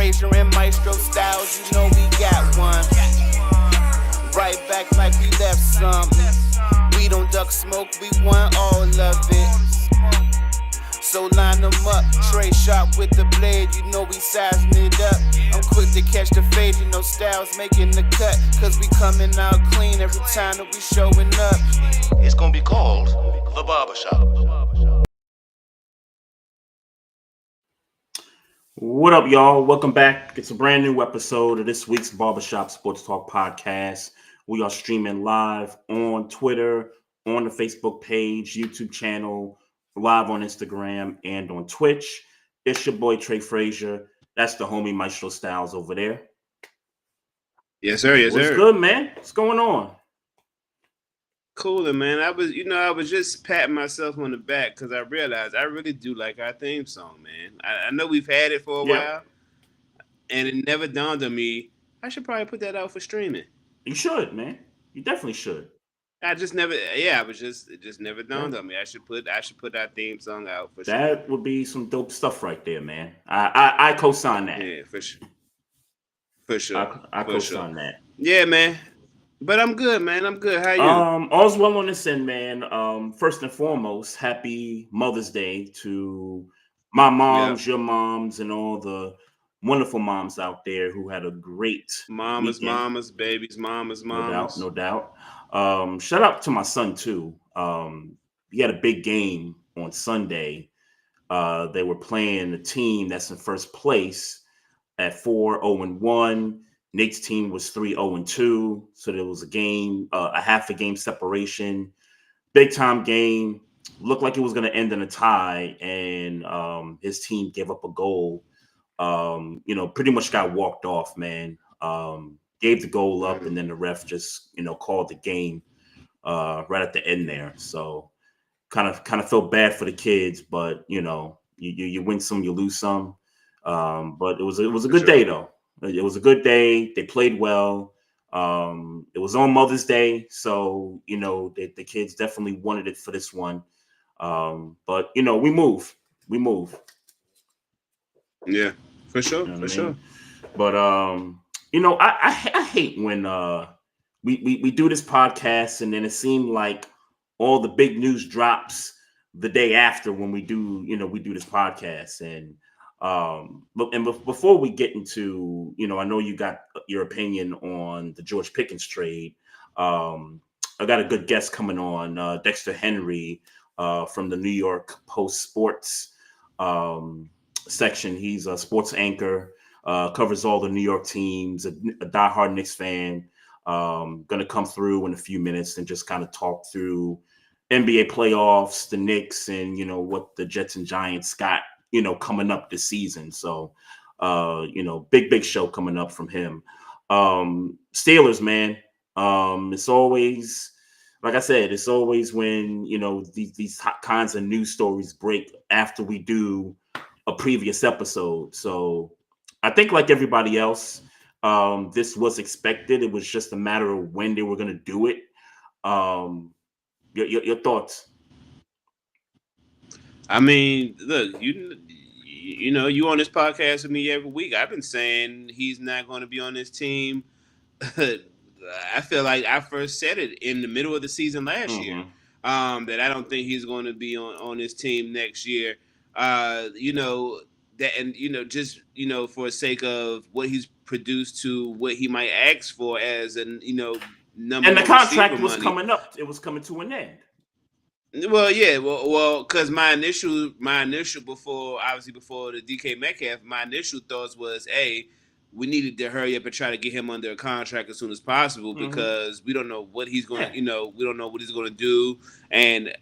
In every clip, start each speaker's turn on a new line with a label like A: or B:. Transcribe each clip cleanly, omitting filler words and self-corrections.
A: Frazier and Maestro styles, you know we got one. Right back like we left something. We don't duck smoke, we want all of it. So line them up, Trey shot with the blade, you know we sizing it up. I'm quick to catch the fade, you know Styles making the cut. Cause we coming out clean every time that we showing up.
B: It's gonna be called The Barbershop.
C: What up, y'all? Welcome back. It's a brand new episode of this week's Barbershop Sports Talk podcast. We are streaming live on Twitter, on the Facebook page, YouTube channel, live on Instagram, and on Twitch. It's your boy Trey Frazier. That's the homie Maestro Styles over there.
D: Yes, sir. Yes,
C: What's
D: sir.
C: good, man? What's going on?
D: Cooler, man. I was just patting myself on the back because I realized I really do like our theme song, man. I know we've had it for a while, and it never dawned on me. I should probably put that out for streaming.
C: You should, man. You definitely should.
D: It just never dawned on me. I should put our theme song out for streaming.
C: That would be some dope stuff right there, man. I co-sign that.
D: Yeah, for sure. For sure.
C: I co-sign that.
D: Yeah, man. But I'm good, man. I'm good. How you?
C: All's well on this end, man. First and foremost, happy Mother's Day to my moms, your moms, and all the wonderful moms out there who had a great
D: mamas,
C: weekend.
D: mamas, babies, mamas.
C: No doubt. Shout out to my son too. He had a big game on Sunday. They were playing a team that's in first place at 4-0-1. Knicks team was 3-0-2, so there was a game, a half a game separation. Big time game. Looked like it was going to end in a tie, and his team gave up a goal. Pretty much got walked off, man. Gave the goal up, and then the ref just, called the game right at the end there. So kind of felt bad for the kids, but you win some, you lose some. But it was a good day though. It was a good day. They played well. It was on Mother's Day, so the kids definitely wanted it for this one. But we move.
D: Yeah, for sure,
C: You know
D: for
C: what I mean?
D: sure.
C: But I hate when we do this podcast and then it seemed like all the big news drops the day after when we do this podcast. And before we get into, I know you got your opinion on the George Pickens trade. I got a good guest coming on, Dexter Henry from the New York Post Sports section. He's a sports anchor, covers all the New York teams, a diehard Knicks fan. Going to come through in a few minutes and just kind of talk through NBA playoffs, the Knicks, and what the Jets and Giants got coming up this season. So big show coming up from him. Steelers, man. It's always, like I said, it's always when these kinds of news stories break after we do a previous episode. So I think, like everybody else, this was expected. It was just a matter of when they were going to do it. Your thoughts?
D: I mean, look, you on this podcast with me every week. I've been saying he's not going to be on this team. I feel like I first said it in the middle of the season last year, that I don't think he's going to be on this team next year. Just for the sake of what he's produced to what he might ask for as a number.
C: And the contract was
D: money.
C: coming up. It was coming to an end.
D: Well, yeah, because my initial before the DK Metcalf, my initial thoughts was, hey, we needed to hurry up and try to get him under a contract as soon as possible because we don't know what he's going to, we don't know what he's going to do, and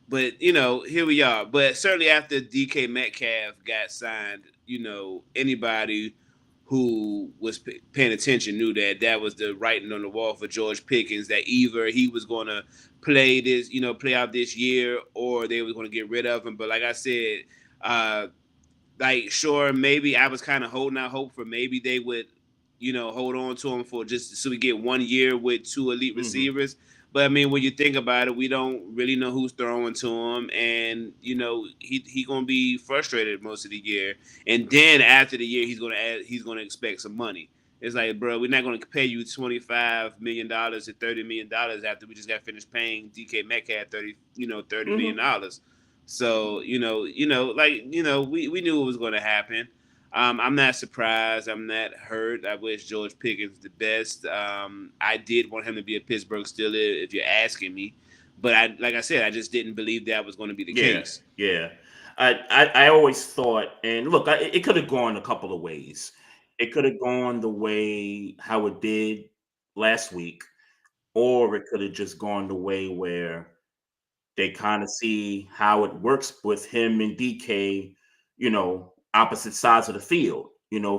D: but here we are. But certainly after DK Metcalf got signed, anybody who was paying attention knew that was the writing on the wall for George Pickens, that either he was going to play out this year or they were going to get rid of him. But like I said, sure, maybe I was kind of holding out hope for maybe they would, hold on to him for just so we get 1 year with two elite receivers. But I mean, when you think about it, we don't really know who's throwing to him, and he gonna be frustrated most of the year. And then after the year, he's gonna expect some money. It's like, bro, we're not gonna pay you $25 million to $30 million after we just got finished paying DK Metcalf $30 million. So we knew it was gonna happen. I'm not surprised. I'm not hurt. I wish George Pickens the best. I did want him to be a Pittsburgh Steeler, if you're asking me. But like I said, I just didn't believe that was going to be the case.
C: Yeah. I always thought, and look, it could have gone a couple of ways. It could have gone the way how it did last week, or it could have just gone the way where they kind of see how it works with him and DK, opposite sides of the field,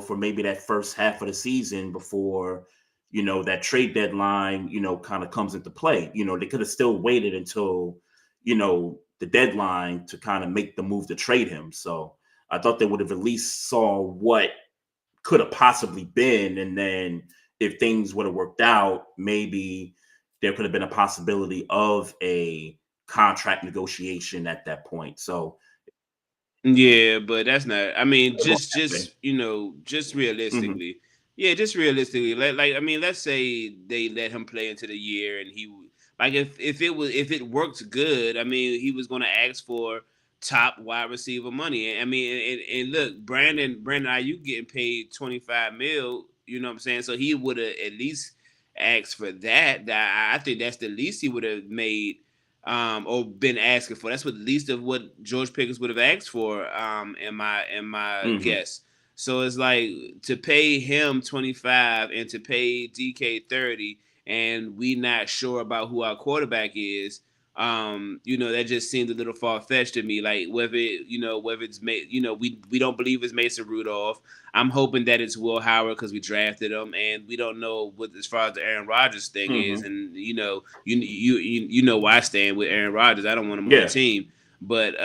C: for maybe that first half of the season before, that trade deadline, kind of comes into play. They could have still waited until, the deadline to kind of make the move to trade him. So I thought they would have at least saw what could have possibly been. And then if things would have worked out, maybe there could have been a possibility of a contract negotiation at that point. So
D: yeah, but that's not. I mean, just realistically, just realistically. Let's say they let him play into the year, and if it worked good, I mean, he was going to ask for top wide receiver money. I mean, and look, Brandon Ayuk getting paid $25 million. You know what I'm saying? So he would have at least asked for that. I think that's the least he would have made. Or been asking for. That's what least of what George Pickens would have asked for. In my guess. So it's like to pay him 25 and to pay DK 30, and we not sure about who our quarterback is. That just seemed a little far fetched to me. Like whether it's we don't believe it's Mason Rudolph. I'm hoping that it's Will Howard because we drafted him, and we don't know what as far as the Aaron Rodgers thing is. And you know why I stand with Aaron Rodgers. I don't want him on the team, but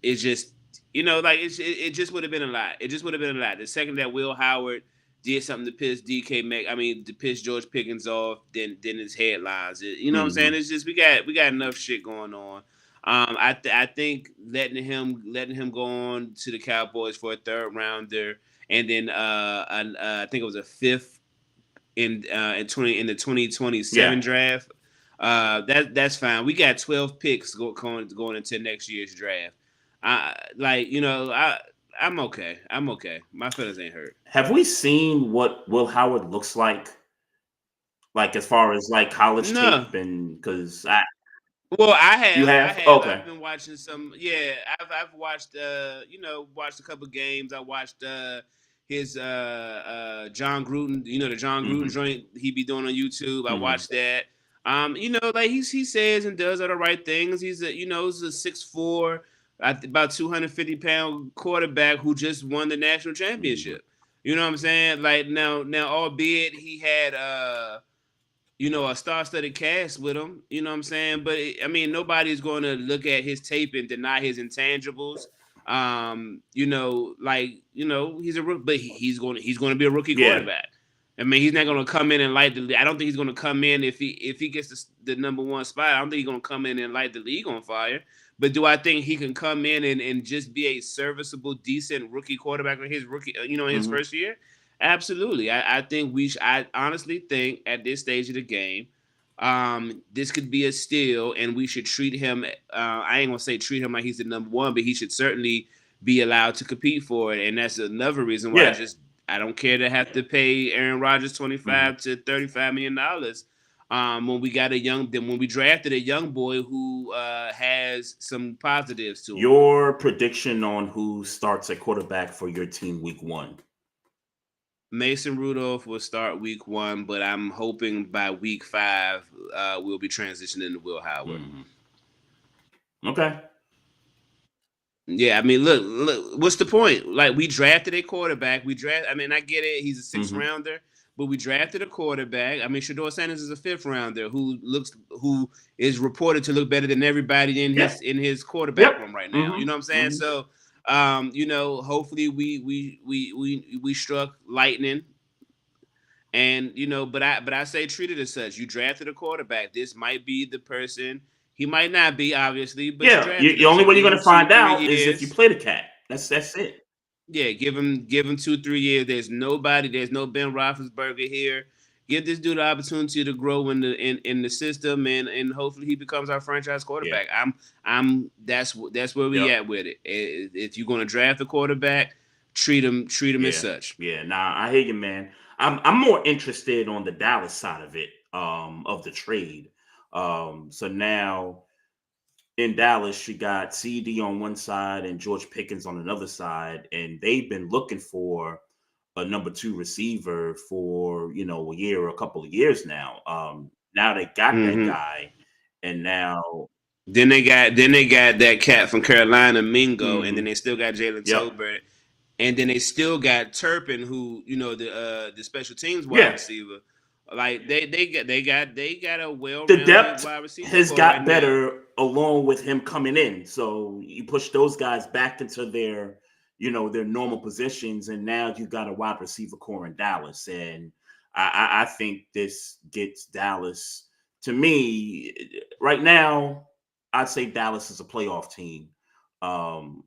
D: it's just it just would have been a lot. It just would have been a lot. The second that Will Howard did something to piss to piss George Pickens off, then it's headlines. You know what I'm saying? It's just we got enough shit going on. I think letting him go on to the Cowboys for a third rounder, and then I think it was a fifth in the 2027 draft. That's fine. We got 12 picks going into next year's draft. I'm okay. My feelings ain't hurt.
C: Have we seen what Will Howard looks like? Like as far as like college tape, and because I have. You have? Okay.
D: I've been watching some. Yeah, I've watched. Watched a couple games. I watched his John Gruden. The John Gruden joint he be doing on YouTube. I watched that. He says and does all the right things. He's a 6'4", about 250-pound quarterback who just won the national championship. You know what I'm saying? Like now, albeit he had a star-studded cast with him. You know what I'm saying? But nobody's going to look at his tape and deny his intangibles. He's a rookie, but he's going to be a rookie quarterback. I mean, he's not going to come in and light the league. I don't think he's going to come in if he gets the number one spot. I don't think he's going to come in and light the league on fire. But do I think he can come in and just be a serviceable, decent rookie quarterback in his his first year? Absolutely. I honestly think at this stage of the game, this could be a steal, and we should treat him. I ain't gonna say treat him like he's the number one, but he should certainly be allowed to compete for it. And that's another reason why I don't care to have to pay Aaron Rodgers $25 to $35 million. When we drafted a young boy who has some positives to him.
C: Your prediction on who starts at quarterback for your team week 1?
D: Mason Rudolph will start week 1, but I'm hoping by week 5 we'll be transitioning to Will Howard.
C: Okay.
D: Yeah, I mean, look, what's the point? Like, we drafted a quarterback. I get it. He's a 6th rounder. But we drafted a quarterback. I mean, Shedeur Sanders is a 5th rounder who is reported to look better than everybody in his quarterback room right now. You know what I'm saying? So, hopefully we struck lightning. And but I say treat it as such. You drafted a quarterback. This might be the person. He might not be, obviously, but you
C: Yeah,
D: drafted
C: the
D: him.
C: only
D: So
C: way you're
D: give
C: gonna
D: him two,
C: find
D: three
C: out is if you
D: years.
C: play the cat. That's it.
D: Yeah, give him 2, 3 years. There's nobody. There's no Ben Roethlisberger here. Give this dude the opportunity to grow in the system, and hopefully he becomes our franchise
C: Yeah.
D: quarterback. That's where we
C: Yep.
D: at with it. If you're going to draft a quarterback, treat him as
C: Yeah.
D: such.
C: Yeah. Nah, I hear you, man. I'm more interested on the Dallas side of it, of the trade. So now in Dallas, you got CD on one side and George Pickens on another side, and they've been looking for a number two receiver for a year or a couple of years now. Now they got that
D: Mm-hmm.
C: guy, and now,
D: Then they got that cat from Carolina, Mingo, and then
C: mhm,
D: they still got Jalen
C: yep,
D: Tolbert, and then they still got Turpin, who the special teams wide
C: yeah.
D: receiver. Like they got a
C: The
D: well-rounded
C: depth
D: wide receiver
C: has
D: core right
C: got
D: now.
C: better along with him coming in. So you push those guys back into their normal positions, and now you got a wide receiver core in Dallas. And I think this gets Dallas, to me right now. I'd say Dallas is a playoff team. Um,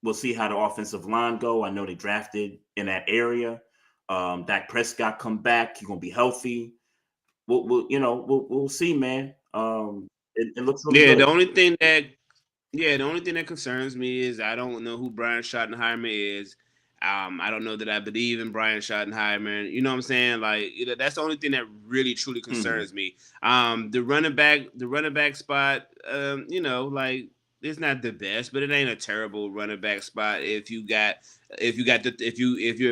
C: we'll see how the offensive line go. I know they drafted in that area. Dak Prescott come back. He's gonna be healthy. We'll see, man. It looks really
D: Yeah,
C: good.
D: the only thing that concerns me is I don't know who Brian Schottenheimer is. I don't know that I believe in Brian Schottenheimer. You know what I'm saying? Like that's the only thing that really truly
C: Mhm.
D: concerns me. The running back spot. Like it's not the best, but it ain't a terrible running back spot if you're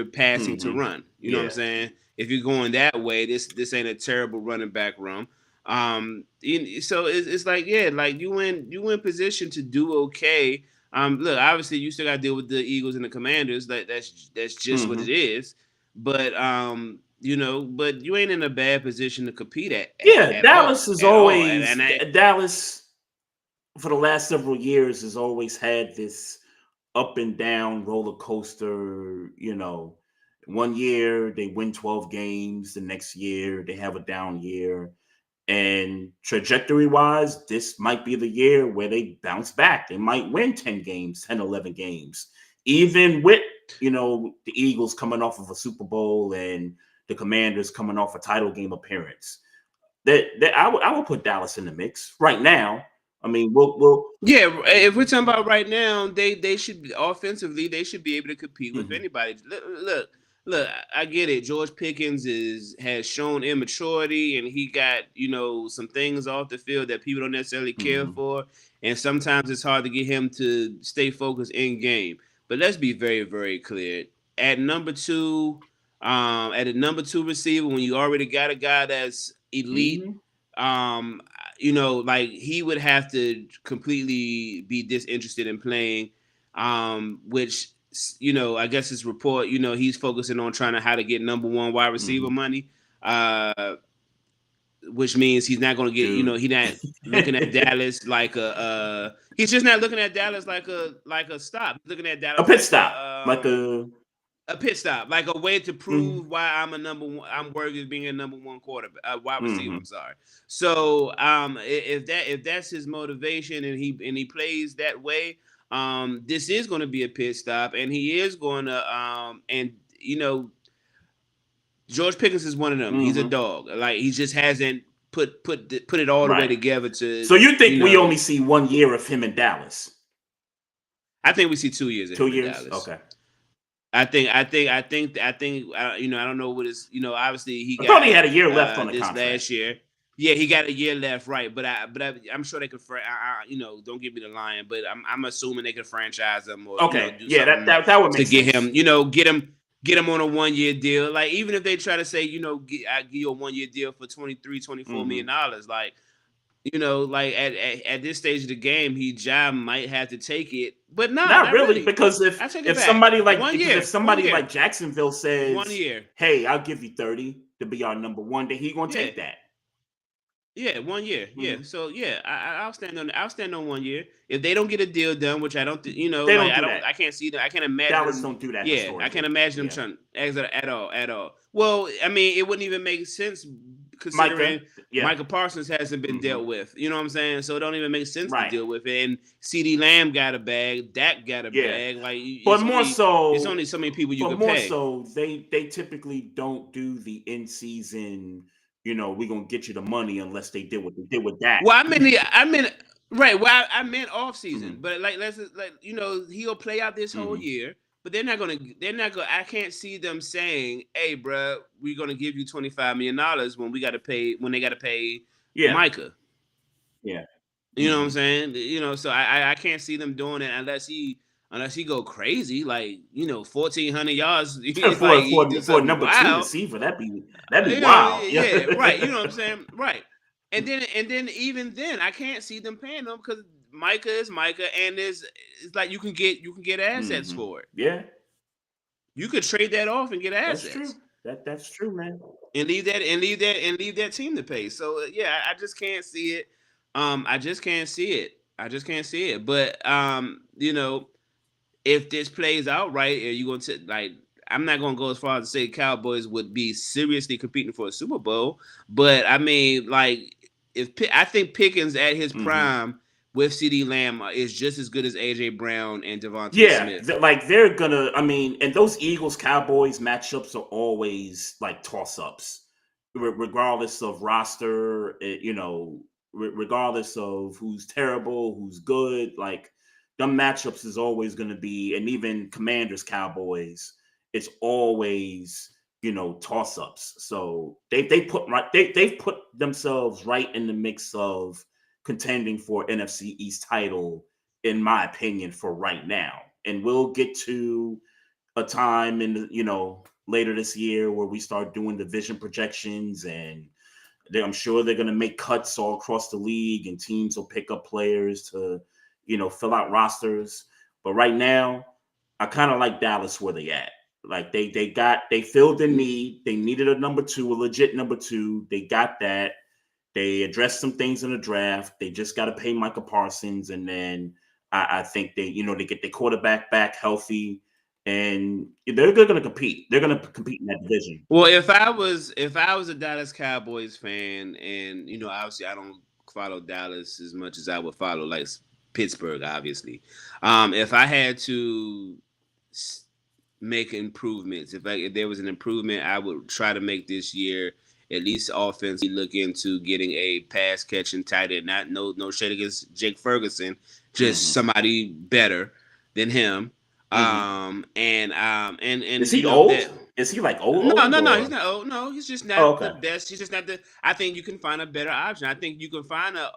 D: passing to
C: Mhm.
D: run. You know what I'm
C: Yeah.
D: saying? If you're going that way, this ain't a terrible running back room. So it's like, yeah, like you in position to do okay. Look, obviously you still got to deal with the Eagles and the Commanders. That's just what it
C: Mhm.
D: is. But you ain't in a bad position to compete at
C: Yeah,
D: at, at
C: Dallas
D: all,
C: is
D: at all. And,
C: always
D: and I,
C: Dallas for the last several years has always had this up and down roller coaster. One year they win 12 games, the next year they have a down year. And trajectory wise, this might be the year where they bounce back. They might win 10 games, 10, 11 games, even with, the Eagles coming off of a Super Bowl and the Commanders coming off a title game appearance. That I would put Dallas in the mix right now. I mean, we'll
D: yeah, if we're talking about right now, they should offensively they should be able to compete with
C: mhm,
D: anybody. Look. I get it. George Pickens has shown immaturity, and he got some things off the field that people don't necessarily care
C: mhm,
D: for, and sometimes it's hard to get him to stay focused in game. But let's be very very clear. At number two, at a number two receiver, when you already got a guy that's elite,
C: mhm,
D: um, like he would have to completely be disinterested in playing, which I guess his report, he's focusing on trying to how to get number one wide receiver
C: mhm.
D: money, which means he's not going to get,
C: Dude.
D: he's not looking at Dallas like he's just not looking at Dallas like a stop. He's looking at
C: A
D: Dallas
C: pit
D: like
C: stop. Like
D: a pit stop, like a way to
C: mhm,
D: prove why I'm a number one. I'm worthy of being a number one quarterback, wide receiver. I'm
C: mhm,
D: sorry. So, if that's his motivation and he plays that way, this is going to be a pit stop, and he is going to and George Pickens is one of them. He's a
C: mhm.
D: dog. Like he just hasn't put it all the way
C: Right.
D: together to
C: So you
D: you
C: think we only
D: know.
C: see 1 year of him in Dallas?
D: I think we see 2 years of
C: Two
D: him in
C: years?
D: Dallas.
C: Okay.
D: I don't know what his, obviously he
C: I thought
D: got
C: he had a year left on the
D: this
C: contract.
D: last year. Yeah, he got a year left, right? I'm sure they could, don't give me the line, but I'm assuming they could franchise him or
C: Okay.
D: do
C: Yeah,
D: something
C: that would
D: to
C: make
D: get him,
C: sense.
D: get him on a 1 year deal. Like even if they try to say, I give you a 1 year deal for 23, 24 million
C: Hmm.
D: dollars, like like at this stage of the game, he job might have to take it, but nah,
C: Not
D: not
C: really,
D: really.
C: because
D: I take it
C: if
D: back.
C: somebody like
D: One
C: because if
D: year, one
C: somebody
D: year,
C: like Jacksonville
D: one
C: says,
D: year.
C: "Hey, I'll give you 30 to be our number one," then he gonna
D: Yeah.
C: take that.
D: Yeah, 1 year. Yeah.
C: Mhm.
D: So yeah, I'll stand on 1 year. If they don't get a deal done, which I don't,
C: They
D: like
C: don't do that.
D: I can't see them. I can't imagine
C: Dallas
D: them.
C: don't do that
D: Yeah, I can't
C: historically.
D: imagine them
C: Yeah.
D: trying at all. Well, I mean, it wouldn't even make sense
C: Micah.
D: considering
C: Yeah.
D: Michael Parsons hasn't been
C: hmm
D: dealt with. You know what I'm saying? So it don't even make sense to
C: Right.
D: deal with it. And CD Lamb got a bag. Dak got a
C: Yeah.
D: bag. Like
C: But more
D: it's
C: so,
D: only so many people you
C: but
D: could
C: more
D: pay.
C: so, they typically don't do the in season. We're gonna get you the money unless they did what they did with that.
D: Well, I mean, right. Well, I meant off season,
C: hmm
D: but like let's like he'll play out this whole
C: hmm
D: year, but they're not gonna. I can't see them saying, "Hey, bro, we're gonna give you $25 million when they got to pay
C: Yeah.
D: Micah."
C: Yeah.
D: You know what I'm
C: hmm
D: saying? So I can't see them doing it unless he go crazy, like 1,400 yards. It's like he do
C: For a
D: something
C: number two
D: wild.
C: receiver, that'd be wild. Yeah.
D: Yeah, right. You know what I'm saying? Right. And then even then, I can't see them paying them because Micah is Micah, and it's like you can get assets
C: hmm
D: for it.
C: Yeah.
D: You could trade that off and get
C: That's true.
D: assets
C: That's true, man.
D: and leave that team to pay. So yeah, I just can't see it. I just can't see it. I just can't see it. But if this plays out right, are you going to like? I'm not going to go as far as to say Cowboys would be seriously competing for a Super Bowl, but I mean, like, I think Pickens at his
C: hmm
D: prime with CD Lamb is just as good as AJ Brown and Devontae
C: Yeah,
D: Smith.
C: like they're gonna. I mean, and those Eagles Cowboys matchups are always like toss ups, regardless of roster. Regardless of who's terrible, who's good. Like them matchups is always going to be, and even Commanders Cowboys, it's always toss ups. So they've put themselves right in the mix of contending for NFC East title, in my opinion, for right now. And we'll get to a time in later this year where we start doing division projections, and I'm sure they're going to make cuts all across the league, and teams will pick up players to fill out rosters. But right now, I kind of like Dallas where they at. Like they filled the need. They needed a number two, a legit number two. They got that. They addressed some things in the draft. They just got to pay Micah Parsons, and then I think they get their quarterback back healthy, and they're going to compete. They're going to compete in that division.
D: Well, if I was a Dallas Cowboys fan, and obviously I don't follow Dallas as much as I would follow like Pittsburgh, obviously. If I had to make improvements, if there was an improvement, I would try to make this year at least offensively look into getting a pass catching tight end. Not no shade against Jake Ferguson, just
C: Mm-hmm.
D: somebody better than him.
C: Mm-hmm.
D: And
C: Is he
D: that.
C: old? Is he like
D: No,
C: old
D: no, no.
C: or?
D: He's not. Oh, no, he's just
C: Oh,
D: not the
C: okay.
D: best. He's just not the. I think you can find a better option. I think you can find a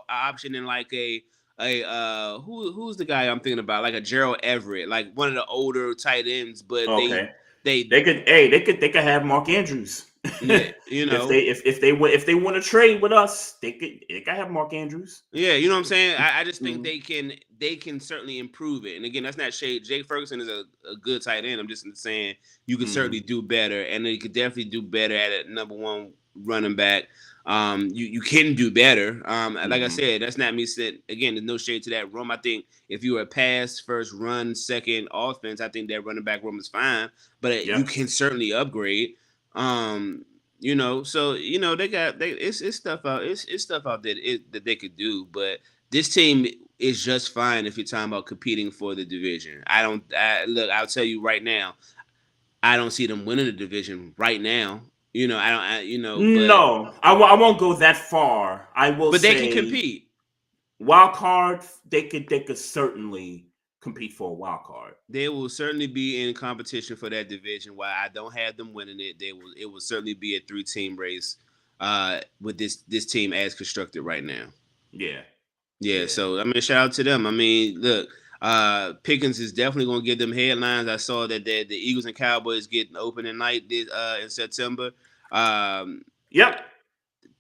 D: option in like who's the guy I'm thinking about, like a Gerald Everett, like one of the older tight ends, but
C: Okay.
D: they
C: They could have Mark Andrews.
D: yeah,
C: if they want to trade with us, they could have Mark Andrews.
D: yeah, you know what I'm saying. I just think
C: Mm-hmm.
D: they can certainly improve it. And again, that's not shade. Jake Ferguson is a good tight end. I'm just saying you can certainly
C: Mm-hmm.
D: do better, and you could definitely do better at it. Number one running back. You can do better. Like I
C: Mm-hmm.
D: said, that's not me saying again. There's no shade to that room. I think if you were a pass first, run second offense, I think that running back room is fine. But you
C: Yep.
D: can certainly upgrade. So it's stuff out. It's stuff out that they could do. But this team is just fine if you're talking about competing for the division. Look. I'll tell you right now. I don't see them winning the division right now. I don't.
C: No, I won't go that far. I will
D: But they can
C: say
D: compete.
C: wild card. They could certainly compete for a wild card.
D: They will certainly be in competition for that division. While I don't have them winning it, it will certainly be a 3-team race. With this team as constructed right now.
C: Yeah.
D: Yeah.
C: Yeah.
D: So I mean, shout out to them. I mean, look, Pickens is definitely going to get them headlines. I saw that the Eagles and Cowboys getting opening night in September.
C: Yep.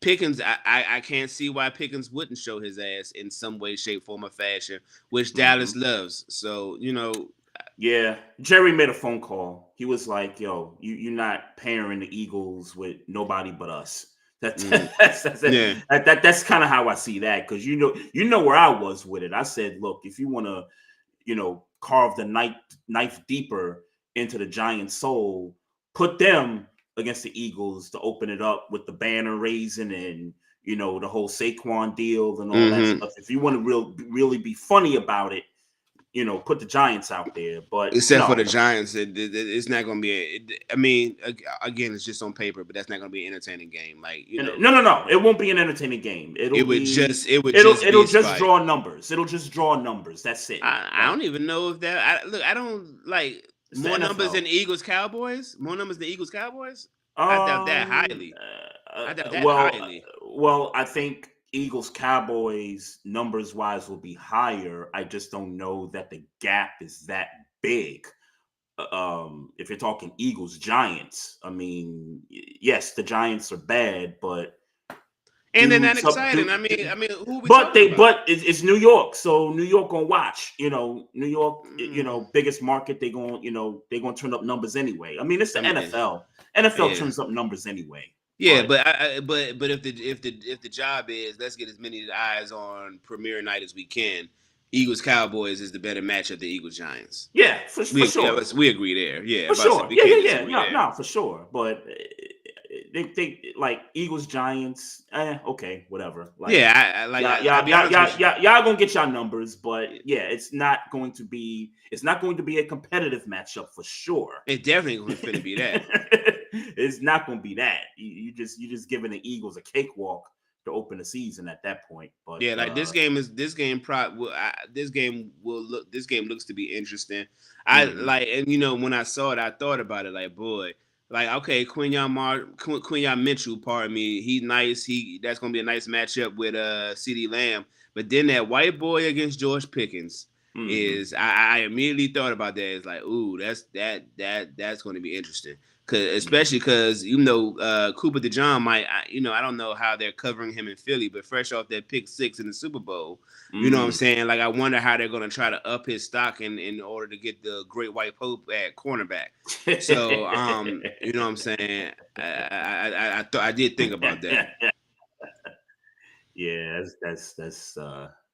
D: Pickens, I can't see why Pickens wouldn't show his ass in some way, shape, form, or fashion, which Dallas
C: Mm-hmm.
D: loves. So
C: Yeah, Jerry made a phone call. He was like, "Yo, you're not pairing the Eagles with nobody but us. That's
D: Mm.
C: that's kind of how I see that, because you know where I was with it. I said, look, if you want to, carve the knife deeper into the Giants' soul, put them against the Eagles to open it up with the banner raising and the whole Saquon deal and all that stuff. If you want to really be funny about it, put the Giants out there. But
D: except for the Giants, it's not going to be. I mean, again, it's just on paper, but that's not going to be an entertaining game. Like
C: no, it won't be an entertaining game. It'll just draw numbers. It'll just draw numbers. That's it.
D: I don't even know if that. I don't like more numbers than Eagles Cowboys. More numbers than Eagles Cowboys. I doubt that highly. Highly.
C: Well, I think Eagles Cowboys numbers wise will be higher. I just don't know that the gap is that big. If you're talking Eagles Giants, I mean, yes, the Giants are bad, but
D: they're not exciting. I mean, who we talking about?
C: But it's New York, so New York gonna watch. New York, biggest market. They're gonna turn up numbers anyway. I mean, it's the NFL. NFL turns up numbers anyway.
D: Yeah, but if the job is, let's get as many eyes on premiere night as we can, Eagles Cowboys is the better matchup than Eagles Giants.
C: Yeah, for sure.
D: We agree there. Yeah,
C: for sure. Yeah. No, for sure. But they like Eagles Giants. Okay, whatever. Like, y'all gonna get y'all numbers, but yeah, it's not going to be a competitive matchup for sure.
D: It definitely going to be that.
C: It's not going to be that. You just giving the Eagles a cakewalk to open the season at that point. But
D: yeah, like this game looks to be interesting. I like, and when I saw it, I thought about it like, boy, like, okay, Quinyon Mitchell, pardon me, he's nice. That's going to be a nice matchup with CeeDee Lamb. But then that white boy against George Pickens is I immediately thought about that. It's like, ooh, that's going to be interesting. Especially because Cooper DeJean might, I don't know how they're covering him in Philly, but fresh off that pick 6 in the Super Bowl, you know what I'm saying? Like, I wonder how they're going to try to up his stock in order to get the Great White Pope at cornerback. So, you know what I'm saying? I did think about that.
C: Yeah, that's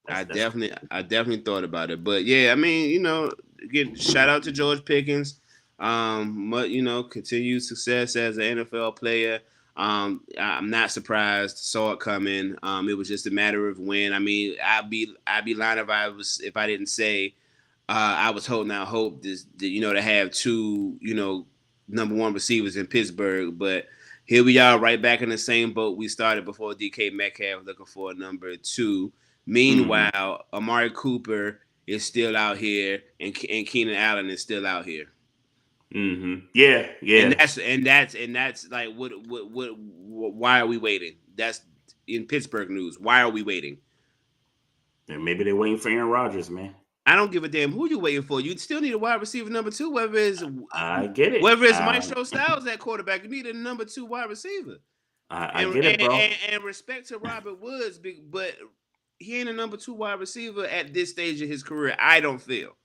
D: I definitely thought about it, but yeah, I mean, again, shout out to George Pickens. Continued success as an NFL player. I'm not surprised. Saw it coming. It was just a matter of when. I mean, I'd be lying if I didn't say I was holding out hope to have two number one receivers in Pittsburgh. But here we are, right back in the same boat we started before. DK Metcalf looking for a number 2. Meanwhile, Amari Cooper is still out here, and Keenan Allen is still out here.
C: Yeah.
D: And that's like what why are we waiting? That's in Pittsburgh news. Why are we waiting?
C: And maybe they're waiting for Aaron Rodgers, man.
D: I don't give a damn who you waiting for. You still need a wide receiver number 2,
C: I get it.
D: Whether it's Maestro Styles at quarterback, you need a number 2 wide receiver.
C: I get it, bro.
D: And respect to Robert Woods, but he ain't a number 2 wide receiver at this stage of his career, I don't feel.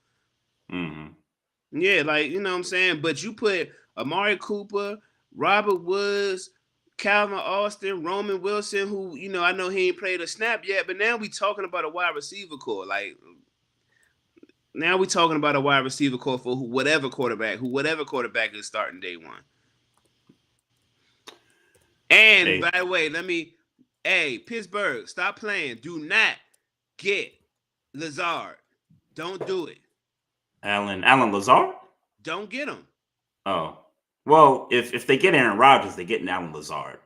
D: Yeah, like, you know what I'm saying? But you put Amari Cooper, Robert Woods, Calvin Austin, Roman Wilson, who, I know he ain't played a snap yet, but now we talking about a wide receiver core. Like, now we talking about a wide receiver core for whatever quarterback is starting day one. And, by the way, Pittsburgh, stop playing. Do not get Lazard. Don't do it.
C: Alan Lazard?
D: Don't get him.
C: Oh. Well, if they get Aaron Rodgers, they're getting Alan Lazard.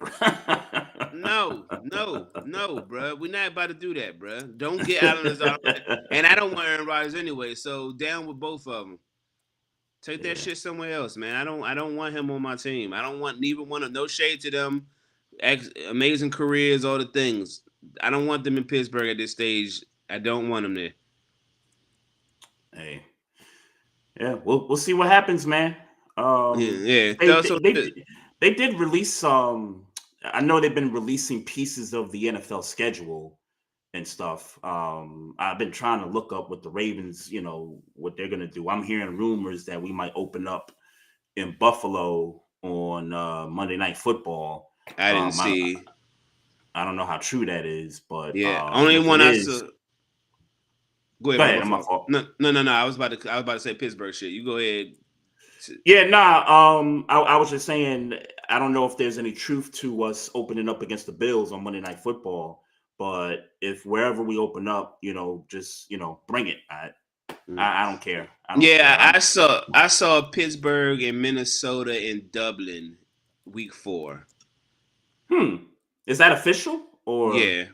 D: No, bro. We're not about to do that, bro. Don't get Alan Lazard. And I don't want Aaron Rodgers anyway, so down with both of them. Take that shit somewhere else, man. I don't want him on my team. I don't want neither one of no shade to them. Amazing careers, all the things. I don't want them in Pittsburgh at this stage. I don't want them there.
C: Hey. Yeah, we'll see what happens, man. They did release some. I know they've been releasing pieces of the NFL schedule and stuff. I've been trying to look up what the Ravens, what they're gonna do. I'm hearing rumors that we might open up in Buffalo on Monday Night Football.
D: I didn't see.
C: I don't know how true that is, but
D: Yeah, only
C: if
D: one
C: it
D: I
C: is,
D: saw. Go
C: go
D: ahead,
C: ahead.
D: my
C: I'm my
D: fault.
C: fault.
D: No. I was about to say Pittsburgh shit. You go ahead.
C: Yeah, nah. I was just saying, I don't know if there's any truth to us opening up against the Bills on Monday Night Football, but if wherever we open up, just bring it. I don't care. I don't care.
D: Yeah, I saw Pittsburgh and Minnesota in Dublin, week 4.
C: Hmm. Is that official or?
D: Yeah.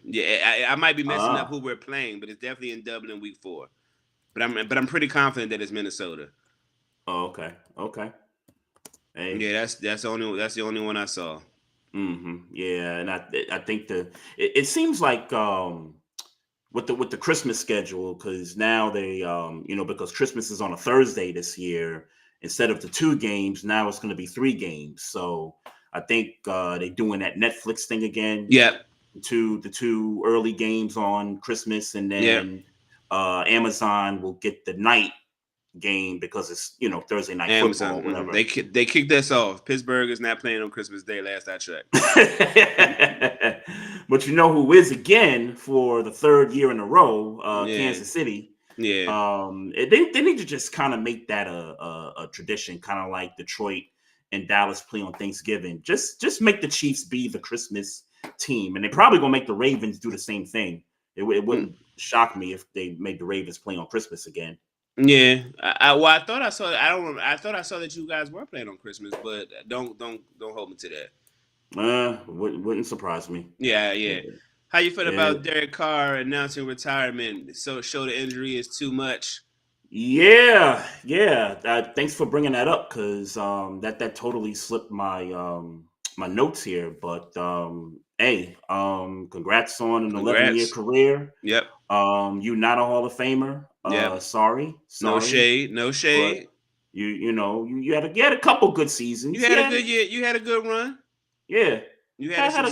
D: I might be messing up
C: Ah.
D: who we're playing, but it's definitely in Dublin, week 4. But I'm pretty confident that it's Minnesota.
C: Oh, okay. Okay. Hey.
D: Yeah, that's the only one I saw.
C: Yeah, and I think it seems like with the Christmas schedule, because now they because Christmas is on a Thursday this year instead of the 2 games, now it's going to be 3 games. So I think they're doing that Netflix thing again.
D: Yep.
C: The two early games on Christmas, and
D: Yep.
C: then Amazon will get the night game because it's Thursday night football,
D: Amazon.
C: whatever.
D: They kicked us off. Pittsburgh is not playing on Christmas Day. Last I checked.
C: But you know who is again for the 3rd year in a row?
D: Yeah.
C: Kansas City.
D: Yeah.
C: They need to just kind of make that a tradition, kind of like Detroit and Dallas play on Thanksgiving. Just make the Chiefs be the Christmas team, and they're probably gonna make the Ravens do the same thing. It wouldn't shock me if they made the Ravens play on Christmas again.
D: Yeah, I thought I saw. I thought I saw that you guys were playing on Christmas, but don't hold me to that.
C: Wouldn't surprise me.
D: Yeah. How you feel about Derek Carr announcing retirement? So shoulder injury is too much.
C: Yeah. Thanks for bringing that up, because that totally slipped my my notes here. But hey, congrats on an 11-year career.
D: Yep.
C: You're not a Hall of Famer.
D: Yep.
C: Sorry.
D: No shade.
C: But you had a couple good seasons.
D: You had a good year. You had a good run.
C: Yeah.
D: You had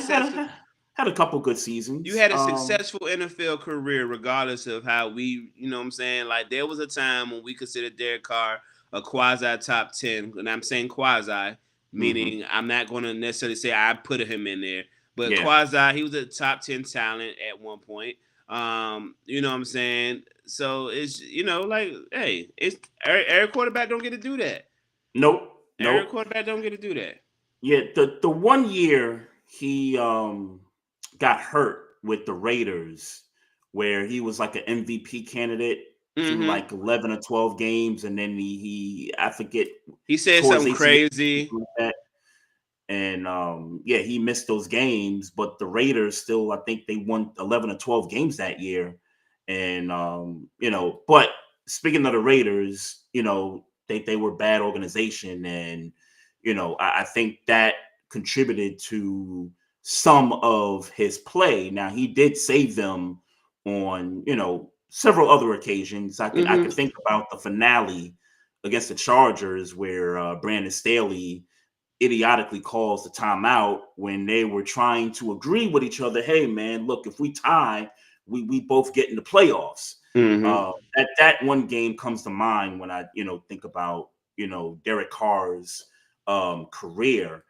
C: a couple good seasons.
D: You had a successful NFL career, regardless of how we, what I'm saying? Like, there was a time when we considered Derek Carr a quasi top 10, and I'm saying quasi, meaning I'm not going to necessarily say I put him in there, but quasi, he was a top 10 talent at one point. You know what I'm saying? So it's, like, hey, it's every quarterback don't get to do that.
C: Nope.
D: Every quarterback don't get to do that.
C: Yeah, the 1 year he got hurt with the Raiders, where he was like an MVP candidate through like 11 or 12 games, and then I forget,
D: he said something crazy.
C: And he missed those games, but the Raiders still, I think they won 11 or 12 games that year. And but speaking of the Raiders, they were a bad organization, and I think that contributed to some of his play. Now, he did save them on several other occasions. I can think about the finale against the Chargers, where Brandon Staley idiotically calls the timeout when they were trying to agree with each other. Hey, man, look, if we tie, we both get in the playoffs. That one game comes to mind when I think about Derek Carr's career.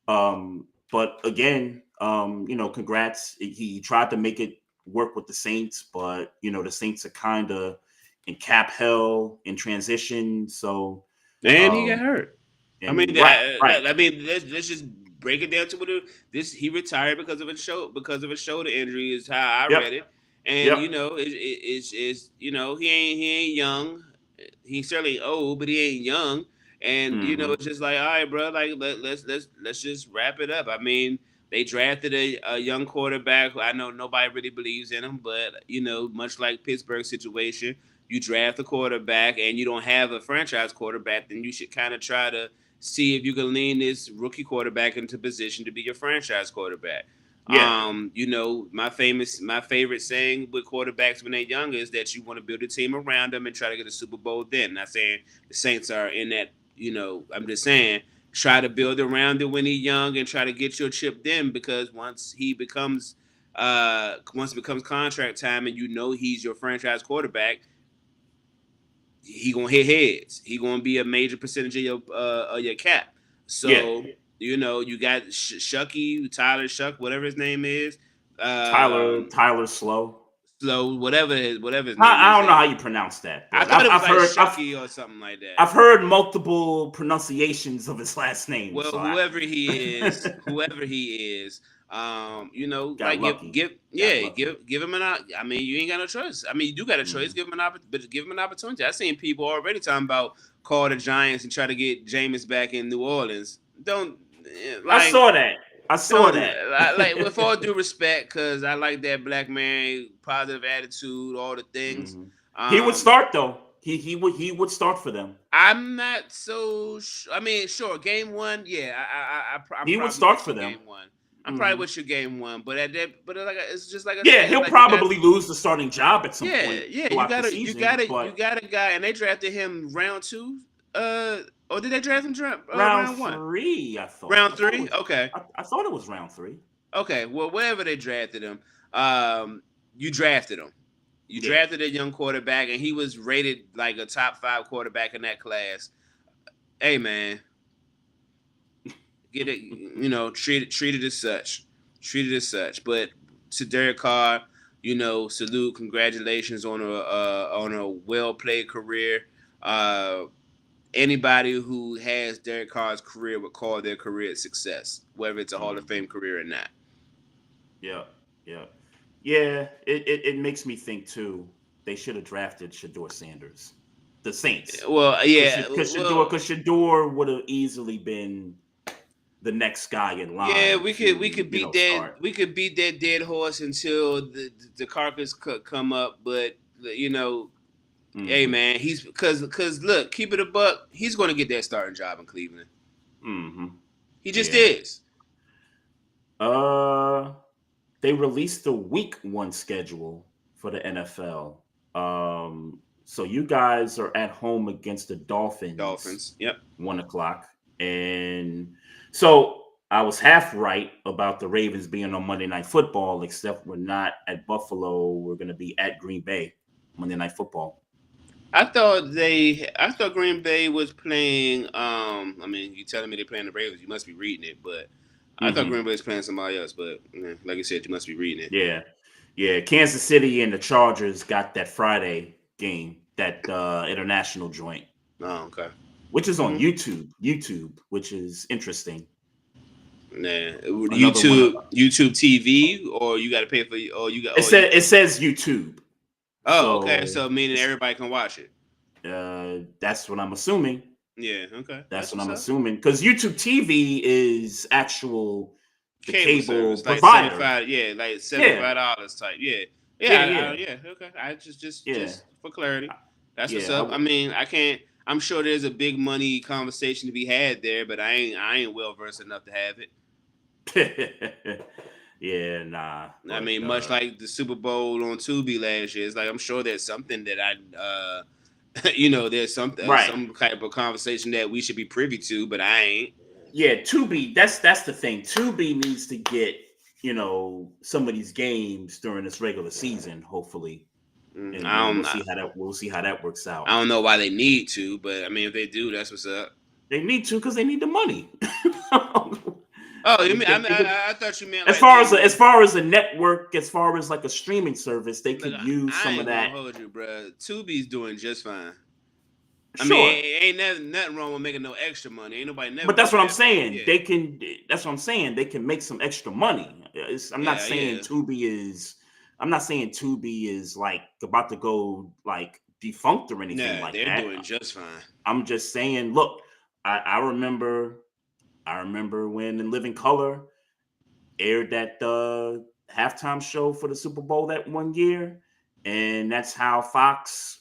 C: But again, congrats. He tried to make it work with the Saints, but the Saints are kind of in cap hell in transition. So
D: and he got hurt.
C: And,
D: I mean,
C: right.
D: I mean, let's just break it down to what he retired because of a shoulder injury is how I read it, and it's he ain't young, he certainly old, but he ain't young, and it's just like, all right, bro, like let's just wrap it up. I mean, they drafted a young quarterback. I know nobody really believes in him, but much like Pittsburgh situation, you draft a quarterback and you don't have a franchise quarterback, then you should kind of try to see if you can lean this rookie quarterback into position to be your franchise quarterback.
C: Yeah.
D: My favorite saying with quarterbacks when they're younger is that you want to build a team around them and try to get a Super Bowl then. Not saying the Saints are in that, I'm just saying try to build around it when he's young and try to get your chip then, because once it becomes contract time and he's your franchise quarterback, he gonna hit heads. He gonna be a major percentage of your cap. So you got Shucky, Tyler Shuck, whatever his name is.
C: Tyler Slow.
D: Slow, whatever his name
C: I don't
D: is.
C: know how you pronounce that.
D: I
C: But
D: thought it was
C: I've
D: like
C: heard
D: Shucky or something like that.
C: I've heard multiple pronunciations of his last name.
D: Well,
C: so
D: whoever he is, you know,
C: Got
D: like
C: lucky.
D: give him I mean, you ain't got no choice. I mean, you do got a choice. Give him an opportunity. I seen people already talking about call the Giants and try to get Jameis back in New Orleans. Don't. Like,
C: I saw that.
D: Like with all due respect, because I like that black man, positive attitude, all the things.
C: He would start though. He would start for them.
D: I'm not so. I mean, sure, game one, yeah.
C: He would start for them.
D: Game one. I'm probably with you game one, but like it's just like
C: he'll
D: like
C: probably lose the starting job at some point.
D: Yeah, you got a guy, and they drafted him round 2. Or did they draft him round 1?
C: 3? I thought
D: round 3. Okay,
C: I thought it was round 3.
D: Okay, well, wherever they drafted him, you drafted him. You drafted a young quarterback, and he was rated like a top 5 quarterback in that class. Hey, man, get it. You know, treat it as such. Treat it as such. But to Derek Carr, you know, salute, congratulations on a well played career. Anybody who has Derek Carr's career would call their career a success, whether it's a Hall of Fame career or not.
C: Yeah, it makes me think too. They should have drafted Shador Sanders, the Saints.
D: Well, yeah,
C: because Shador would have easily been the next guy in line.
D: Yeah, we could beat that. Start. We could beat that dead horse until the carcass could come up. But you know, hey man, he's because look, keep it a buck. He's going to get that starting job in Cleveland. He just is.
C: They released the week 1 schedule for the NFL. So you guys are at home against the Dolphins.
D: Yep.
C: 1:00. And so I was half right about the Ravens being on Monday Night Football, except we're not at Buffalo. We're going to be at Green Bay Monday Night Football.
D: I thought Green Bay was playing. I mean, you telling me they're playing the Ravens? You must be reading it, but I thought Green Bay was playing somebody else. But like I said, you must be reading it.
C: Yeah. Kansas City and the Chargers got that Friday game, that international joint.
D: Oh, okay.
C: Which is on YouTube, which is interesting.
D: Nah, YouTube TV, or you got to pay for, or you got.
C: It says YouTube.
D: Oh, okay. So meaning everybody can watch it.
C: That's what I'm assuming.
D: Yeah. Okay.
C: That's what I'm assuming, because YouTube TV is actual
D: cable
C: provider.
D: Like $75, like $75 type. Yeah. Okay. I just for clarity. That's what's up. I mean, I'm sure there's a big money conversation to be had there, but I ain't well versed enough to have it.
C: Yeah, nah.
D: I mean, much like the Super Bowl on Tubi last year, it's like I'm sure there's something that there's some type of conversation that we should be privy to, but I ain't.
C: Yeah, Tubi. That's the thing. Tubi needs to get some of these games during this regular season, hopefully. And we'll see how that works out.
D: I don't know why they need to, but I mean, if they do, that's what's up.
C: They need to because they need the money.
D: Oh, you mean? I thought you meant
C: as far as a network, as far as like a streaming service, they could use some of that.
D: I ain't gonna hold you, bro. Tubi's doing just fine. I mean, ain't nothing wrong with making no extra money. Ain't nobody never.
C: But that's what I'm saying. Yeah. They can. That's what I'm saying. They can make some extra money. I'm not saying Tubi is like about to go like defunct or anything like that.
D: They're doing just fine.
C: I'm just saying. Look, I remember when In Living Color aired that halftime show for the Super Bowl that one year, and that's how Fox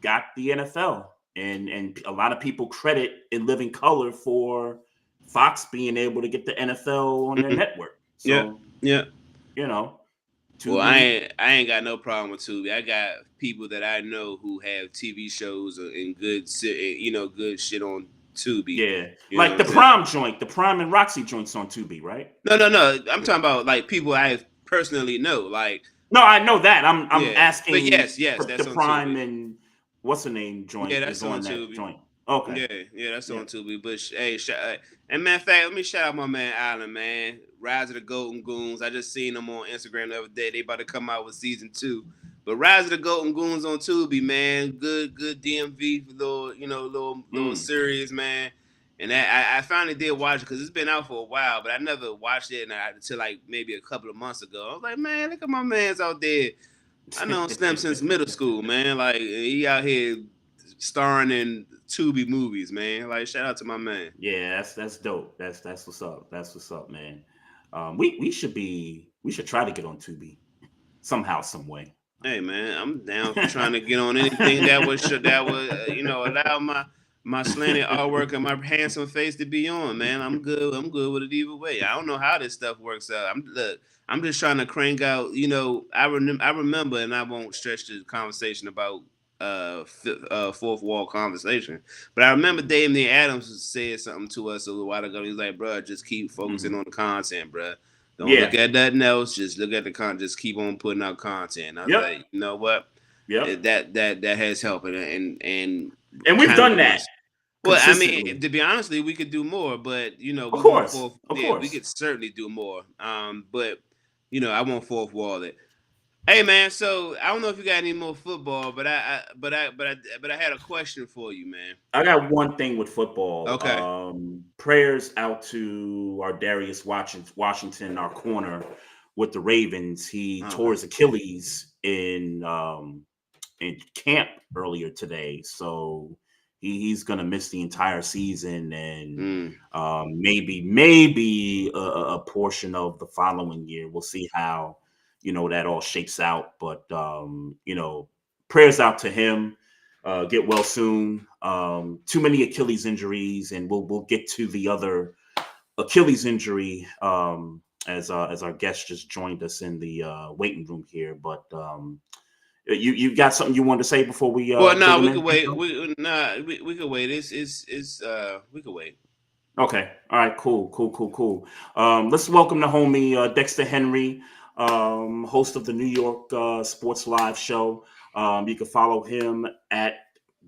C: got the NFL. And a lot of people credit In Living Color for Fox being able to get the NFL on their network. So,
D: yeah.
C: Tubi.
D: Well, I ain't got no problem with Tubi. I got people that I know who have TV shows and good shit on Tubi.
C: Yeah, like the Prime joint, the Prime and Roxy joints on Tubi, right?
D: No. I'm talking about like people I personally know. Like,
C: no, I know that. I'm asking.
D: But yes,
C: that's
D: the
C: Prime
D: Tubi.
C: And what's the name joint?
D: Yeah, that's
C: on
D: Tubi.
C: That joint. Okay.
D: Yeah, that's
C: Yeah.
D: on Tubi. But and matter of fact, let me shout out my man Allen, man. Rise of the Golden Goons. I just seen them on Instagram the other day. They about to come out with season 2. But Rise of the Golden Goons on Tubi, man. Good DMV little, little series, man. And I finally did watch it because it's been out for a while, but I never watched it until like maybe a couple of months ago. I was like, man, look at my man's out there. I know Slim since middle school, man. Like he out here starring in Tubi movies, man. Like shout out to my man.
C: Yeah, that's dope. That's what's up. That's what's up, man. We should try to get on Tubi somehow, some way.
D: Hey man, I'm down for trying to get on anything that would allow my slanted artwork and my handsome face to be on, man. I'm good. I'm good with it either way. I don't know how this stuff works out. I'm just trying to crank out. I remember, and I won't stretch the conversation about fourth wall conversation, but I remember Damian Adams said something to us a little while ago. He's like, "Bro, just keep focusing on the content, bro. Don't look at nothing else. Just look at the content. Just keep on putting out content." And I was like, you know what?
C: Yeah,
D: that has helped, and
C: we've done that.
D: Well, I mean, to be honest, we could do more, but
C: of course,
D: we could certainly do more. But I won't fourth wall it. Hey man, so I don't know if you got any more football, but I had a question for you, man.
C: I got one thing with football.
D: Okay.
C: Prayers out to our Darius Washington, our corner with the Ravens. He tore his Achilles in camp earlier today, so he's gonna miss the entire season and maybe a portion of the following year. We'll see how that all shakes out. But prayers out to him. Get well soon. Too many Achilles injuries, and we'll get to the other Achilles injury as our guest just joined us in the waiting room here. But you got something you wanted to say before we?
D: Well, no, we could wait. We could wait. We could wait.
C: Okay. All right. Cool. Let's welcome the homie Dexter Henry, host of the New York Sports Live show. You can follow him at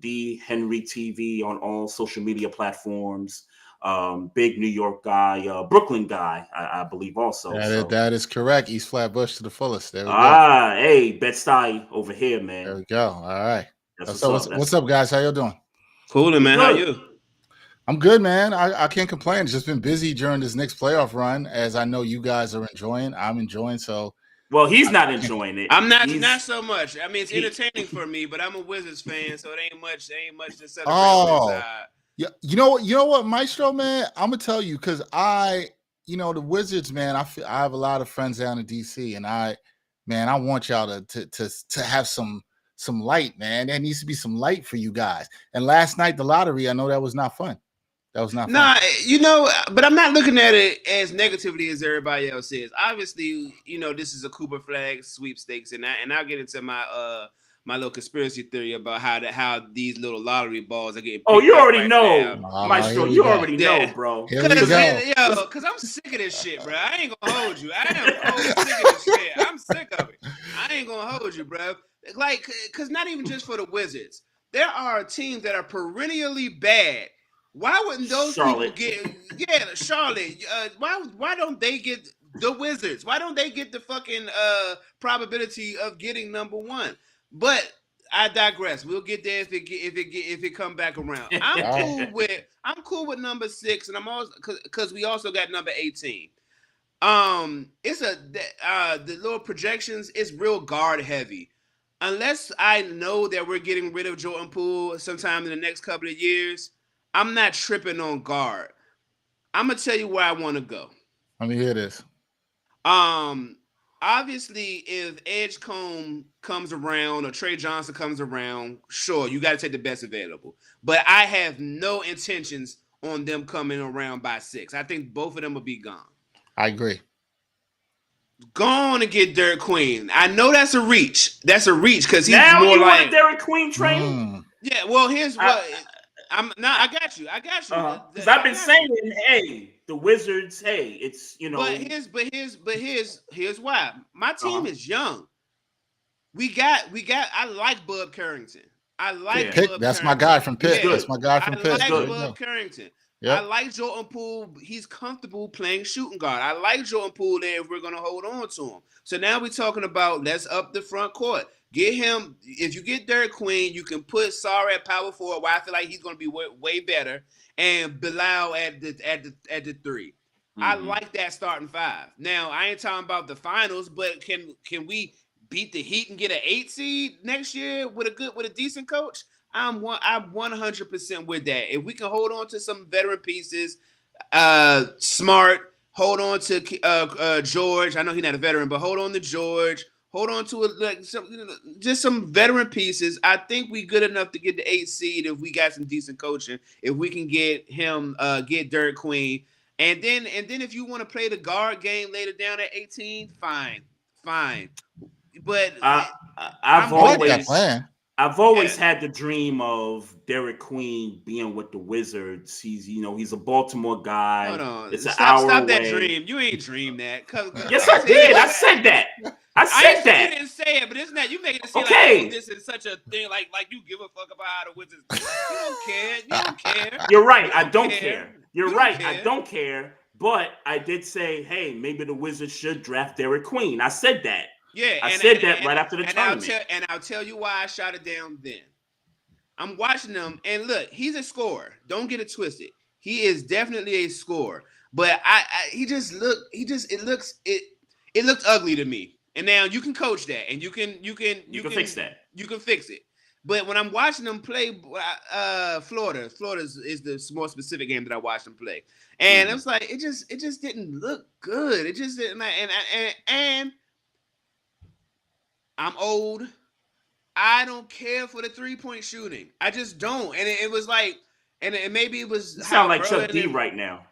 C: the Henry TV on all social media platforms. Big New York guy, Brooklyn guy, I believe also.
E: That is correct. East Flatbush to the fullest. There we go.
C: Hey, Bed-Stuy over here, man.
E: There we go. All right.
C: So
E: what's up, guys? How y'all doing?
D: Cool, man. How you?
E: I'm good, man. I can't complain. It's just been busy during this next playoff run, as I know you guys are enjoying. I'm enjoying. So,
C: well, he's not enjoying it.
D: I'm not so much. I mean, it's entertaining for me, but I'm a Wizards fan, so it ain't much to celebrate.
E: Oh, yeah. You know what, Maestro, man? I'm gonna tell you because the Wizards, man. I have a lot of friends down in DC, and I want y'all to have some light, man. There needs to be some light for you guys. And last night, the lottery, I know that was not fun. That was not fun.
D: Nah, but I'm not looking at it as negatively as everybody else is. Obviously, this is a Cooper Flag sweepstakes, and I'll get into my my little conspiracy theory about how these little lottery balls are getting.
C: Oh, you already know, Maestro. You already know, bro.
D: Because I'm sick of this shit, bro. I ain't gonna hold you. I am sick of this shit. I'm sick of it. I ain't gonna hold you, bro. Like, because not even just for the Wizards, there are teams that are perennially bad. Why wouldn't those
C: Charlotte.
D: people get? Charlotte. Why don't they get the Wizards? Why don't they get the fucking probability of getting number one? But I digress. We'll get there if it come back around. I'm cool with number 6, and I'm also because we also got number 18. It's the little projections is real guard heavy. Unless I know that we're getting rid of Jordan Poole sometime in the next couple of years, I'm not tripping on guard. I'm gonna tell you where I want to go.
E: Let me hear this.
D: Obviously, if Edgecombe comes around or Trey Johnson comes around, sure, you got to take the best available. But I have no intentions on them coming around by 6. I think both of them will be gone.
E: I agree.
D: Go on and get Derek Queen. I know that's a reach. That's a reach because he's
C: now
D: more
C: you
D: like
C: want a Derek Queen train.
D: Yeah, well, here's what I got you.
C: Because I've been saying, hey, the Wizards, hey, it's
D: But here's why. My team is young. I like Bub Carrington. I like
E: Pitt.
D: Bub
E: That's my
D: Carrington.
E: guy from Pitt.
D: Yeah.
E: That's my guy from
D: I
E: Pitt.
D: like
C: Good.
D: Bub Carrington.
E: Yep.
D: I like Jordan Poole. He's comfortable playing shooting guard. I like Jordan Poole there if we're going to hold on to him. So now we're talking about let's up the front court. Get him. If you get Derek Queen, you can put Sarr at power forward, where I feel like he's going to be way better, and Bilal at the 3. I like that starting 5. Now I ain't talking about the finals, but can we beat the Heat and get an 8 seed next year with a decent coach? I'm 100% with that. If we can hold on to some veteran pieces, Smart, hold on to George. I know he's not a veteran, but hold on to George. Hold on to just some veteran pieces. I think we good enough to get the 8 seed if we got some decent coaching. If we can get him, get Derek Queen, and then if you want to play the guard game later down at 18, fine. But
C: I've always
D: Yeah.
C: had the dream of Derek Queen being with the Wizards. He's a Baltimore guy.
D: Hold on.
C: It's an
D: Stop
C: hour away.
D: that dream. You ain't dreamed that.
C: Yes, I did. I said that. I said that.
D: You didn't say it, but it's not. You making it seem
C: Okay.
D: like this is such a thing. Like you give a fuck about how the Wizards. You don't care. You don't care.
C: You're right. I
D: You
C: don't
D: care.
C: care. You're
D: You don't
C: right.
D: care.
C: I don't care. But I did say, hey, maybe the Wizards should draft Derek Queen. I said that.
D: Yeah,
C: I said that right after the tournament.
D: I'll tell you why I shot it down then. I'm watching him, and look, he's a scorer. Don't get it twisted. He is definitely a scorer. But it looked ugly to me. And now you can coach that, and you can
C: fix that.
D: You can fix it. But when I'm watching them play, Florida is the more specific game that I watched them play, and it was like it just didn't look good. It just didn't. And I'm old. I don't care for the 3-point shooting. I just don't. And it was like, and maybe it was.
C: You sound like Chuck D right now.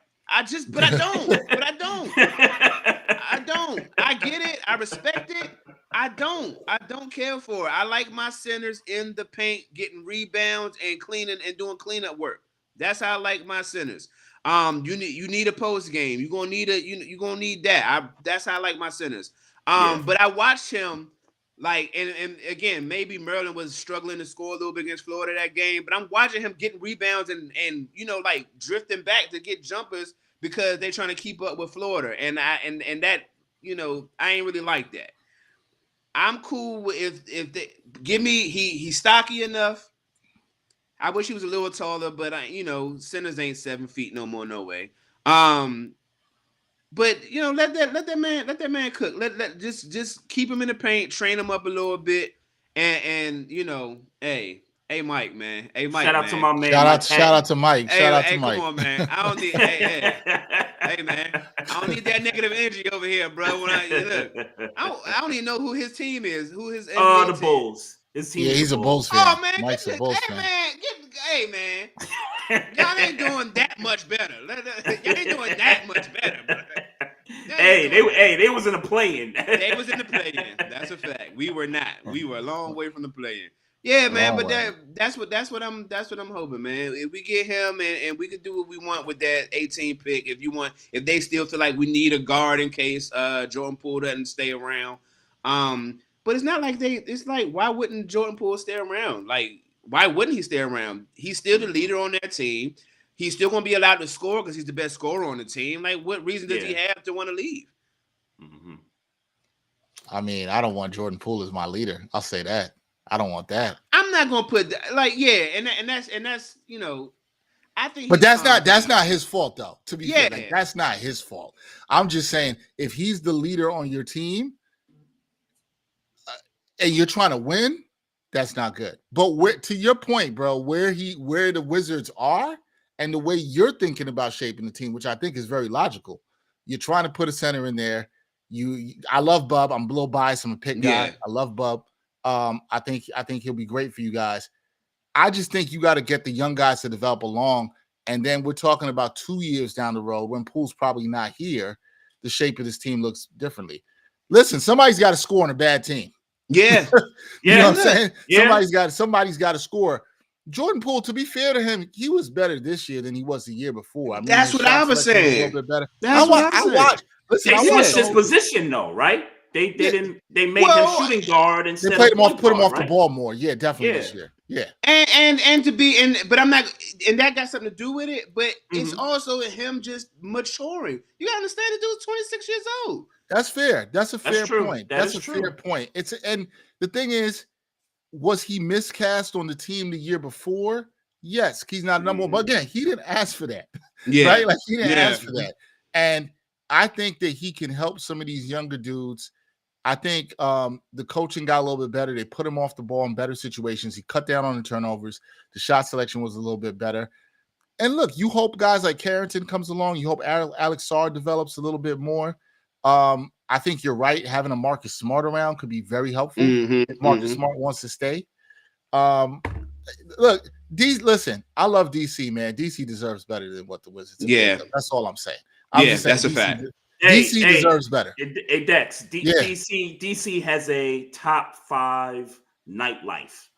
D: But I don't. I don't. I get it. I respect it. I don't care for it. I like my centers in the paint, getting rebounds and cleaning and doing cleanup work. That's how I like my centers. You need a post game. You're gonna need that. That's how I like my centers. But I watched him. Like, and again, maybe Maryland was struggling to score a little bit against Florida that game, but I'm watching him getting rebounds and like drifting back to get jumpers because they're trying to keep up with Florida. And that, I ain't really like that. I'm cool if they give me he's stocky enough. I wish he was a little taller, but centers ain't 7 feet no more, no way. But let that man cook. Let just keep him in the paint, train him up a little bit, and hey Mike, man. Hey Mike.
C: Shout out to my man.
E: Shout out to Mike. Shout out to Mike.
D: Come on, man. I don't need hey man. I don't need that negative energy over here, bro. I don't even know who his team is. Who his NBA
C: the
D: team.
C: Bulls. His team
E: he's a Bulls fan.
D: Oh man,
E: Mike's a Bulls fan.
D: Hey man. Y'all ain't doing that much better. Y'all ain't doing that much better, bro.
C: They was in the play-in.
D: They was in the play-in. That's a fact. We were not. We were a long way from the play-in. Yeah, man. But that's what I'm hoping, man. If we get him and we can do what we want with that 18 pick. If they still feel like we need a guard in case Jordan Poole doesn't stay around. But it's not like it's like, why wouldn't Jordan Poole stay around? Like, why wouldn't he stay around? He's still the leader on that team. He's still going to be allowed to score because he's the best scorer on the team. Like, what reason does he have to want to leave?
C: Mm-hmm.
E: I mean, I don't want Jordan Poole as my leader. I'll say that. I don't want that.
D: I'm not going to put that. Like, yeah, and that's I think.
E: But that's not his fault, though. To be fair,
D: Yeah.
E: that's not his fault. I'm just saying, if he's the leader on your team and you're trying to win, that's not good. But to your point, bro, where the Wizards are and the way you're thinking about shaping the team, which I think is very logical. You're trying to put a center in there. I love Bub. I'm a little biased. I'm a pick guy. I love Bub. I think he'll be great for you guys. I just think you got to get the young guys to develop along. And then we're talking about 2 years down the road when Poole's probably not here. The shape of this team looks differently. Listen, somebody's got to score on a bad team.
D: Yeah.
E: You know what I'm saying?
C: Yeah.
E: Somebody's got to score. Jordan Poole, to be fair to him, he was better this year than he was the year before. I mean,
D: that's what I was saying.
E: A little bit better.
D: That's what I
E: watched. Listen,
C: They
E: I
C: switched
E: watched
C: his position though, right? They didn't. They made him shooting guard instead
E: They put him
C: of
E: off
C: right?
E: the ball more. Yeah, definitely this year. Yeah,
D: but I'm not, and that got something to do with it. But it's
C: Mm-hmm.
D: also him just maturing. You gotta understand, the dude's 26 years old.
E: that's fair. That's a fair
C: true.
E: point.
C: That's
E: a
C: true.
E: fair point. And the thing is, was he miscast on the team the year before? Yes, he's not number one. But again, he didn't ask for that.
D: Yeah,
E: Right? Like he didn't ask for that. And I think that he can help some of these younger dudes. I think the coaching got a little bit better. They put him off the ball in better situations. He cut down on the turnovers. The shot selection was a little bit better. And look, you hope guys like Carrington comes along. You hope Alex Sarr develops a little bit more. I think you're right. Having a Marcus Smart around could be very helpful if Marcus Smart wants to stay. Look, listen, I love DC, man. DC deserves better than what the Wizards have done. That's all I'm saying.
D: That's a fact.
E: DC deserves better.
C: Hey, Dex, DC has a top 5 nightlife.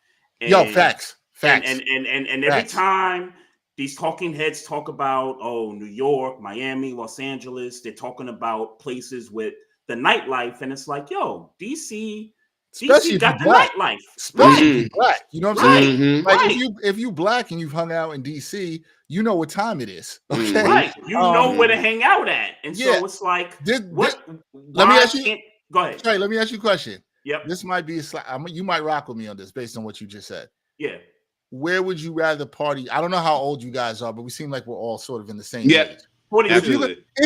C: And,
E: facts.
C: And every time these talking heads talk about, New York, Miami, Los Angeles, they're talking about places with the nightlife, and it's like, DC got the nightlife.
E: Especially if you're black. You know what I'm saying?
D: Mm-hmm.
E: Like if you black and you've hung out in DC, you know what time it is. Okay.
C: Right. You know where to hang out at. And so it's like,
E: let me ask you.
C: Go ahead.
E: Trey, let me ask you a question.
C: Yep.
E: This might be you might rock with me on this based on what you just said.
C: Yeah.
E: Where would you rather party? I don't know how old you guys are, but we seem like we're all sort of in the same age. If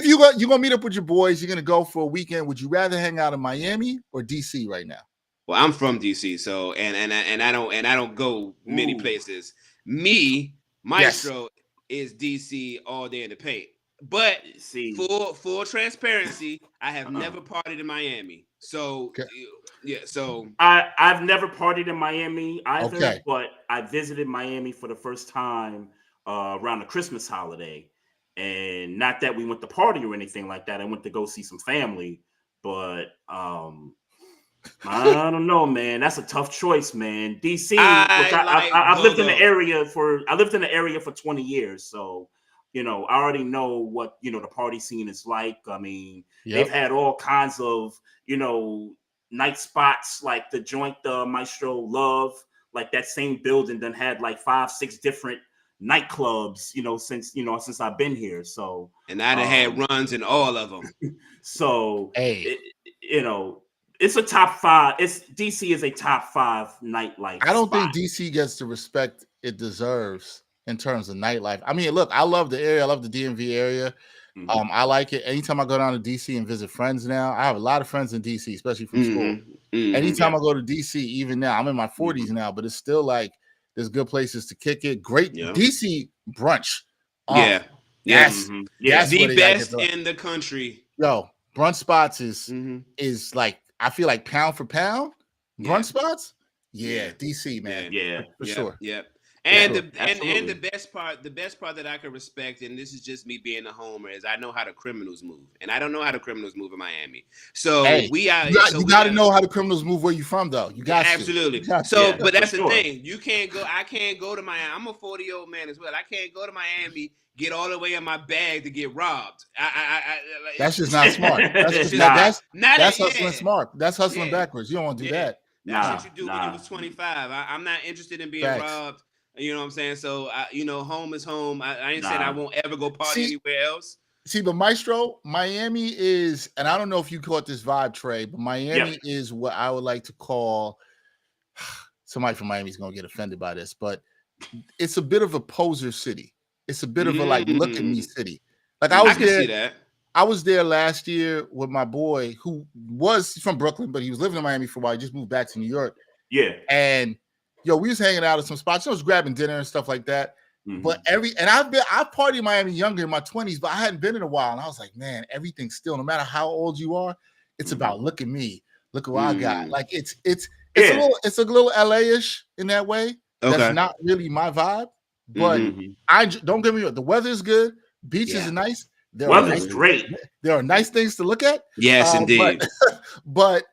E: you're gonna meet up with your boys, you're gonna go for a weekend. Would you rather hang out in Miami or DC right now?
D: Well, I'm from DC, so and I don't go many places. Maestro is DC all day in the paint. But full transparency, I have never partied in Miami. So so
C: I've never partied in Miami either,
E: Okay.
C: but I visited Miami for the first time around the Christmas holiday. And not that we went to party or anything like that. I went to go see some family, but I don't know, man. That's a tough choice, man. DC. I've lived in the area for 20 years, so I already know what the party scene is like. I mean, they've had all kinds of night spots, like the joint Maestro Love, like that same building done had like 5-6 different nightclubs, since I've been here. So
D: and I done had runs in all of them.
C: So it's a top 5. DC is a top 5 nightlife.
E: I don't
C: spot.
E: think DC gets the respect it deserves in terms of nightlife. I mean, look, I love the area. I love the DMV area.
C: Mm-hmm.
E: I like it. Anytime I go down to DC and visit friends now, I have a lot of friends in DC, especially from school. Anytime I go to DC, even now, I'm in my 40s now, but it's still like there's good places to kick it. Great DC brunch.
D: That's the best
E: like
D: in the country.
E: Yo, brunch spots is like, I feel like pound for pound brunch spots. Yeah, DC, man.
C: Yeah,
E: for sure.
D: Yeah. And the best part that I can respect, and this is just me being a homer, is I know how the criminals move, and I don't know how the criminals move in Miami. So you got to know
E: how the criminals move where you from, though. You got
D: absolutely.
E: To.
D: But that's the thing. You can't go. I can't go to Miami. I'm a 40-year-old man as well. I can't go to Miami, get all the way in my bag to get robbed.
E: That's just not smart. That's hustling smart. That's hustling backwards. You don't want to do that.
D: That's what you do when you was 25. I'm not interested in being robbed. You know what I'm saying? So, home is home. I ain't saying I won't ever go party anywhere else.
E: See, but Maestro, Miami is, and I don't know if you caught this vibe, Trey, but Miami is what I would like to call, somebody from Miami is going to get offended by this, but it's a bit of a poser city. It's a bit of a look at me city. Like I can see that. I was there last year with my boy who was from Brooklyn, but he was living in Miami for a while. He just moved back to New York.
C: Yeah.
E: And we was hanging out at some spots. I was grabbing dinner and stuff like that. But I partied in Miami younger in my 20s, but I hadn't been in a while. And I was like, man, everything's still, no matter how old you are, it's about look at me. Look at what I got. Like it's a little LA-ish in that way. Okay. That's not really my vibe. But I don't get me wrong, the weather is good. Beaches are nice.
C: Weather's great.
E: There are nice things to look at.
D: Yes, indeed.
E: But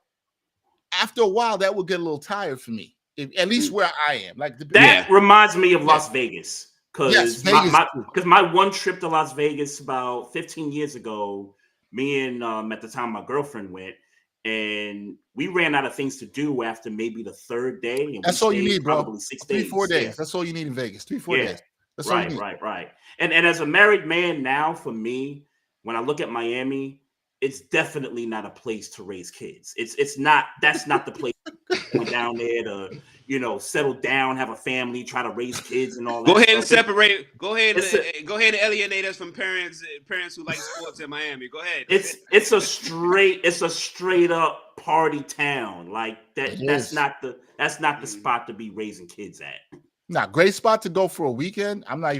E: after a while, that will get a little tired for me. At least where I am. Like
C: that reminds me of Las Vegas. Because my one trip to Las Vegas about 15 years ago, me and at the time my girlfriend went, and we ran out of things to do after maybe the third day. And
E: That's
C: we
E: all you
C: stayed
E: need, bro.
C: probably 6
E: 3,
C: days.
E: 4 days.
C: Yeah.
E: That's all you need in Vegas. 3, 4 days. That's all you need.
C: Right. And as a married man now, for me, when I look at Miami, it's definitely not a place to raise kids. It's not. That's not the place to go down there to, you know, settle down, have a family, try to raise kids and all that.
D: Go ahead and
C: stuff.
D: separate. Go ahead and alienate us from parents who like sports in Miami. Go ahead.
C: It's a straight up party town. Like that. That's not the spot to be raising kids at.
E: Nah, great spot to go for a weekend. I'm not,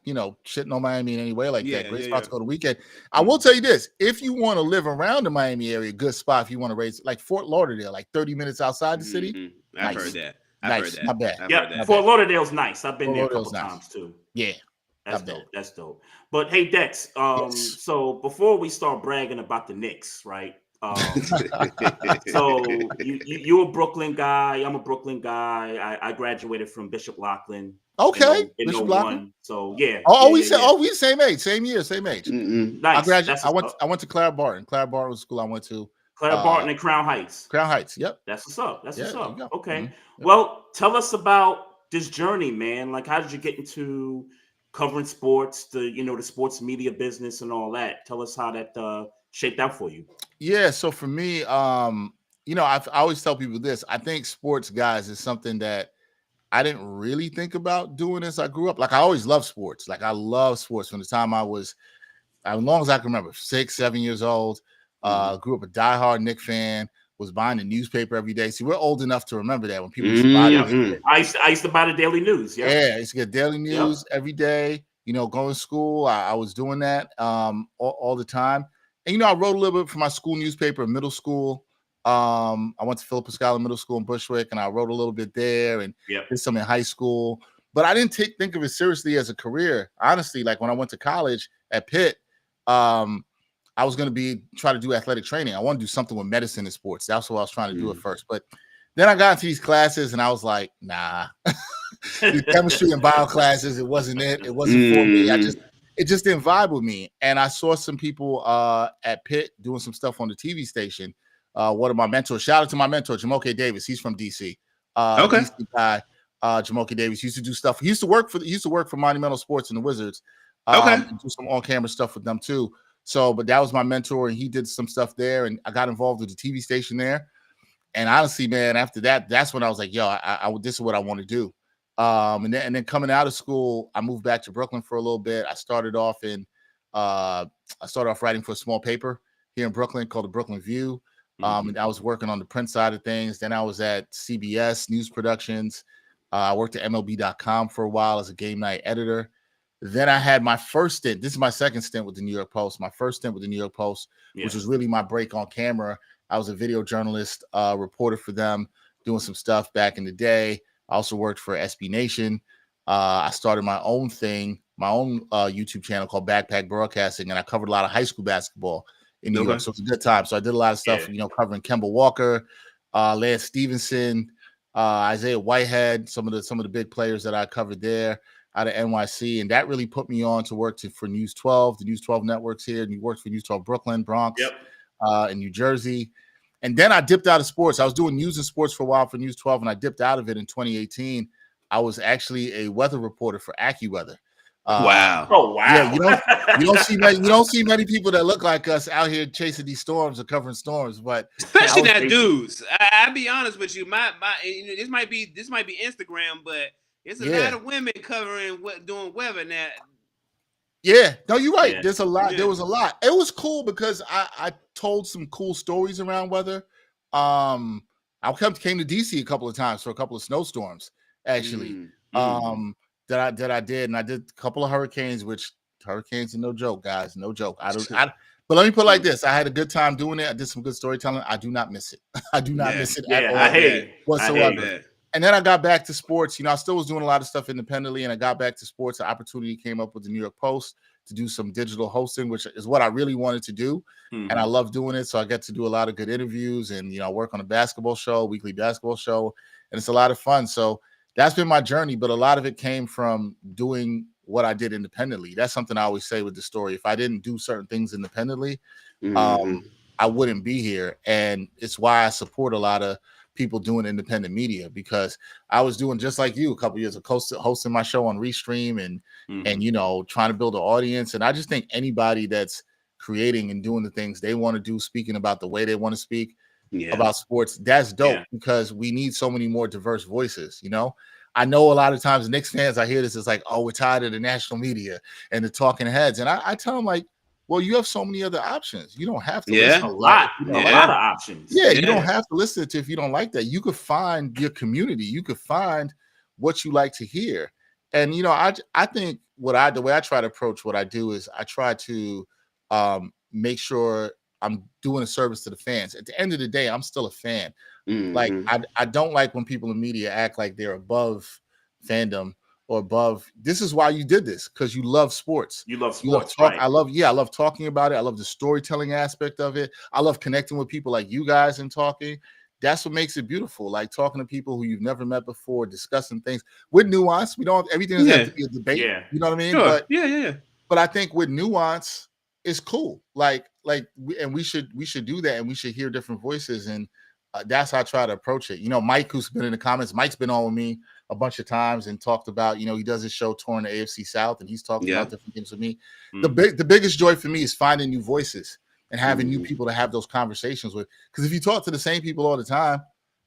E: you know, shitting on Miami in any way like that. Great spot to go to weekend. I will tell you this. If you want to live around the Miami area, good spot if you want to raise, like Fort Lauderdale, like 30 minutes outside the city.
D: I've heard that. I've heard that.
E: Not bad.
C: Yeah, Fort Lauderdale's nice. I've been there a couple times too.
E: Yeah.
C: That's dope. But hey, Dex, so before we start bragging about the Knicks, right? So you're a Brooklyn guy. I'm a Brooklyn guy. I graduated from Bishop Loughlin.
E: Okay,
C: in
E: Bishop
C: 01.
E: Loughlin.
C: So yeah.
E: We same age, same year, same age.
C: Nice.
E: I went to Clara Barton. Clara Barton was the school I went to.
C: Clara Barton and Crown Heights.
E: Crown Heights. Yep.
C: That's what's up. That's what's up. Okay.
E: Mm-hmm.
C: Well, tell us about this journey, man. Like, how did you get into covering sports, the sports media business and all that? Tell us how that shaped out for you.
E: Yeah. So for me, I always tell people this. I think sports, guys, is something that I didn't really think about doing as I grew up. Like, I always loved sports. Like, I love sports from the time I was, as long as I can remember, 6, 7 years old. Grew up a diehard Knicks fan. Was buying the newspaper every day. See, we're old enough to remember that when people used to buy the
C: I used to buy the Daily News.
E: Yeah, I used to get daily news every day. Going to school, I was doing that all the time. And I wrote a little bit for my school newspaper in middle school. I went to Philip Pascala Middle School in Bushwick, and I wrote a little bit there, and did some in high school. But I didn't think of it seriously as a career. Honestly, like when I went to college at Pitt, I was going to try to do athletic training. I want to do something with medicine and sports. That's what I was trying to do at first. But then I got into these classes and I was like, nah, these chemistry and bio classes, it wasn't it. It wasn't for me. It just didn't vibe with me. And I saw some people at Pitt doing some stuff on the TV station. One of my mentors, shout out to my mentor, Jamoke Davis. He's from DC. DC guy, Jamoke Davis used to do stuff. He used to work for Monumental Sports and the Wizards. And do some on-camera stuff with them too. So, but that was my mentor, and he did some stuff there, and I got involved with the TV station there. And honestly, man, after that, that's when I was like, yo, this is what I want to do. And then coming out of school, I moved back to Brooklyn for a little bit. I started off writing for a small paper here in Brooklyn called the Brooklyn View. And I was working on the print side of things. Then I was at CBS News Productions. I worked at MLB.com for a while as a game night editor. Then I had my first stint. This is my second stint with the New York Post. My first stint with the New York Post, which was really my break on camera. I was a video journalist, reporter for them, doing some stuff back in the day. I also worked for SB Nation. I started my own thing, my own YouTube channel called Backpack Broadcasting, and I covered a lot of high school basketball in New York. So it's a good time. So I did a lot of stuff, covering Kemba Walker, Lance Stevenson, Isaiah Whitehead, some of the big players that I covered there out of NYC, and that really put me on to work for News 12, the News 12 networks here, and you worked for News 12 Brooklyn, Bronx, and New Jersey. And then I dipped out of sports. I was doing news and sports for a while for News 12, and I dipped out of it in 2018. I was actually a weather reporter for AccuWeather.
D: Wow!
C: Oh wow!
E: Yeah, you don't see many people that look like us out here chasing these storms or covering storms, but
D: especially that dudes. I'll be honest with you. This might be Instagram, but it's a lot of women doing weather now.
E: Yeah, no, you're right.
C: Yeah.
E: There's a lot. There was a lot. It was cool because I told some cool stories around weather. I came to DC a couple of times for a couple of snowstorms, actually. That I did, and I did a couple of hurricanes, which hurricanes are no joke, guys. No joke. But let me put it like this: I had a good time doing it. I did some good storytelling. I do not miss it. I do not miss it at all.
C: I hate it
E: whatsoever. And then I got back to sports. I still was doing a lot of stuff independently, and I got back to sports. An opportunity came up with the New York Post to do some digital hosting, which is what I really wanted to do. And I love doing it. So I get to do a lot of good interviews and, work on a basketball show, weekly basketball show. And it's a lot of fun. So that's been my journey. But a lot of it came from doing what I did independently. That's something I always say with the story. If I didn't do certain things independently, I I wouldn't be here. And it's why I support a lot of people doing independent media, because I was doing just like you a couple years ago, hosting my show on Restream and you know, trying to build an audience. And I just think anybody that's creating and doing the things they want to do, speaking about the way they want to speak about sports, that's dope, because we need so many more diverse voices. You know, I know a lot of times Knicks fans, I hear this, is like, oh, we're tired of the national media and the talking heads. And I tell them, like, well, you have so many other options. You don't have to listen.
C: A lot of options.
E: Yeah, you don't have to listen to if you don't like that. You could find your community. You could find what you like to hear. And you know, I think the way I try to approach what I do is I try to make sure I'm doing a service to the fans. At the end of the day, I'm still a fan. Like I don't like when people in media act like they're above fandom or above. This is why you did this, because you love sports.
C: You love sports, right?
E: I love talking about it. I love the storytelling aspect of it. I love connecting with people like you guys and talking. That's what makes it beautiful. Like talking to people who you've never met before, discussing things with nuance. We don't everything doesn't have to be a debate.
C: Yeah.
E: You know what I mean?
D: Sure.
E: But But I think with nuance, it's cool. We should do that, and we should hear different voices, and that's how I try to approach it. You know, Mike, who's been in the comments, Mike's been on with me a bunch of times and talked about, you know, he does his show touring the AFC South, and he's talked about different things with me. The biggest joy for me is finding new voices and having new people to have those conversations with. Because if you talk to the same people all the time,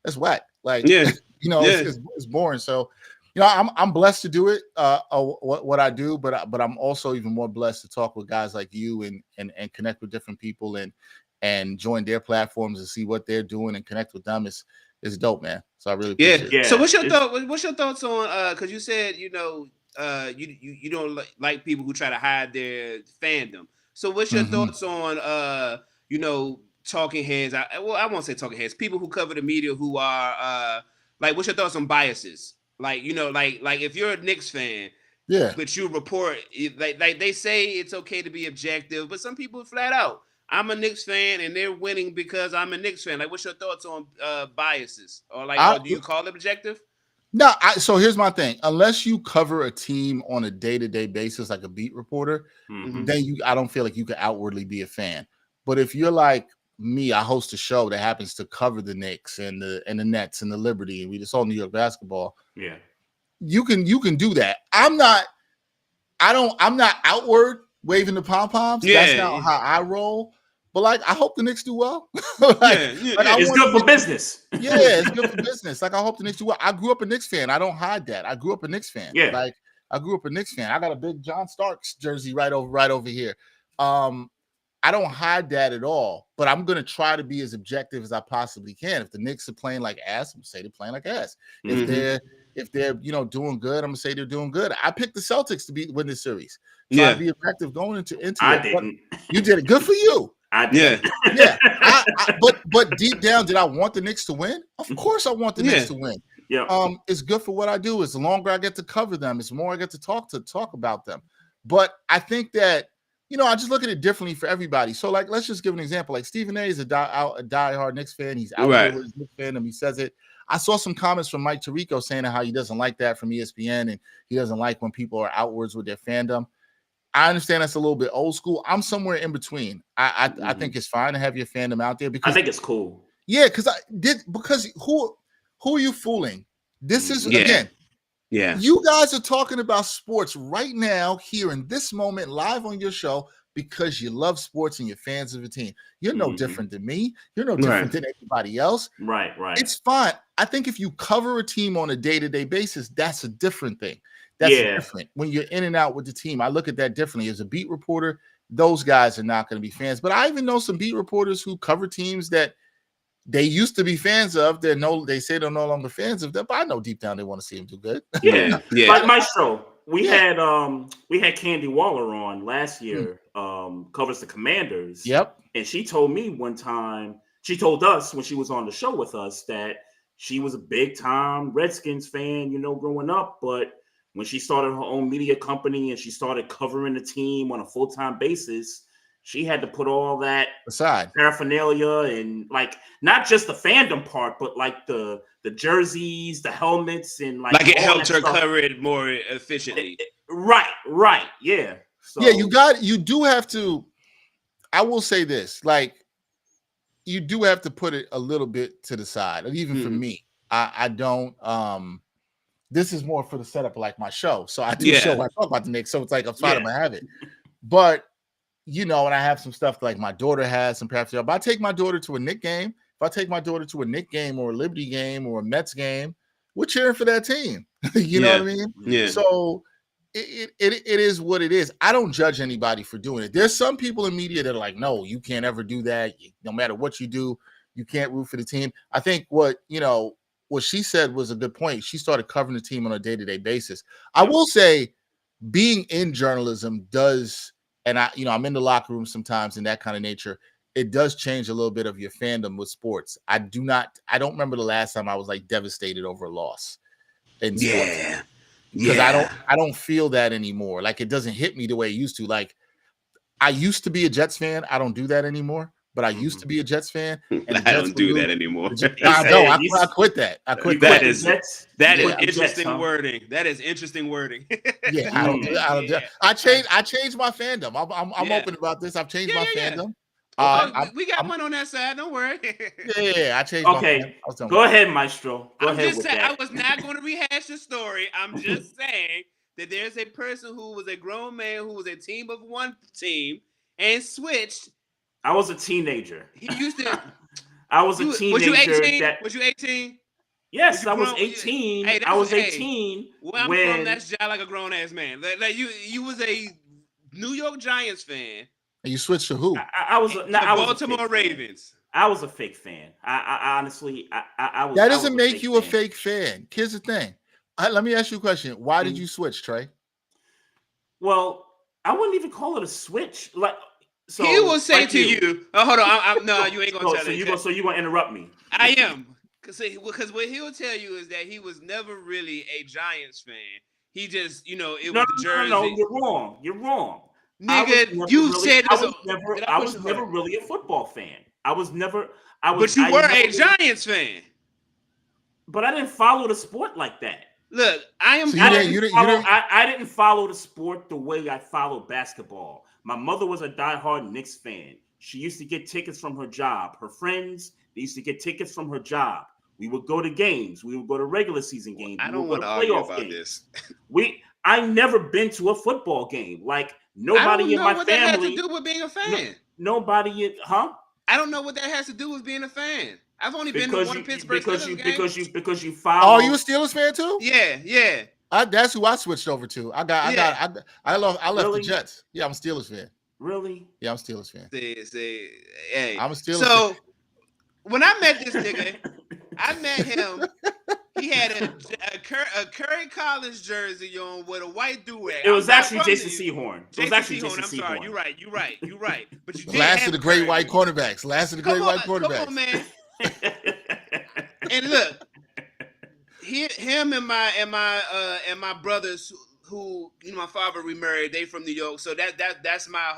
E: that's whack. Like, you know, it's boring. So, you know, I'm blessed to do it, what I do, but I'm also even more blessed to talk with guys like you and connect with different people and join their platforms and see what they're doing and connect with them. Is dope, man. So I really appreciate it.
D: So what's your thoughts on because you said, you know, you don't like people who try to hide their fandom. So what's your thoughts on you know, talking heads? I won't say talking heads, people who cover the media who are like, what's your thoughts on biases? Like, you know, like if you're a Knicks fan, but you report like they say it's okay to be objective, but some people flat out, I'm a Knicks fan and they're winning because I'm a Knicks fan. Like, what's your thoughts on biases? Or like, do you call it objective?
E: No, so here's my thing. Unless you cover a team on a day-to-day basis, like a beat reporter, then I don't feel like you could outwardly be a fan. But if you're like me, I host a show that happens to cover the Knicks and the Nets and the Liberty, and we just all New York basketball. Yeah. You can do that. I'm not outward waving the pom-poms. That's not how I roll. But like, I hope the Knicks do well.
C: It's good for business.
E: Yeah, it's good for business. Like, I hope the Knicks do well. I grew up a Knicks fan. I don't hide that. I grew up a Knicks fan. Yeah, like I grew up a Knicks fan. I got a big John Starks jersey right over here. I don't hide that at all. But I'm gonna try to be as objective as I possibly can. If the Knicks are playing like ass, I'm gonna say they're playing like ass. If they're you know doing good, I'm gonna say they're doing good. I picked the Celtics to win this series. Try to be effective going into
C: I
E: it.
C: didn't.
E: You did it. Good for you.
C: I did.
E: Yeah. But deep down, did I want the Knicks to win? Of course I want the Knicks to win. Yeah. It's good for what I do. It's the longer I get to cover them, it's more I get to talk about them. But I think that, you know, I just look at it differently for everybody. So like, let's just give an example. Like Stephen A is a diehard Knicks fan. He's out there with his Knicks fandom. He says it. I saw some comments from Mike Tirico saying how he doesn't like that from ESPN, and he doesn't like when people are outwards with their fandom. I understand that's a little bit old school. I'm somewhere in between. I think it's fine to have your fandom out there because
C: I think it's cool.
E: Yeah, because who are you fooling? This is again. Yeah. You guys are talking about sports right now, here in this moment, live on your show, because you love sports and you're fans of a team. You're no different than me. You're no different than anybody else.
C: Right.
E: It's fine. I think if you cover a team on a day-to-day basis, that's a different thing. That's different. When you're in and out with the team, I look at that differently. As a beat reporter, those guys are not going to be fans. But I even know some beat reporters who cover teams that they used to be fans of. They say they're no longer fans of them, but I know deep down they want to see them do good.
C: Yeah. Like Maestro, we had Candy Waller on last year. Covers the Commanders.
E: Yep.
C: And she told me one time, she told us when she was on the show with us that she was a big time Redskins fan, you know, growing up, but when she started her own media company and she started covering the team on a full-time basis, she had to put all that
E: aside,
C: paraphernalia, and like not just the fandom part, but like the jerseys, the helmets, and like
D: it helped her cover it more efficiently.
C: Right, yeah. So,
E: yeah, you do have to. I will say this: like, you do have to put it a little bit to the side. And even for me, I don't. This is more for the setup of like my show. So I do a show where I talk about the Knicks. So it's like I'm trying to have it. But and I have some stuff like my daughter has some perhaps. If I take my daughter to a Knicks game, if I take my daughter to a Knicks game or a Liberty game or a Mets game, we're cheering for that team. You know what I mean?
D: Yeah.
E: So it is what it is. I don't judge anybody for doing it. There's some people in media that are like, no, you can't ever do that. No matter what you do, you can't root for the team. I think what she said was a good point. She started covering the team on a day-to-day basis. I will say being in journalism does, and I'm in the locker room sometimes in that kind of nature. It does change a little bit of your fandom with sports. I don't remember the last time I was like devastated over a loss in sports. Because I don't feel that anymore. Like it doesn't hit me the way it used to. Like I used to be a Jets fan. I don't do that anymore. But I used to be a Jets fan. And
D: I don't do that anymore.
E: I quit that. I quit that.
D: That is interesting wording. That is interesting wording.
E: Yeah, I don't do that. I changed my fandom. I'm open about this. I've changed my fandom.
D: We got one on that side. Don't worry.
E: I changed.
C: Okay, go ahead, Maestro.
D: I'm just saying. I was not going to rehash the story. I'm just saying that there's a person who was a grown man who was a team of one team and switched.
C: I was a teenager.
D: He used to.
C: I was a teenager.
D: Was you 18? Was you 18?
C: Yes, I was 18.
D: Hey,
C: I was 18.
D: Where I'm from, that's just like a grown ass man. Like you was a New York Giants fan.
E: And you switched to who?
C: I was
D: Baltimore Ravens.
C: I was a fake fan. I honestly, I was.
E: That doesn't make you a fake fan. Here's the thing. Let me ask you a question. Why did you switch, Trey?
C: Well, I wouldn't even call it a switch. Like. So,
D: he will say to you, "Oh, hold on, no, you ain't gonna tell me."
C: So you gonna interrupt me?
D: I am, because what he'll tell you is that he was never really a Giants fan. He just, it was the jersey.
C: No, you're wrong,
D: nigga. You said
C: I was never really a football fan.
D: But you were a Giants fan.
C: But I didn't follow the sport like that.
D: Look, I am.
E: So
C: I didn't follow the sport the way I followed basketball. My mother was a diehard Knicks fan. She used to get tickets from her job. Her friends, they used to get tickets from her job. We would go to games. We would go to regular season games.
D: I don't want to argue about this.
C: I never been to a football game. Like nobody in my family. What that has to do
D: with being a fan.
C: Nobody, huh?
D: I don't know what that has to do with being a fan. I've only been to one Pittsburgh Steelers game.
C: Because you follow.
E: Oh, you a Steelers fan too?
D: Yeah.
E: That's who I switched over to. I left the Jets. Yeah, I'm a Steelers fan.
C: Really?
E: Yeah, I'm a Steelers fan.
D: Hey.
E: I'm a Steelers
D: fan. So when I met this nigga, I met him. He had a Curry Collins jersey on with a white do-rag.
C: It was actually Jason Sehorn.
D: I'm sorry. You're right. But you
E: last of the great white quarterbacks.
D: Come on, man. And look. Him and my brothers who my father remarried, they from New York, so that's my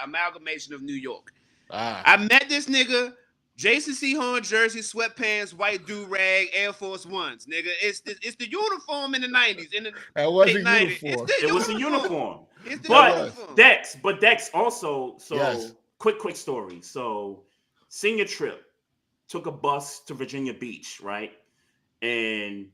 D: amalgamation of New York. I met this nigga, Jason Sehorn jersey, sweatpants, white do-rag, Air Force Ones, nigga. It's the uniform in the 90s. In the late 90s.
C: It was a uniform.
D: But
C: Dex also. So yes. Quick story. So senior trip, took a bus to Virginia Beach, right? And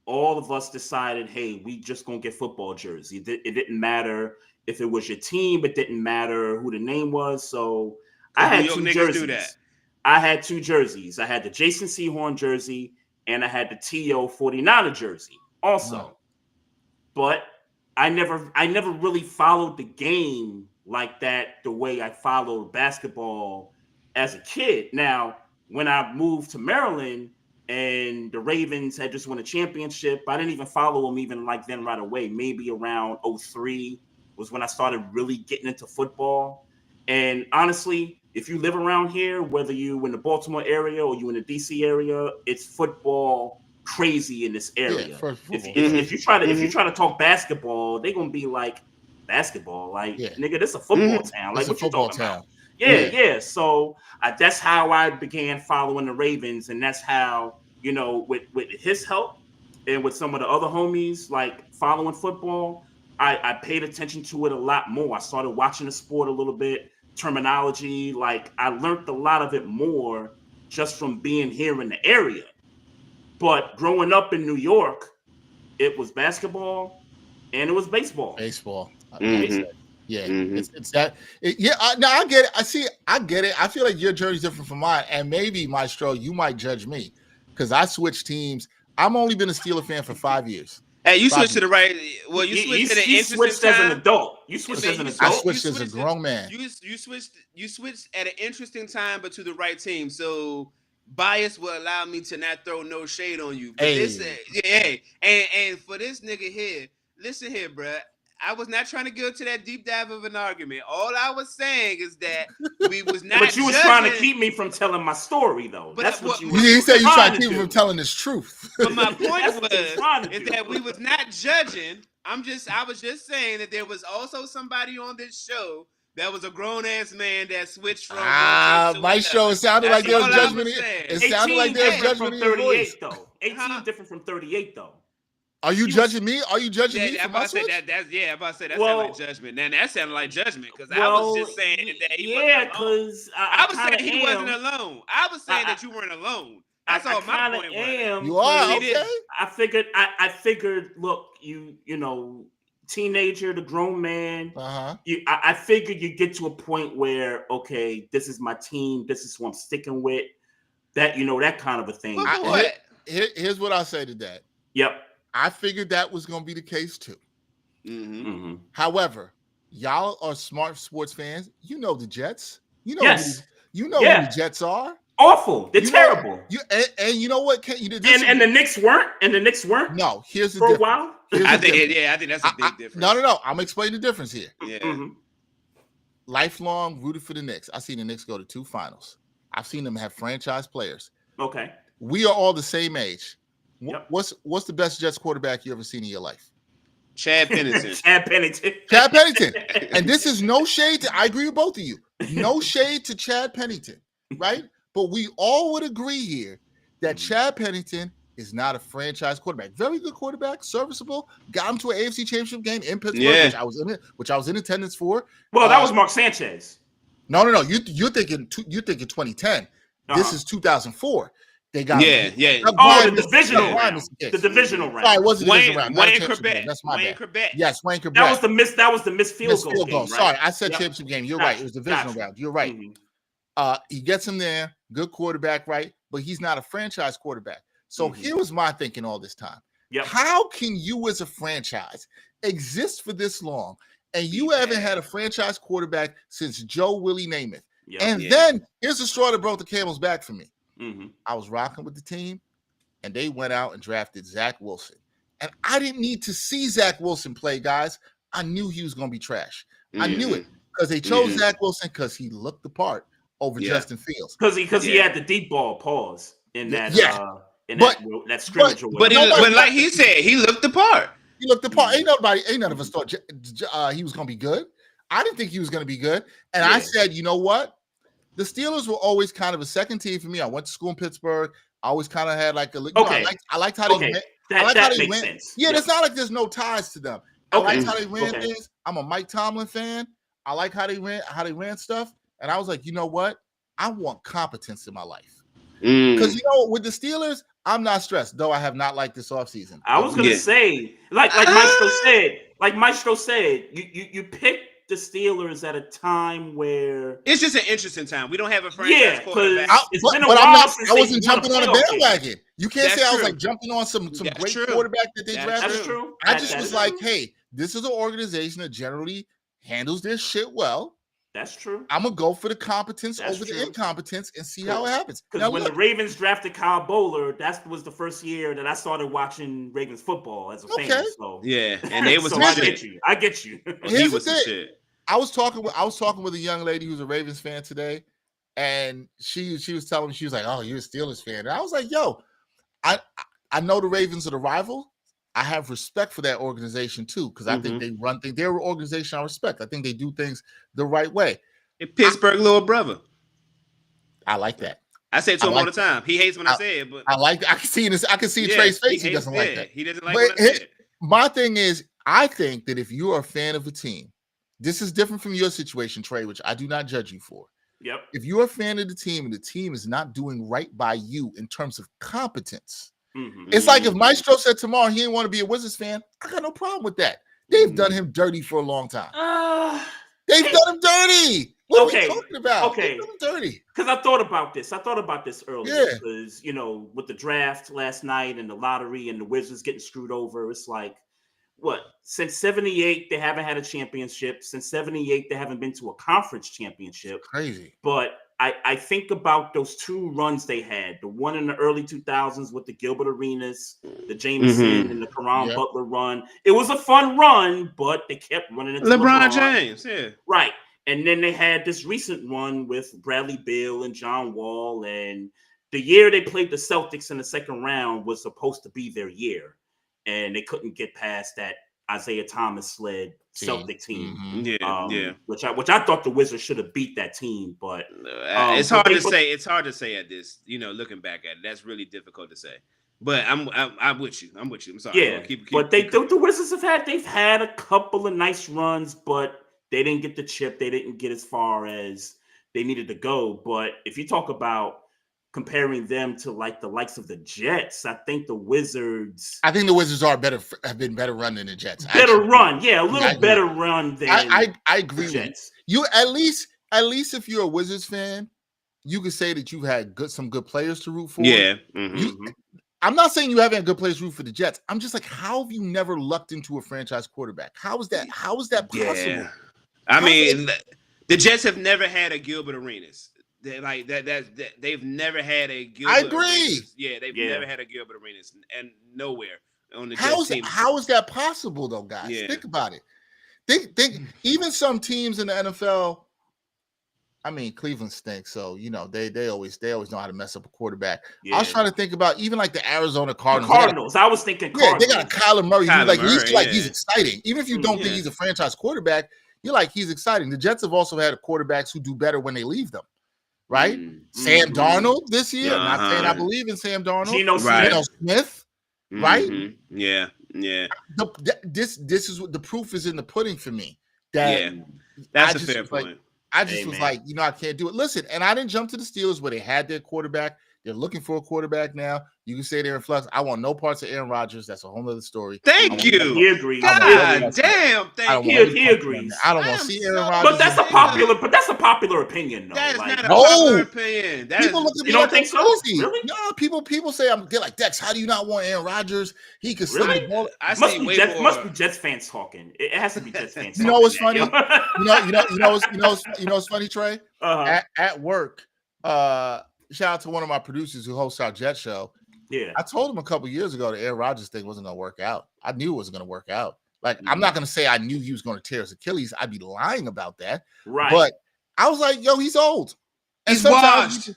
C: all of us decided, hey, we just gonna get football jerseys. It didn't matter if it was your team. It didn't matter who the name was. So I had two jerseys. I had two jerseys. I had the Jason Sehorn jersey and I had the T.O. 49er jersey also. But I never really followed the game like that the way I followed basketball as a kid. Now, when I moved to Maryland, and the Ravens had just won a championship, I didn't even follow them even like then right away. Maybe around 2003 was when I started really getting into football. And honestly, if you live around here, whether you in the Baltimore area or you in the DC area, it's football crazy in this area.
E: Yeah,
C: if you try to talk basketball, they're gonna be like, basketball, like nigga, this is a football town. Like, what you talking about? Yeah. So that's how I began following the Ravens, and that's how, with his help and with some of the other homies, like following football, I paid attention to it a lot more. I started watching the sport a little bit. terminology. Like I learned a lot of it more just from being here in the area. But growing up in New York, it was basketball and it was baseball.
E: Baseball.
D: Mhm.
E: Yeah,
D: Mhm.
E: it's that. No, I get it. I get it. I feel like your journey's different from mine, and maybe Maestro, you might judge me because I switched teams. I've only been a Steeler fan for 5 years.
D: Hey, you
E: 5
D: switched to the
E: years.
D: right. Well, you switched at an
C: You
D: interesting
C: switched as an
D: time.
C: adult. You switched
D: Man,
C: as an
D: you
E: I
C: adult.
E: switched as a grown man.
D: You switched at an interesting time, but to the right team. So bias will allow me to not throw no shade on you. But and for this nigga here, listen here, bruh. I was not trying to go to that deep dive of an argument. All I was saying is that we was not.
C: But you was trying to keep me from telling my story, though.
D: But
C: That's what you.
E: You said you trying to keep
C: do.
E: him from telling his truth.
D: But my point
C: That's what you was trying to
D: is
C: do.
D: that we was not judging. I was just saying that there was also somebody on this show that was a grown ass man that switched from.
E: Maestro, it sounded like there was judgment. It sounded like there was judgment in your voice.
C: Though. 18 different from 38, though.
E: Are you judging me? Are you judging me?
D: I'm about to say that. I'm about to say that
C: Well,
D: sounded like judgment. Now that sounded like judgment because I was just saying that he wasn't alone.
C: because
D: I was saying he wasn't alone. I was saying that you weren't alone. That's all my point was.
E: You are
C: because
E: okay.
C: I figured. Look, you know, teenager to grown man. I figured you get to a point where okay, this is my team. This is who I'm sticking with. That that kind of a thing.
E: Here's what I'll say to that.
C: Yep.
E: I figured that was going to be the case too.
C: Mm-hmm.
E: However, y'all are smart sports fans. You know the Jets. You know who the Jets are.
C: Awful. They're terrible.
E: And you know what?
C: And the Knicks weren't. And the Knicks weren't.
E: No. Here's the
C: for
E: difference.
C: a while.
D: I think that's a big difference.
E: No. I'm explaining the difference here.
D: Yeah.
C: Mm-hmm.
E: Lifelong rooted for the Knicks. I've seen the Knicks go to 2 finals. I've seen them have franchise players.
C: Okay.
E: We are all the same age.
C: Yep.
E: What's the best Jets quarterback you ever seen in your life?
D: Chad Pennington.
E: Chad Pennington. And this is no shade to, I agree with both of you. No shade to Chad Pennington, right? But we all would agree here that Chad Pennington is not a franchise quarterback. Very good quarterback, serviceable. Got him to an AFC Championship game in Pittsburgh, which I was in attendance for.
C: Well, that was Mark Sanchez.
E: No. You're thinking 2010. This is 2004. They got
C: the divisional round. The divisional round.
E: Sorry, it wasn't the divisional round.
D: Wayne Corbett.
E: That's my
D: Wayne
E: bad.
D: Corbett.
E: Yes, Wayne Corbett.
C: That was the missed field goal game. Right?
E: Sorry, I said championship game. You're right. It was divisional round. You're right. Mm-hmm. He gets him there. Good quarterback, right? But he's not a franchise quarterback. So here was my thinking all this time.
C: Yep.
E: How can you as a franchise exist for this long and you haven't had a franchise quarterback since Joe Willie Namath? Yep. Then here's the straw that broke the camel's back for me.
C: Mm-hmm.
E: I was rocking with the team, and they went out and drafted Zach Wilson. And I didn't need to see Zach Wilson play, guys. I knew he was going to be trash. I knew it because they chose Zach Wilson because he looked the part over Justin Fields.
C: Because he had the deep ball pause in that that scrimmage.
D: But like he said, he looked the part.
E: He looked the part. Ain't none of us thought he was going to be good. I didn't think he was going to be good. And I said, you know what? The Steelers were always kind of a second team for me. I went to school in Pittsburgh. I always kind of had like a I liked how they ran.
C: Sense.
E: Yeah, it's not like there's no ties to them. I liked how they ran things. I'm a Mike Tomlin fan. I like how they ran stuff. And I was like, you know what? I want competence in my life. Because with the Steelers, I'm not stressed, though I have not liked this offseason.
C: I was gonna say, like Maestro said, you picked the Steelers at a time where
D: it's just an interesting time. We don't have a franchise quarterback.
E: I wasn't jumping on a bandwagon. You can't say I was like jumping on some great quarterback that they drafted.
C: That's true.
E: I just was like, hey, this is an organization that generally handles their shit well.
C: That's true.
E: I'm gonna go for the competence over the incompetence and see how it happens.
C: Because when the Ravens drafted Kyle Bowler, that was the first year that I started watching Ravens football as a fan. So
D: and they was
C: so I get you.
E: Here's the thing. I was talking with a young lady who's a Ravens fan today, and she was telling me, she was like, "Oh, you're a Steelers fan," and I was like, "Yo, I know the Ravens are the rival. I have respect for that organization too, because I think they run things. They're an organization I respect. I think they do things the right way.
D: Pittsburgh little brother.
E: I like that.
D: I say it to him all the time. He hates when I say it, but
E: I can see this. I can see Trey's face. He doesn't like that.
D: He doesn't like when I say it.
E: My thing is, I think that if you are a fan of a team this is different from your situation, Trey, which I do not judge you for.
C: Yep.
E: If you're a fan of the team and the team is not doing right by you in terms of competence, it's like if Maestro said tomorrow he didn't want to be a Wizards fan, I got no problem with that. They've done him dirty for a long time. They've done him dirty. What are we talking about?
C: Okay.
E: They've done him dirty.
C: Because I thought about this. Earlier.
E: Yeah.
C: Because, with the draft last night and the lottery and the Wizards getting screwed over, it's like, what? Since 78, they haven't had a championship. Since 78, they haven't been to a conference championship.
E: Crazy.
C: But I think about those two runs they had. The one in the early 2000s with the Gilbert Arenas, the Jameson and the Caron Butler run. It was a fun run, but they kept running into
D: LeBron James. Yeah.
C: Right. And then they had this recent run with Bradley Beal and John Wall. And the year they played the Celtics in the second round was supposed to be their year. And they couldn't get past that Isaiah Thomas-led Celtic team. Which I thought the Wizards should have beat that team, but
D: it's hard to say. It's hard to say at this, looking back at it. That's really difficult to say. But I'm with you. I'm sorry.
C: Yeah, the Wizards they've had a couple of nice runs, but they didn't get the chip. They didn't get as far as they needed to go. But if you talk about comparing them to like the likes of the Jets, I think the Wizards have
E: been better run than the Jets.
C: Better run than
E: I agree
C: the Jets.
E: With you. At least if you're a Wizards fan, you can say that you've had some good players to root for.
D: Yeah.
E: I'm not saying you haven't had good players to root for the Jets. I'm just like, how have you never lucked into a franchise quarterback? How is that possible?
D: Yeah. I mean, the Jets have never had a Gilbert Arenas. They've never had a Gilbert
E: I agree.
D: Arenas. Yeah, they've never had a Gilbert Arenas and nowhere on the Jets team.
E: How is that possible though, guys?
D: Yeah.
E: Think about it. Think even some teams in the NFL. I mean, Cleveland stinks, so they always know how to mess up a quarterback. Yeah. I was trying to think about even like the Arizona Cardinals.
C: I was thinking Cardinals.
E: They got a Kyler Murray. He's exciting. Even if you don't think he's a franchise quarterback, you're like he's exciting. The Jets have also had quarterbacks who do better when they leave them. Right? Sam Darnold this year. I'm not saying I believe in Sam Darnold.
C: Geno
E: Smith. Right?
D: Yeah.
E: This is what the proof is in the pudding for me.
D: That's a fair point.
E: I just was like, I can't do it. Listen, and I didn't jump to the Steelers where they had their quarterback. They're looking for a quarterback now. You can say they're in flux. I want no parts of Aaron Rodgers. That's a whole other story.
D: Thank you.
C: He agrees.
D: God damn. Thank you.
C: He agrees.
E: I don't want to see Aaron Rodgers.
C: But that's a popular opinion, though.
D: That is not a popular opinion.
E: People look at me.
C: You don't think so?
E: Really? No, people say they're like, Dex, how do you not want Aaron Rodgers? He could sling the ball.
C: Must be Jets fans talking. It has to be Jets fans.
E: You know what's funny? You know what's funny, Trey? At work, shout out to one of my producers who hosts our Jet show.
C: Yeah,
E: I told him a couple years ago the Aaron Rodgers thing wasn't going to work out. I knew it wasn't going to work out. Like, I'm not going to say I knew he was going to tear his Achilles. I'd be lying about that.
C: Right.
E: But I was like, he's old.
D: And he's washed.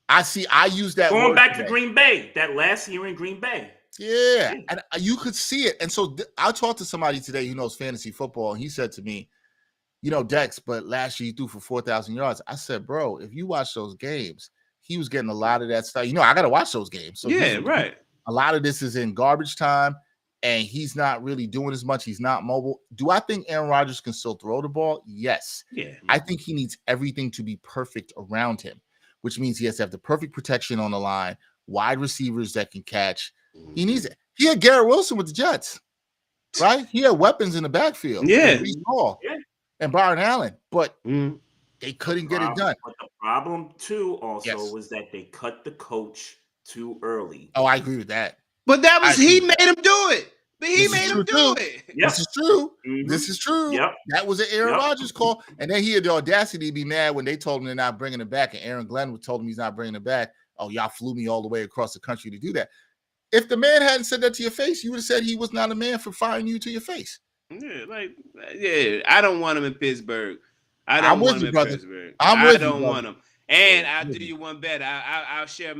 E: I use that
C: going
E: word
C: back
E: today.
C: to Green Bay, that last year in Green Bay.
E: Yeah. And you could see it. And so I talked to somebody today who knows fantasy football, and he said to me, Dex, but last year he threw for 4,000 yards. I said, bro, if you watch those games, he was getting a lot of that stuff. I got to watch those games. So
D: right.
E: A lot of this is in garbage time, and he's not really doing as much. He's not mobile. Do I think Aaron Rodgers can still throw the ball? Yes.
C: Yeah.
E: I think he needs everything to be perfect around him, which means he has to have the perfect protection on the line, wide receivers that can catch. He needs it. He had Garrett Wilson with the Jets, right? He had weapons in the backfield.
D: Yeah.
E: And Byron Allen, but they couldn't get it done.
C: But the problem, too, was that they cut the coach too early.
E: Oh, I agree with that.
D: But that was he made him do it. But he made him do it.
C: Yep.
E: This is true.
C: Mm-hmm.
E: This is true.
C: Yep.
E: That was an Aaron Rodgers call. And then he had the audacity to be mad when they told him they're not bringing him back. And Aaron Glenn told him he's not bringing him back. Oh, y'all flew me all the way across the country to do that. If the man hadn't said that to your face, you would have said he was not a man for firing you to your face.
D: I don't want him in Pittsburgh. I don't want him in Pittsburgh. I don't want him. And I'll do you one better. I'll share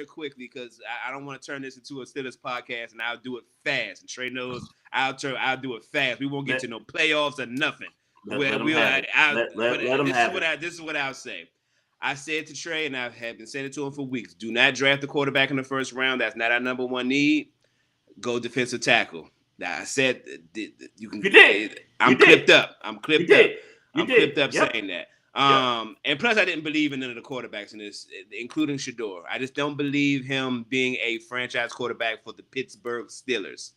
D: quickly because I don't want to turn this into a Steelers podcast, and I'll do it fast. And Trey knows I'll do it fast. We won't get to no playoffs or nothing. This is what I'll say. I said to Trey, and I have been saying it to him for weeks: do not draft the quarterback in the first round. That's not our number one need. Go defensive tackle. Now, I said you can.
C: You did.
D: I'm clipped up. I'm clipped up.
C: You
D: I'm
C: did.
D: clipped up
C: Yep.
D: saying that.
C: Yep.
D: And plus, I didn't believe in none of the quarterbacks in this, including Shador. I just don't believe him being a franchise quarterback for the Pittsburgh Steelers.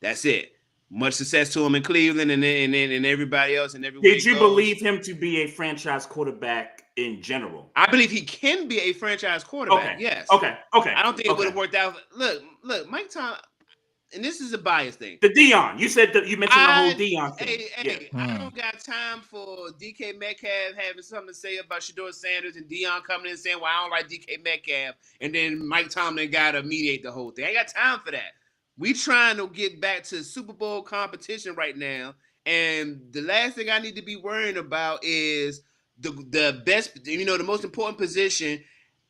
D: That's it. Much success to him in Cleveland and everybody else and everywhere.
C: Did you believe him to be a franchise quarterback in general?
D: I believe he can be a franchise quarterback.
C: Okay.
D: Yes.
C: Okay.
D: I don't think it would have worked out. Look, Mike Tom, and this is a bias thing.
C: The Dion. You said that you mentioned the whole Dion thing.
D: I don't got time for DK Metcalf having something to say about Shador Sanders and Dion coming in and saying, well, I don't like DK Metcalf, and then Mike Tomlin got to mediate the whole thing. I ain't got time for that. We trying to get back to Super Bowl competition right now, and the last thing I need to be worrying about is the best, the most important position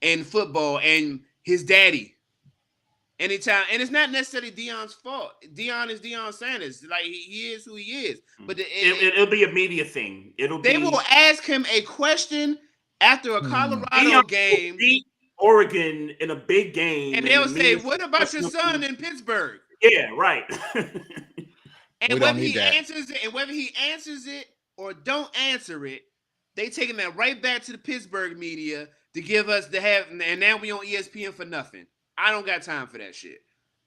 D: in football and his daddy. Anytime, and it's not necessarily Deion's fault. Deion is Deion Sanders. Like he is who he is. But
C: it'll be a media thing. They
D: will ask him a question after a Colorado game.
C: Beat Oregon in a big game,
D: and they'll say, "What about your son in Pittsburgh?"
C: Yeah, right.
D: And whether he answers it or don't answer it, they taking that right back to the Pittsburgh media to give us and now we on ESPN for nothing. I don't got time for that shit.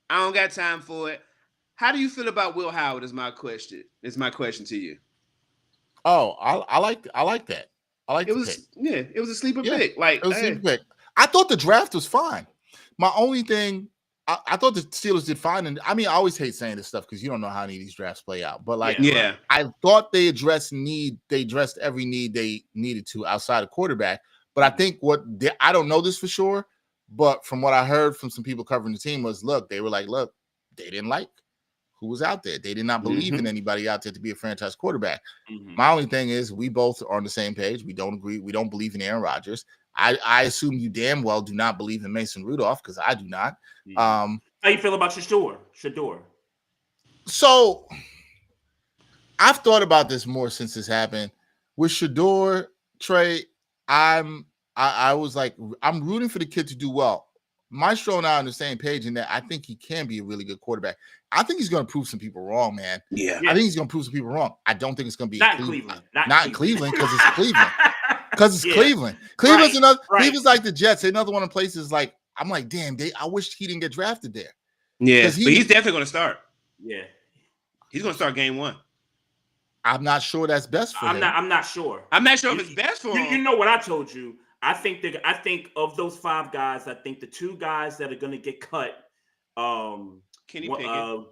D: I don't got time for it. How do you feel about Will Howard? Is my question. Is my question to you.
E: Oh, I like that. I like
D: it.
E: Pick.
D: It was a sleeper pick. Like
E: it was a sleeper pick. I thought the draft was fine. My only thing, I thought the Steelers did fine. And I mean, I always hate saying this stuff because you don't know how any of these drafts play out. But I thought they addressed every need they needed to outside of quarterback. But I think I don't know this for sure, but from what I heard from some people covering the team was, they didn't like who was out there. They did not believe in anybody out there to be a franchise quarterback. My only thing is we both are on the same page. We don't agree. We don't believe in Aaron Rodgers. I assume you damn well do not believe in Mason Rudolph because I do not.
C: How you feel about Shador?
E: So I've thought about this more since this happened. With Shador, Trey, I was like, I'm rooting for the kid to do well. Maestro and I are on the same page in that I think he can be a really good quarterback. I think he's going to prove some people wrong, man.
D: Yeah.
E: I think he's going to prove some people wrong. I don't think it's going to be
C: not in Cleveland.
E: Not in Cleveland because it's Cleveland. Because it's Cleveland. Cleveland's another. Cleveland's like the Jets. Another one of the places like I'm like, damn. I wish he didn't get drafted there.
D: Yeah, but he's definitely going to start.
C: Yeah,
D: he's going to start game 1.
E: I'm not sure that's best for him.
C: I'm not sure.
D: I'm not sure if it's best for him.
C: You know what I told you. I think of those 5 guys, I think the 2 guys that are going to get cut,
D: Kenny Pickett,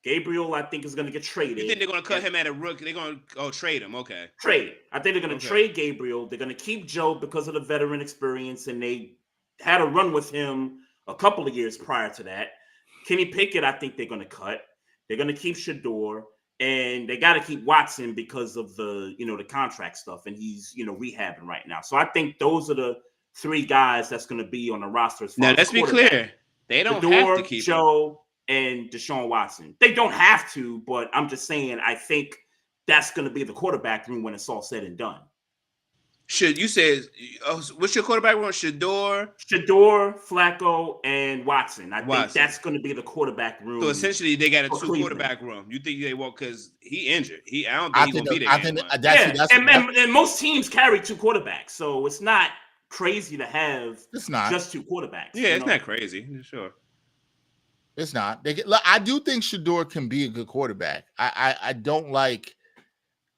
C: Gabriel, I think is going to get traded.
D: You think they're going to cut him at a rookie? They're going to trade him. Okay.
C: Trade. I think they're going to trade Gabriel. They're going to keep Joe because of the veteran experience, and they had a run with him a couple of years prior to that. Kenny Pickett, I think they're going to cut. They're going to keep Shador. And they got to keep Watson because of the contract stuff, and he's rehabbing right now. So I think those are the 3 guys that's going to be on the roster.
D: Now let's be clear, they don't have to keep
C: Joe and Deshaun Watson. They don't have to, but I'm just saying I think that's going to be the quarterback room when it's all said and done.
D: What's your quarterback room? Shador,
C: Flacco, and Watson. I think that's going to be the quarterback room.
D: So essentially, they got a 2 quarterback room. You think they won't because he injured? I don't think he's going to be there.
C: And most teams carry 2 quarterbacks, so it's not crazy to have just 2 quarterbacks.
D: Yeah, it's not crazy. Sure,
E: it's not. I do think Shador can be a good quarterback. I don't like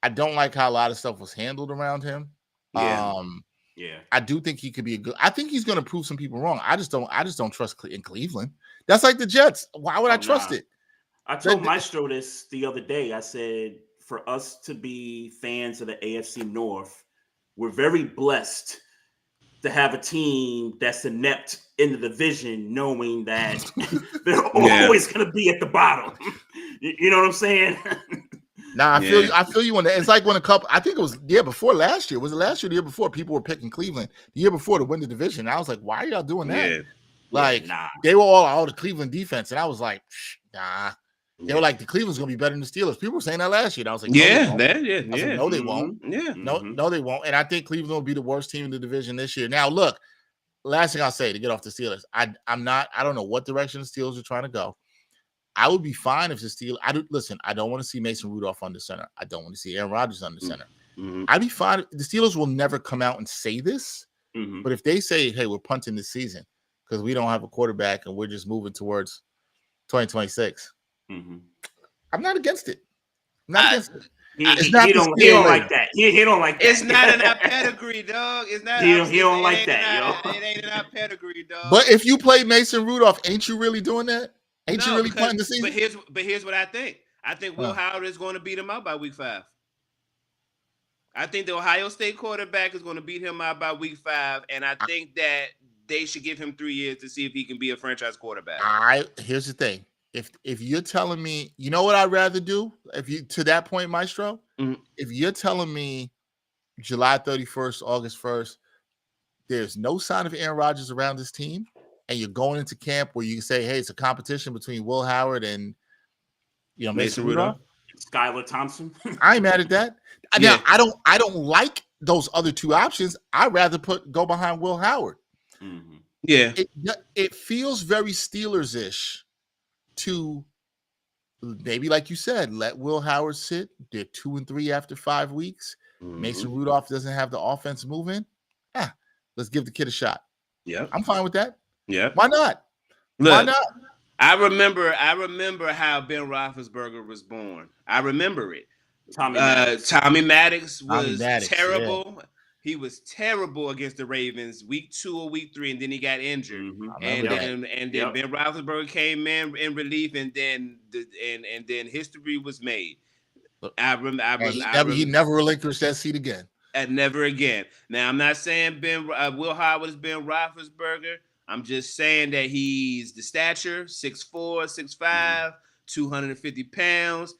E: how a lot of stuff was handled around him. I do think he could be a good. I think he's going to prove some people wrong. I just don't trust in Cleveland. That's like the Jets. Why would I trust it?
C: I told Maestro this the other day. I said, for us to be fans of the AFC North, we're very blessed to have a team that's inept in the division, knowing that they're always going to be at the bottom. You know what I'm saying?
E: Nah, I feel you on that. It's like when I think it was the year before last year. Was it last year or the year before? People were picking Cleveland the year before to win the division. And I was like, why are y'all doing that? Yeah. They were all the Cleveland defense. And I was like, nah. They were like, the Cleveland's going to be better than the Steelers. People were saying that last year. And I was like, no, they won't.
D: Yeah.
E: No, they won't. And I think Cleveland will be the worst team in the division this year. Now, look, last thing I'll say to get off the Steelers, I don't know what direction the Steelers are trying to go. I would be fine if the Steelers. I don't want to see Mason Rudolph under center. I don't want to see Aaron Rodgers under center.
C: Mm-hmm.
E: I'd be fine. The Steelers will never come out and say this,
C: Mm-hmm.
E: but if they say, "Hey, we're punting this season because we don't have a quarterback and we're just moving towards 2026,"
C: Mm-hmm.
E: I'm not against it. I'm not against it.
C: He don't like that. He don't like that.
D: It's not in our pedigree, dog. It's not.
C: He don't like that, yo.
D: It ain't in our pedigree, dog.
E: But if you play Mason Rudolph, ain't you really doing that? Ain't you really punting the season?
D: But here's what I think. I think Will Howard is going to beat him out by week 5. I think the Ohio State quarterback is going to beat him out by week 5, and I think that they should give him 3 years to see if he can be a franchise quarterback.
E: Here's the thing. If you're telling me, you know what I'd rather do? If you to that point, Maestro, if you're telling me July 31st, August 1st, there's no sign of Aaron Rodgers around this team, and you're going into camp where you say, hey, it's a competition between Will Howard and Mason Rudolph,
C: Skylar Thompson.
E: I ain't mad at that.
D: Yeah.
E: Now, I don't like those other two options. I'd rather go behind Will Howard.
C: Mm-hmm.
D: Yeah.
E: It feels very Steelers-ish to maybe, like you said, let Will Howard sit. They're 2-3 after 5 weeks.
C: Mm-hmm.
E: Mason Rudolph doesn't have the offense moving. Let's give the kid a shot.
D: Yeah.
E: I'm fine with that.
D: Yeah.
E: Why not?
D: Look,
E: Why not?
D: I remember how Ben Roethlisberger was born. I remember it. Tommy Maddox was terrible. Yeah. He was terrible against the Ravens week 2 or week 3, and then he got injured.
E: Mm-hmm.
D: And then Ben Roethlisberger came in relief, and then history was made.
E: He never relinquished that seat again.
D: And never again. Now, I'm not saying Will Howard is Ben Roethlisberger. I'm just saying that he's the stature, 6'4", 6'5", 250 pounds,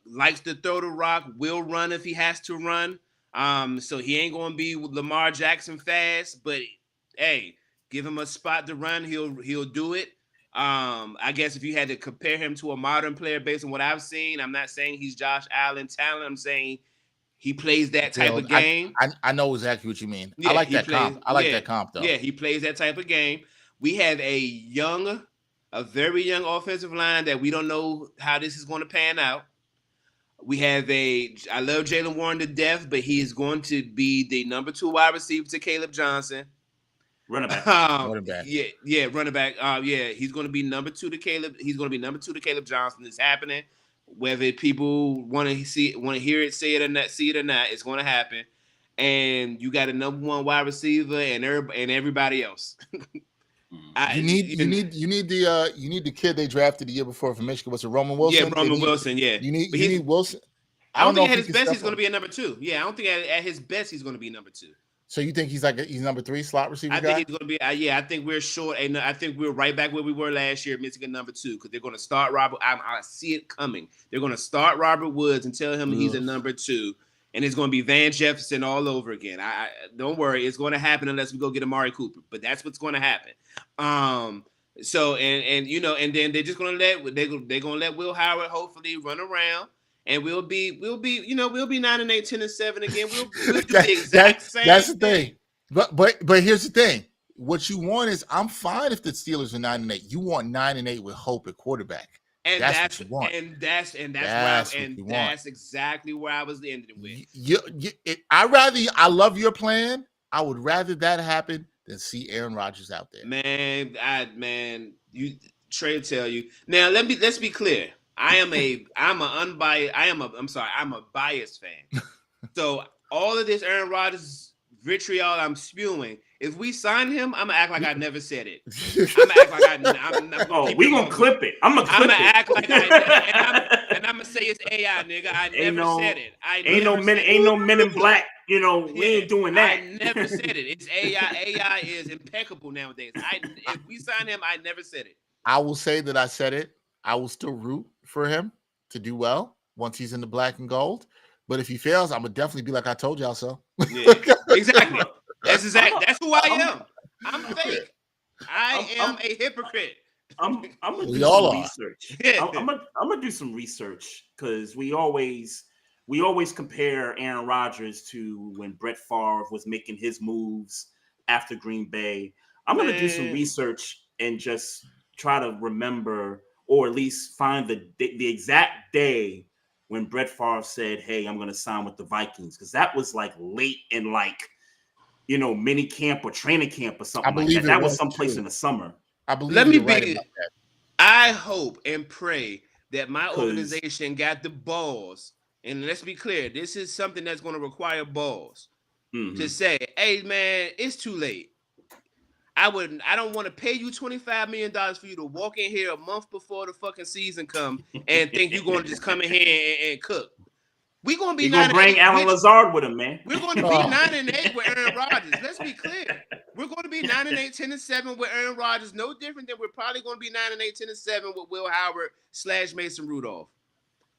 D: likes to throw the rock, will run if he has to run. So he ain't going to be Lamar Jackson fast, but hey, give him a spot to run, he'll do it. I guess if you had to compare him to a modern player based on what I've seen, I'm not saying he's Josh Allen talent. I'm saying he plays that type of game.
E: I know exactly what you mean.
D: Yeah,
E: I like that comp. I like that comp, though.
D: Yeah, he plays that type of game. We have a very young offensive line that we don't know how this is going to pan out. We have I love Jaylen Warren to death, but he is going to be the number 2 wide receiver to Caleb Johnson.
C: Running back.
E: Running back.
D: Yeah, running back. He's going to be number 2 to Caleb. He's going to be number 2 to Caleb Johnson. It's happening. Whether people want to hear it, say it or not, see it or not, it's going to happen. And you got a number 1 wide receiver and everybody else.
E: You need the kid they drafted the year before from Michigan. What's it, Roman Wilson?
D: Yeah, Roman Wilson. Yeah,
E: you need Wilson.
D: I don't think at his best he's going to be a number 2. Yeah, I don't think at his best he's going to be number 2.
E: So you think he's number 3 slot receiver guy?
D: I think he's going to be. I think we're short. And I think we're right back where we were last year, Michigan number 2, because they're going to start Robert. I see it coming. They're going to start Robert Woods and tell him he's a number 2, and it's going to be Van Jefferson all over again. I don't worry, it's going to happen unless we go get Amari Cooper. But that's what's going to happen. So and then they're just going to let Will Howard hopefully run around. And we'll be 9-8, 10-7 again. We'll do the exact same.
E: That's the thing. But here's the thing. What you want is, I'm fine if the Steelers are 9-8. You want 9-8 with hope at quarterback.
D: And that's what you want. That's exactly where I was ending with.
E: I love your plan. I would rather that happen than see Aaron Rodgers out there.
D: Trey tell you. Now let's be clear. I'm a biased fan. So all of this Aaron Rodgers vitriol I'm spewing, if we sign him, I'm gonna act like I never said it. I'm gonna act like
C: we gonna clip it. I'm gonna act like
D: and I'm gonna say it's AI, nigga. I never said it.
C: Ain't no men in black. We ain't doing that.
D: I never said it. It's AI. AI is impeccable nowadays. If we sign him, I never said it.
E: I will say that I said it. I will still root for him to do well once he's in the black and gold. But if he fails, I'm gonna definitely be like, I told y'all so.
D: Yeah, exactly. That's who I am. I'm fake. I am a hypocrite.
C: I'm gonna do some research. I'm gonna do some research, because we always compare Aaron Rodgers to when Brett Favre was making his moves after Green Bay. I'm gonna do some research and just try to remember or at least find the exact day when Brett Favre said, "Hey, I'm going to sign with the Vikings," because that was like late in like, mini camp or training camp or something like that. That was someplace in the summer.
E: I believe
D: Let me
E: you're right
D: be.
E: about that.
D: I hope and pray that my
C: 'Cause-
D: organization got the balls, and let's be clear, this is something that's going to require balls to say, "Hey, man, it's too late. I don't want to pay you $25 million for you to walk in here a month before the fucking season come and think you're going to just come in here and cook. We're going to be 9-8.
C: Bring Alan Lazard with him, man.
D: We're going to be 9-8 with Aaron Rodgers. Let's be clear. We're going to be 9-8, 10-7 with Aaron Rodgers. No different than we're probably going to be 9-8, 10-7 with Will Howard / Mason Rudolph,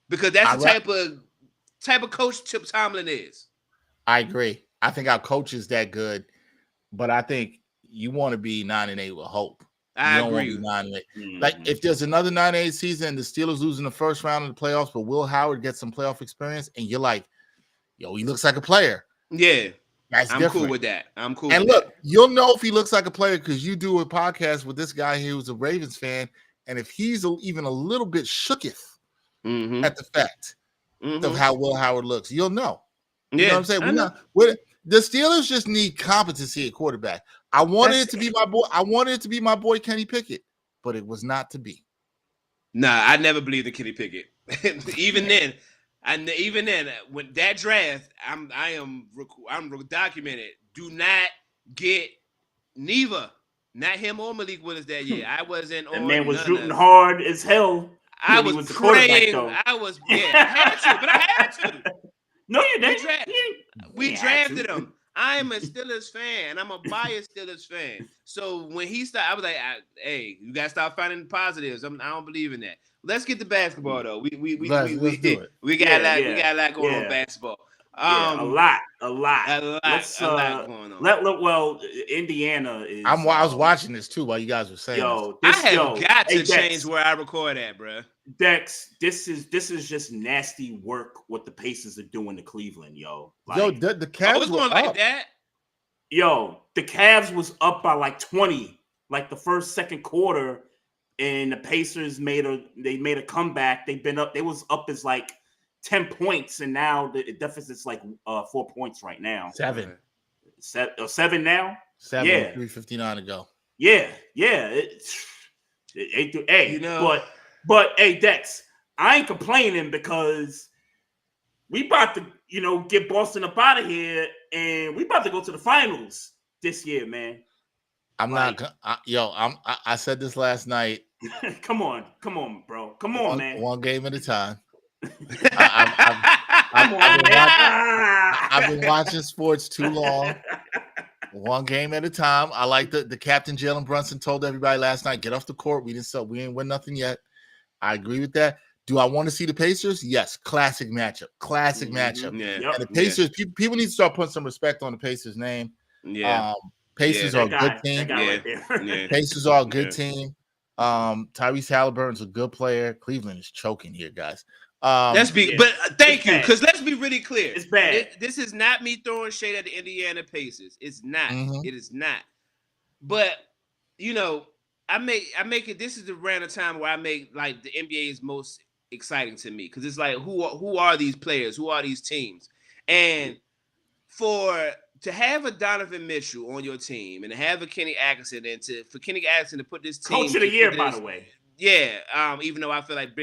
D: because that's the type of coach Chip Tomlin is.
E: I agree. I think our coach is that good, but I think you want to be 9-8 with hope.
D: I
E: don't
D: agree.
E: Want to be 9-8. Like if there's another 9-8 season, the Steelers lose in the first round of the playoffs, but Will Howard gets some playoff experience, and you're like, yo, he looks like a player.
D: Yeah,
E: that's
D: I'm
E: different.
D: cool with that. I'm cool.
E: And
D: with
E: look,
D: that.
E: You'll know if he looks like a player because you do a podcast with this guy who's a Ravens fan, and if he's even a little bit shooketh at the fact of how Will Howard looks, you'll know. You know what I'm saying? The Steelers just need competency at quarterback. I wanted it to be my boy Kenny Pickett, but it was not to be.
D: Nah, I never believed in Kenny Pickett. Even then, when that draft, I'm documented. Do not get neither, not him or Malik Willis that year. I wasn't.
C: That man was rooting hard as hell.
D: I was praying. I had to.
C: No, you didn't.
D: We drafted him. I'm a Steelers fan. I'm a biased Steelers fan. So when he started, I was like, "Hey, you gotta start finding the positives." I don't believe in that. Let's get to basketball though. We got a lot going on basketball.
C: A lot
D: Let's going on.
C: Indiana is.
E: I was watching this too while you guys were saying.
D: I have got to change where I record at, bro.
C: Dex, this is just nasty work what the Pacers are doing to Cleveland, yo.
E: Like, the Cavs
D: was going like that.
C: Yo, the Cavs was up by like 20, like the first, second quarter, and the Pacers made a comeback. They was up as like 10 points, and now the deficit's like 4 points right now.
E: 7
C: now.
E: 7.
C: Yeah,
E: 3:59 to go.
C: Yeah. But hey, Dex, I ain't complaining because we about to, get Boston up out of here, and we about to go to the finals this year, man.
E: I said this last night.
C: Come on, bro. Come on, man.
E: One game at a time. I've been watching sports too long. One game at a time. I like the captain Jalen Brunson told everybody last night, get off the court. We ain't win nothing yet. I agree with that. Do I want to see the Pacers? Yes. Classic matchup.
D: Yeah.
E: And the Pacers, people need to start putting some respect on the Pacers' name.
D: Yeah.
E: Pacers are a good team. Pacers are a good team. Tyrese Halliburton's a good player. Cleveland is choking here, guys.
D: But thank you, because let's be really clear.
C: It's bad.
D: This is not me throwing shade at the Indiana Pacers. It's not.
E: Mm-hmm.
D: It is not. But I make it. This is the random time where I make like the NBA is most exciting to me because it's like who are these players? Who are these teams? And to have a Donovan Mitchell on your team and to have a Kenny Atkinson and for Kenny Atkinson to put this team
C: coach of the year, by the way.
D: Yeah. Even though I feel like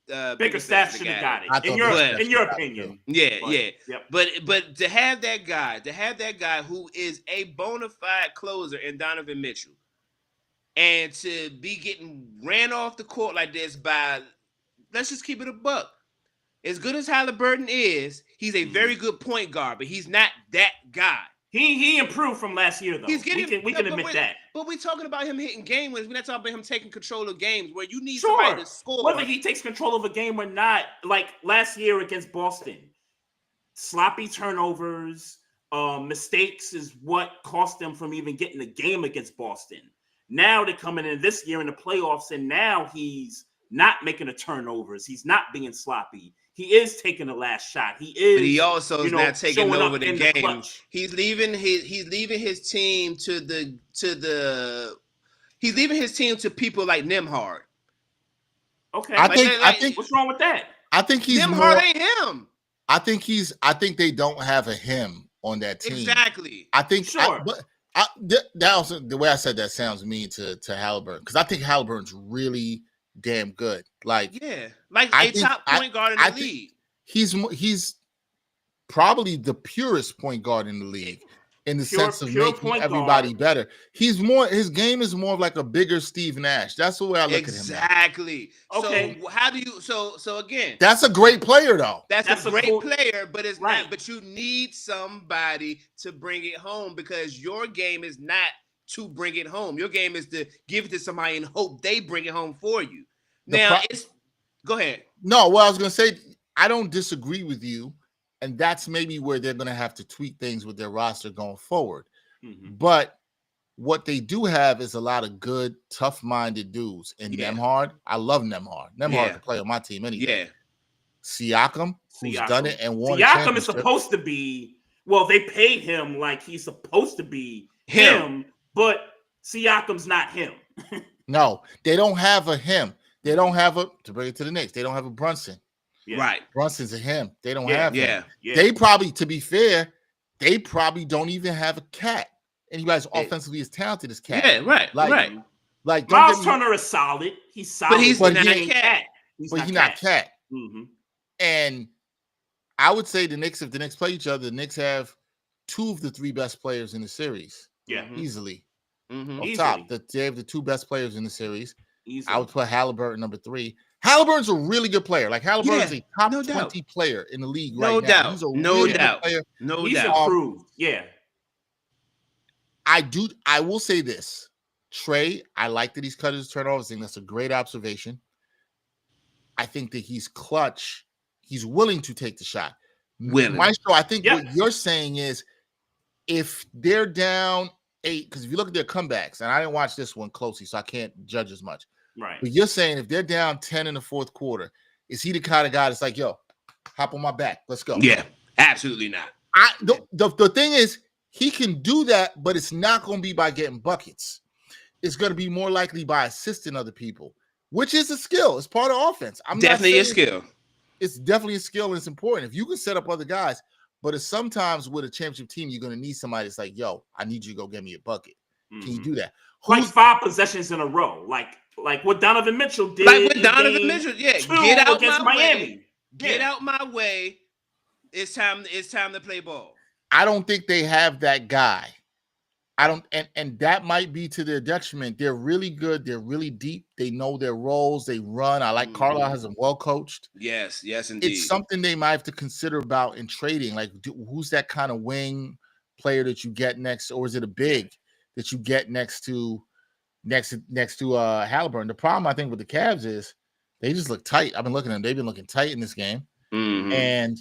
C: Bickerstaff should have got it. In your opinion.
D: Yeah. But to have that guy who is a bona fide closer in Donovan Mitchell, and to be getting ran off the court like this by, let's just keep it a buck. As good as Halliburton is, he's a very good point guard, but he's not that guy.
C: He improved from last year, though. We can admit that.
D: But we're talking about him hitting game winners. We're not talking about him taking control of games where you need somebody to score.
C: Whether he takes control of a game or not, like last year against Boston, sloppy turnovers, mistakes is what cost them from even getting the game against Boston. Now they're coming in this year in the playoffs, and now he's not making the turnovers. He's not being sloppy. He is taking the last shot. He is.
D: But he also is not taking over the game. He's leaving his team to people like Nembhard.
C: Okay.
E: I think
C: what's wrong with that?
E: I think he's
D: Nembhard ain't him.
E: I think they don't have a him on that team.
D: Exactly.
E: I think
C: Sure.
E: that was the way I said that sounds mean to Halliburton, because I think Halliburton's really damn good. Like
D: a top point guard in the league.
E: He's probably the purest point guard in the league in the sense of making everybody better. His game is more of like a bigger Steve Nash. That's the way I look at him.
D: Exactly.
C: Okay.
D: So how do you so again?
E: That's a great player though.
D: That's a great player, but it's not. But you need somebody to bring it home, because your game is not to bring it home. Your game is to give it to somebody and hope they bring it home for you. Go ahead.
E: No, well, I was gonna say I don't disagree with you. And that's maybe where they're going to have to tweak things with their roster going forward. Mm-hmm. But what they do have is a lot of good, tough-minded dudes. And Nembhard, I love Nembhard. Nembhard can play on my team any day. Siakam, who's done it and won.
C: Siakam is supposed to be. Well, they paid him like he's supposed to be him, but Siakam's not him.
E: No, they don't have a him. They don't have to bring it to the Knicks. They don't have a Brunson.
C: Yeah.
E: Right. Brunson's a him. They don't have him.
C: Yeah.
E: They probably, to be fair, they probably don't even have a cat. Anybody's offensively as talented as Cat.
D: Yeah, right.
E: Like
C: Miles Turner is solid. He's solid.
D: But he's not Cat.
E: He's not Cat.
C: Mm-hmm.
E: And I would say if the Knicks play each other, the Knicks have 2 of the 3 best players in the series.
C: Yeah.
E: Easily.
D: Mm-hmm.
E: Up top. They have the 2 best players in the series.
C: Easily.
E: I would put Halliburton number 3. Halliburton's a really good player. Like Halliburton's a top 20 player in the league right now. He's a really good player.
C: He's improved. Yeah.
E: I will say this. Trey, I like that he's cut his turnovers. I think that's a great observation. I think that he's clutch. He's willing to take the shot. Maestro, I think what you're saying is if they're down 8, because if you look at their comebacks, and I didn't watch this one closely, so I can't judge as much.
C: Right.
E: But you're saying if they're down 10 in the fourth quarter, is he the kind of guy that's like, yo, hop on my back, let's go?
D: Yeah, absolutely not.
E: The thing is, he can do that, but it's not going to be by getting buckets. It's going to be more likely by assisting other people, which is a skill. It's part of offense.
D: Definitely a skill.
E: It's definitely a skill, and it's important. If you can set up other guys, but it's sometimes with a championship team, you're going to need somebody that's like, yo, I need you to go get me a bucket. Mm-hmm. Can you do that?
C: Like 5 possessions in a row, like what Donovan Mitchell did.
D: Like what Donovan Mitchell, get out
C: against
D: my
C: Miami.
D: Way. Get out my way. It's time to play ball.
E: I don't think they have that guy. I don't, and that might be to their detriment. They're really good. They're really deep. They know their roles. They run. I like Carlisle has them well coached.
D: Yes, indeed.
E: It's something they might have to consider about in trading. Like, who's that kind of wing player that you get next, or is it a big that you get next to Halliburton? The problem I think with the Cavs is they just look tight. I've been looking at them. They've been looking tight in this game, and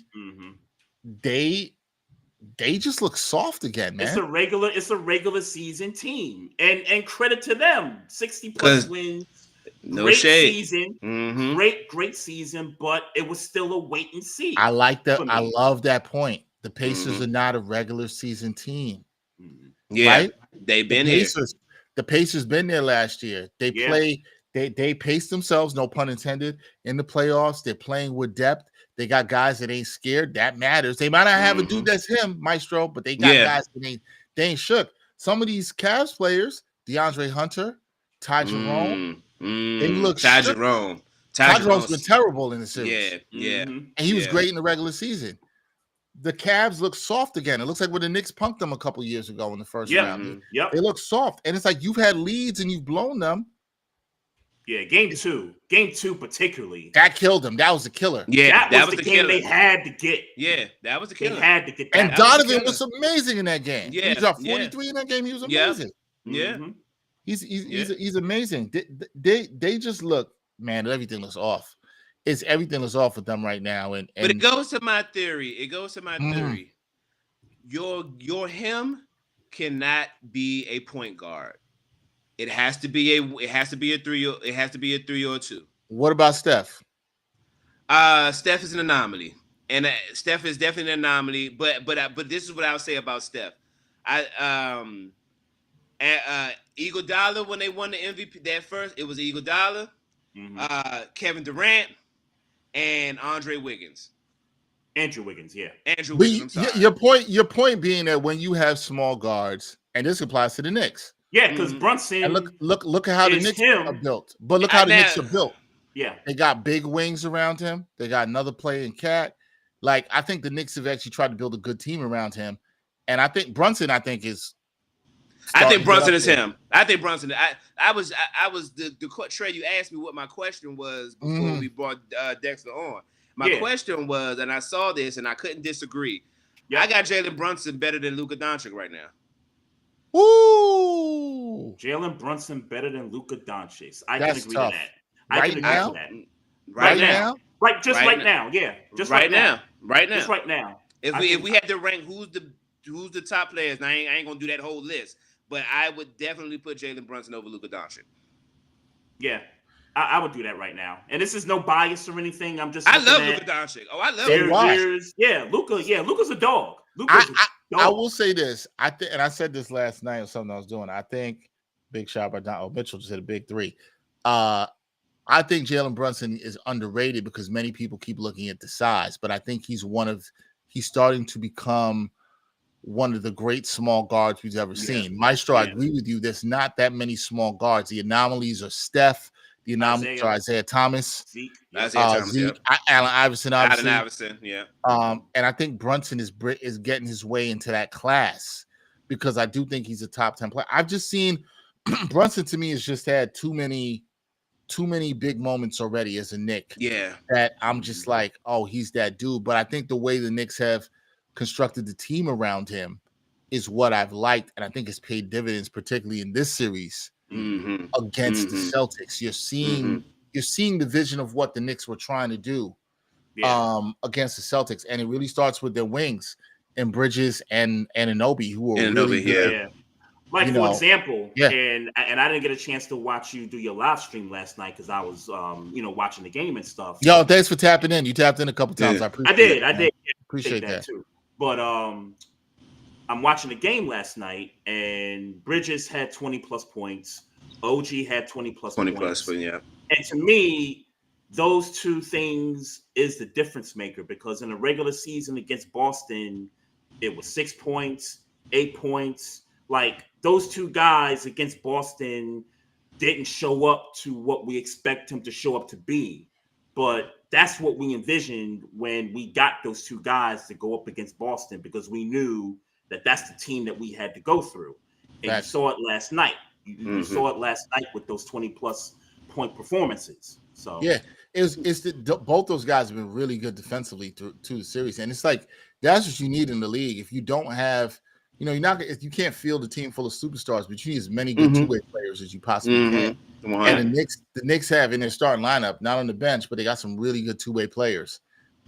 E: they just look soft again, man.
C: It's a regular season team, and credit to them, 60+ wins.
D: No
C: great
D: shade.
C: Season, great season, but it was still a wait and see.
E: I like that. I love that point. The Pacers are not a regular season team.
D: Yeah,
E: right?
D: They've been here.
E: The Pacers been there last year. They play. They pace themselves, no pun intended, in the playoffs. They're playing with depth. They got guys that ain't scared. That matters. They might not have a dude that's him, Maestro, but they got guys that ain't shook. Some of these Cavs players, DeAndre Hunter, Ty Jerome, they look
D: Ty
E: shook.
D: Jerome.
E: Ty Jerome's been terrible in the series.
D: Yeah.
E: And he was great in the regular season. The Cavs look soft again. It looks like when the Knicks punked them a couple years ago in the first round. They look soft. And it's like you've had leads and you've blown them.
C: Yeah, game two particularly.
E: That killed them. That was the killer.
C: Yeah, that was the game they had to get.
D: Yeah, that was the killer.
C: They had to get that.
E: And Donovan was amazing in that game.
D: Yeah,
E: he dropped 43 in that game. He was amazing.
D: Yeah.
E: He's amazing. They just look, man, everything looks off. Everything looks off with them right now. And
D: but it goes to my theory. Your him cannot be a point guard. It has to be a 3. It has to be a 3 or 2.
E: What about Steph?
D: Steph is an anomaly, and Steph is definitely an anomaly. But this is what I'll say about Steph. Iguodala, when they won the MVP, it was Iguodala. Kevin Durant, and Andrew Wiggins.
C: Andrew Wiggins, yeah.
D: Andrew Wiggins, I'm sorry.
E: Your point being that when you have small guards, and this applies to the Knicks.
C: Yeah, because Brunson.
E: And look at how the Knicks are built. But look how the Knicks are built.
C: Yeah.
E: They got big wings around him. They got another player in Cat. Like, I think the Knicks have actually tried to build a good team around him. And I think Brunson, is.
D: I think Brunson is him. I think Brunson. I was the Trey. You asked me what my question was before we brought Dexter on. My question was, and I saw this, and I couldn't disagree. Yeah. I got Jalen Brunson better than Luka Doncic right now.
E: Ooh,
C: Jalen Brunson better than Luka Doncic. I can agree
E: tough.
C: to that. I can agree to that.
D: Right now.
C: Right now. Yeah. Just
D: right now.
C: Just right now.
D: If we had to rank who's the top players, and I ain't gonna do that whole list, but I would definitely put Jalen Brunson over Luka Doncic.
C: Yeah. I would do that right now. And this is no bias or anything. I'm just
D: I love Luka Doncic. Oh, I love
C: him. Luka's a dog.
E: I will say this. I think, and I said this last night or something I was doing. I think big shot by Mitchell just hit a big three. I think Jalen Brunson is underrated because many people keep looking at the size, but I think he's starting to become one of the great small guards we've ever seen. Maestro, I agree with you. There's not that many small guards. The anomalies are Steph. The anomalies are Isaiah Thomas, Zeke, Allen Iverson, obviously. And I think Brunson is getting his way into that class because I do think he's a top 10 player. I've just seen Brunson, to me, has just had too many big moments already as a Knick.
D: Yeah,
E: that I'm just like, oh, he's that dude. But I think the way the Knicks have constructed the team around him is what I've liked, and I think it's paid dividends, particularly in this series. Against the Celtics. You're seeing the vision of what the Knicks were trying to do against the Celtics, and it really starts with their wings and Bridges and Anunoby, who are really good.
C: Yeah. Like, for example, and I didn't get a chance to watch you do your live stream last night because I was watching the game and stuff.
E: Yo, thanks for tapping in. You tapped in a couple times. I appreciate
C: I did.
E: Appreciate that
C: too. But I'm watching the game last night, and Bridges had 20 plus points. OG had 20 plus points.
D: Yeah.
C: And to me, those two things is the difference maker because in a regular season against Boston, it was 6 points, 8 points. Like, those two guys against Boston didn't show up to what we expect him to show up to be. But that's what we envisioned when we got those two guys to go up against Boston because we knew that that's the team that we had to go through. And you saw it last night. You saw it last night with those 20-plus point performances. So
E: yeah, both those guys have been really good defensively through the series. And it's like, that's what you need in the league. If you don't have, you can't field a team full of superstars, but you need as many good two-way players as you possibly can. And the Knicks have in their starting lineup, not on the bench, but they got some really good two-way players.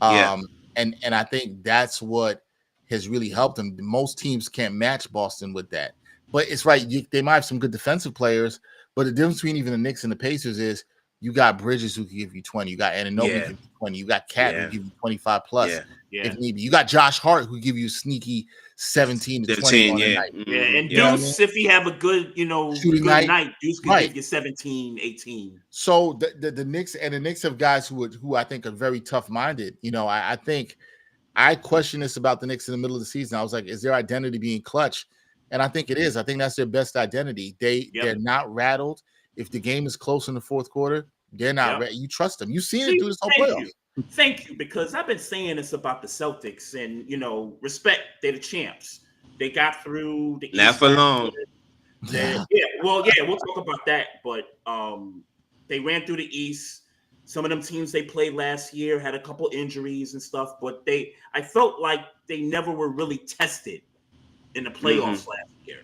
E: And I think that's what has really helped them. Most teams can't match Boston with that. But it's right. They might have some good defensive players, but the difference between even the Knicks and the Pacers is you got Bridges who can give you 20. You got Anunoby who can give you 20. You got Cat who can give you 25 plus if need be. You got Josh Hart who give you sneaky 17 to 20 on a night.
C: And Deuce, if he have a good, shooting night, Deuce can give you 17, 18.
E: So the Knicks have guys who I think are very tough-minded. I think I questioned this about the Knicks in the middle of the season. I was like, is their identity being clutch? And I think it is. I think that's their best identity. They're not rattled. If the game is close in the fourth quarter, they're not. You trust them. You've seen it through this whole playoffs.
C: Thank you, because I've been saying this about the Celtics, and respect. They're the champs. They got through the East.
D: Not for long.
C: We'll talk about that. But they ran through the East. Some of them teams they played last year had a couple injuries and stuff, but I felt like they never were really tested in the playoffs last year.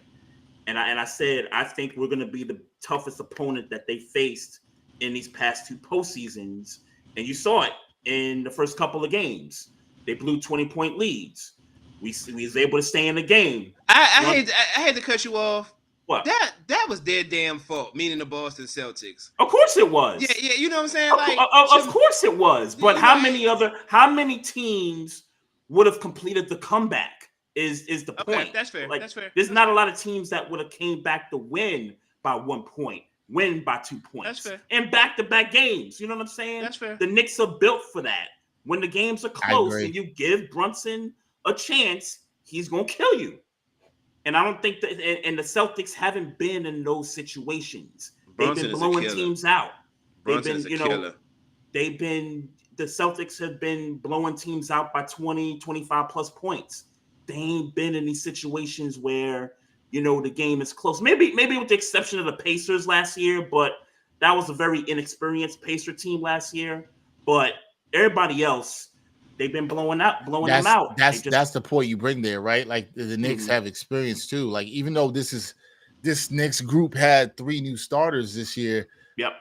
C: And I said, I think we're going to be the toughest opponent that they faced in these past two postseasons. And you saw it in the first couple of games. They blew 20-point leads. We was able to stay in the game.
D: I hate to cut you off.
C: What?
D: That was their damn fault, meaning the Boston Celtics.
C: Of course it was.
D: Yeah, you know what I'm saying?
C: Of course it was. But how many teams would have completed the comeback is the point.
D: That's fair. That's fair.
C: There's not a lot of teams that would have came back to win by 1 point. win by 2 points.
D: That's fair.
C: In back-to-back games. You know what I'm saying?
D: That's fair.
C: The Knicks are built for that. When the games are close and you give Brunson a chance, he's going to kill you. And I don't think that, and the Celtics haven't been in those situations.
D: Brunson
C: They've been blowing teams out.
D: Brunson is a killer.
C: The Celtics have been blowing teams out by 20, 25 plus points. They ain't been in these situations where, the game is close. Maybe with the exception of the Pacers last year, but that was a very inexperienced Pacer team last year. But everybody else, they've been blowing them out.
E: That's the point you bring there, right? Like the Knicks have experience too. Like even though this Knicks group had 3 new starters this year.
C: Yep.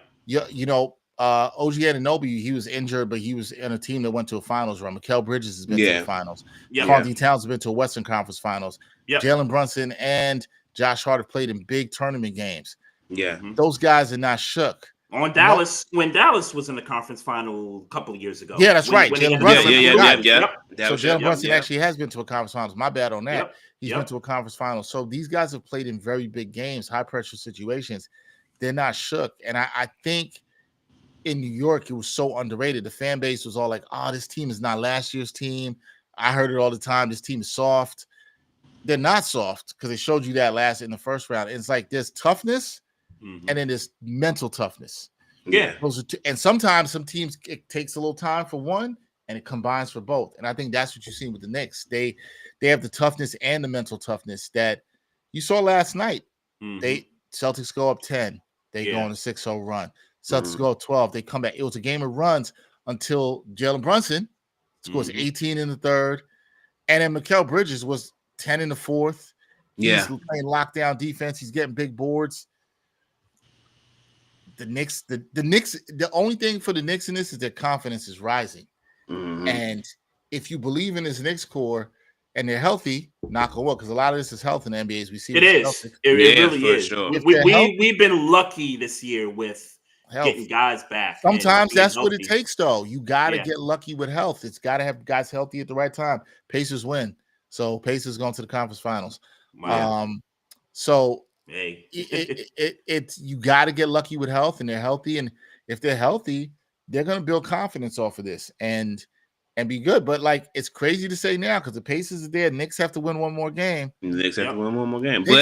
E: OG Anunoby, he was injured, but he was in a team that went to a finals run. Mikal Bridges has been to the finals. Karl Towns has been to a Western Conference Finals. Yep. Jalen Brunson and Josh Hart have played in big tournament games.
D: Yeah.
E: Those guys are not shook.
C: On Dallas, when Dallas was in the conference final a couple of years ago.
E: Yeah, that's right. Jalen Brunson.
C: So
E: Jalen Brunson actually has been to a conference finals. My bad on that.
C: Yep.
E: He's been to a conference final. So these guys have played in very big games, high pressure situations. They're not shook. And I think in New York, it was so underrated. The fan base was all like, this team is not last year's team. I heard it all the time. This team is soft. They're not soft because they showed you that in the first round. It's like there's toughness and then there's mental toughness.
C: Yeah.
E: And sometimes some teams, it takes a little time for one and it combines for both. And I think that's what you've seen with the Knicks. They have the toughness and the mental toughness that you saw last night. Celtics go up 10. They go on a 6-0 run. Celtics go up 12. They come back. It was a game of runs until Jalen Brunson scores 18 in the third. And then Mikal Bridges was 10 in the fourth. He's playing lockdown defense. He's getting big boards. The Knicks, the only thing for the Knicks in this is their confidence is rising. And if you believe in this Knicks core and they're healthy, knock on wood, because a lot of this is health in the NBA as we see.
C: It is. It really is. Sure. We've been lucky this year with getting guys back.
E: Sometimes that's what it takes, though. You got to get lucky with health. It's got to have guys healthy at the right time. Pacers win. So Pacers going to the conference finals.
C: Wow.
E: It's you got to get lucky with health, and they're healthy. And if they're healthy, they're going to build confidence off of this and be good. But like, it's crazy to say now because the Pacers are there. Knicks have to win one more game.
D: But
C: the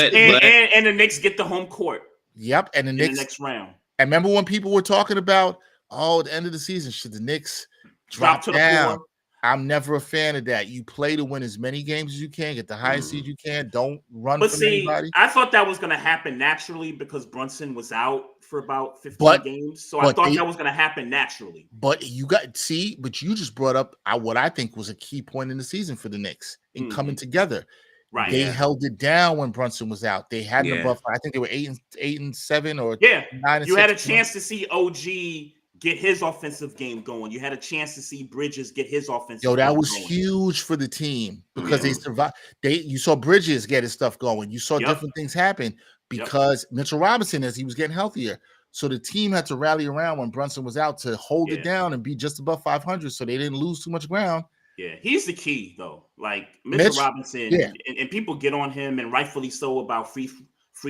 C: Knicks get the home court.
E: Yep, and the Knicks
C: the next round.
E: I remember when people were talking about, at the end of the season, should the Knicks drop
C: to
E: down?
C: the floor?
E: I'm never a fan of that. You play to win as many games as you can, get the highest seed you can. Don't run from anybody.
C: I thought that was going to happen naturally because Brunson was out for about 15 games. So I thought that was going to happen naturally.
E: But you just brought up what I think was a key point in the season for the Knicks in coming together.
C: Right.
E: They held it down when Brunson was out. They had an above. I think they were 8-7 or 9-6.
C: You had a chance to see OG get his offensive game going. You had a chance to see Bridges get his offensive game going.
E: That was huge for the team because they survived. You saw Bridges get his stuff going. You saw different things happen because Mitchell Robinson, as he was getting healthier. So the team had to rally around when Brunson was out to hold it down and be just above 500 so they didn't lose too much ground.
C: Yeah, he's the key, though. Like, Mitchell Robinson, and people get on him, and rightfully so, about free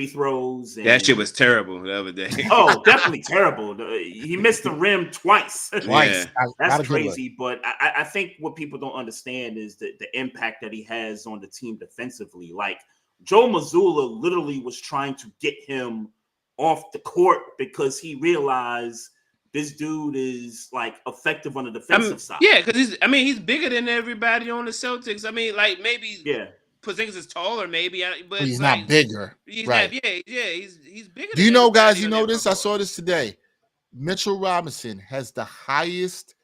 C: throws. And,
D: that shit was terrible the other day.
C: Oh, definitely terrible. He missed the rim twice.
E: Yeah.
C: That's crazy. But I think what people don't understand is the impact that he has on the team defensively. Like, Joe Mazzulla literally was trying to get him off the court because he realized this dude is like effective on the defensive side.
D: Yeah, because he's bigger than everybody on the Celtics. I mean, like maybe Porzingis is taller, maybe, but
E: he's not bigger.
D: He's
E: right?
D: He's bigger.
E: Do you know, guys? You know this? I saw this today. Mitchell Robinson has the highest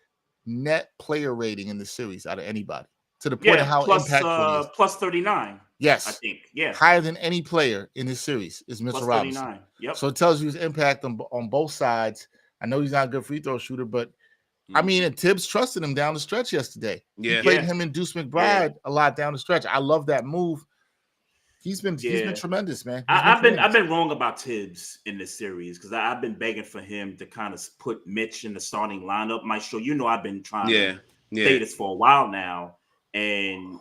E: net player rating in the series out of anybody. To the point of how impactful he is.
C: Plus 39.
E: Yes,
C: I think. Yeah,
E: higher than any player in this series is Mitchell
C: plus
E: Robinson.
C: 39. Yep.
E: So it tells you his impact on both sides. I know he's not a good free throw shooter, but I mean, and Tibbs trusted him down the stretch yesterday. He played him and Deuce McBride a lot down the stretch. I love that move. He's been tremendous, man.
C: I've been wrong about Tibbs in this series because I've been begging for him to kind of put Mitch in the starting lineup. Maestro, I've been trying to say this for a while now, and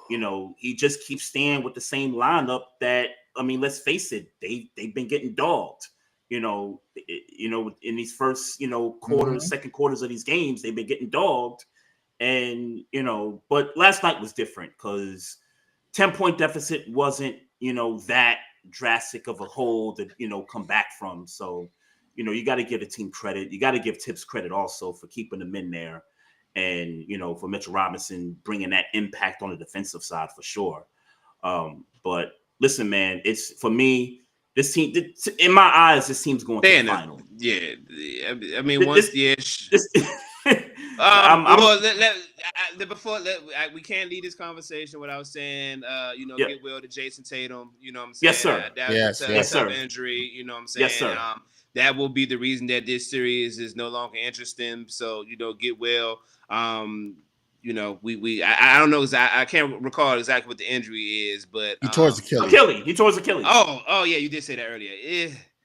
C: he just keeps staying with the same lineup. That let's face it, they've been getting dogged. in these first, quarters, second quarters of these games, they've been getting dogged. And, but last night was different because 10-point deficit wasn't, that drastic of a hole to, come back from. So, you got to give the team credit. You got to give Tibbs credit also for keeping them in there. And, for Mitchell Robinson bringing that impact on the defensive side for sure. But listen, man, it's for me, this team, in my eyes, this team's going to the final.
D: Yeah. I mean, we can't lead this conversation without saying, get well to Jason Tatum. You know what I'm saying?
C: Yes, sir.
D: Yes, sir. Injury. You know what I'm saying?
C: Yes, sir.
D: That will be the reason that this series is no longer interesting. So, get well. I don't know. I can't recall exactly what the injury is, but
E: he tore his Achilles.
C: He tore his Achilles.
D: Oh yeah, you did say that earlier.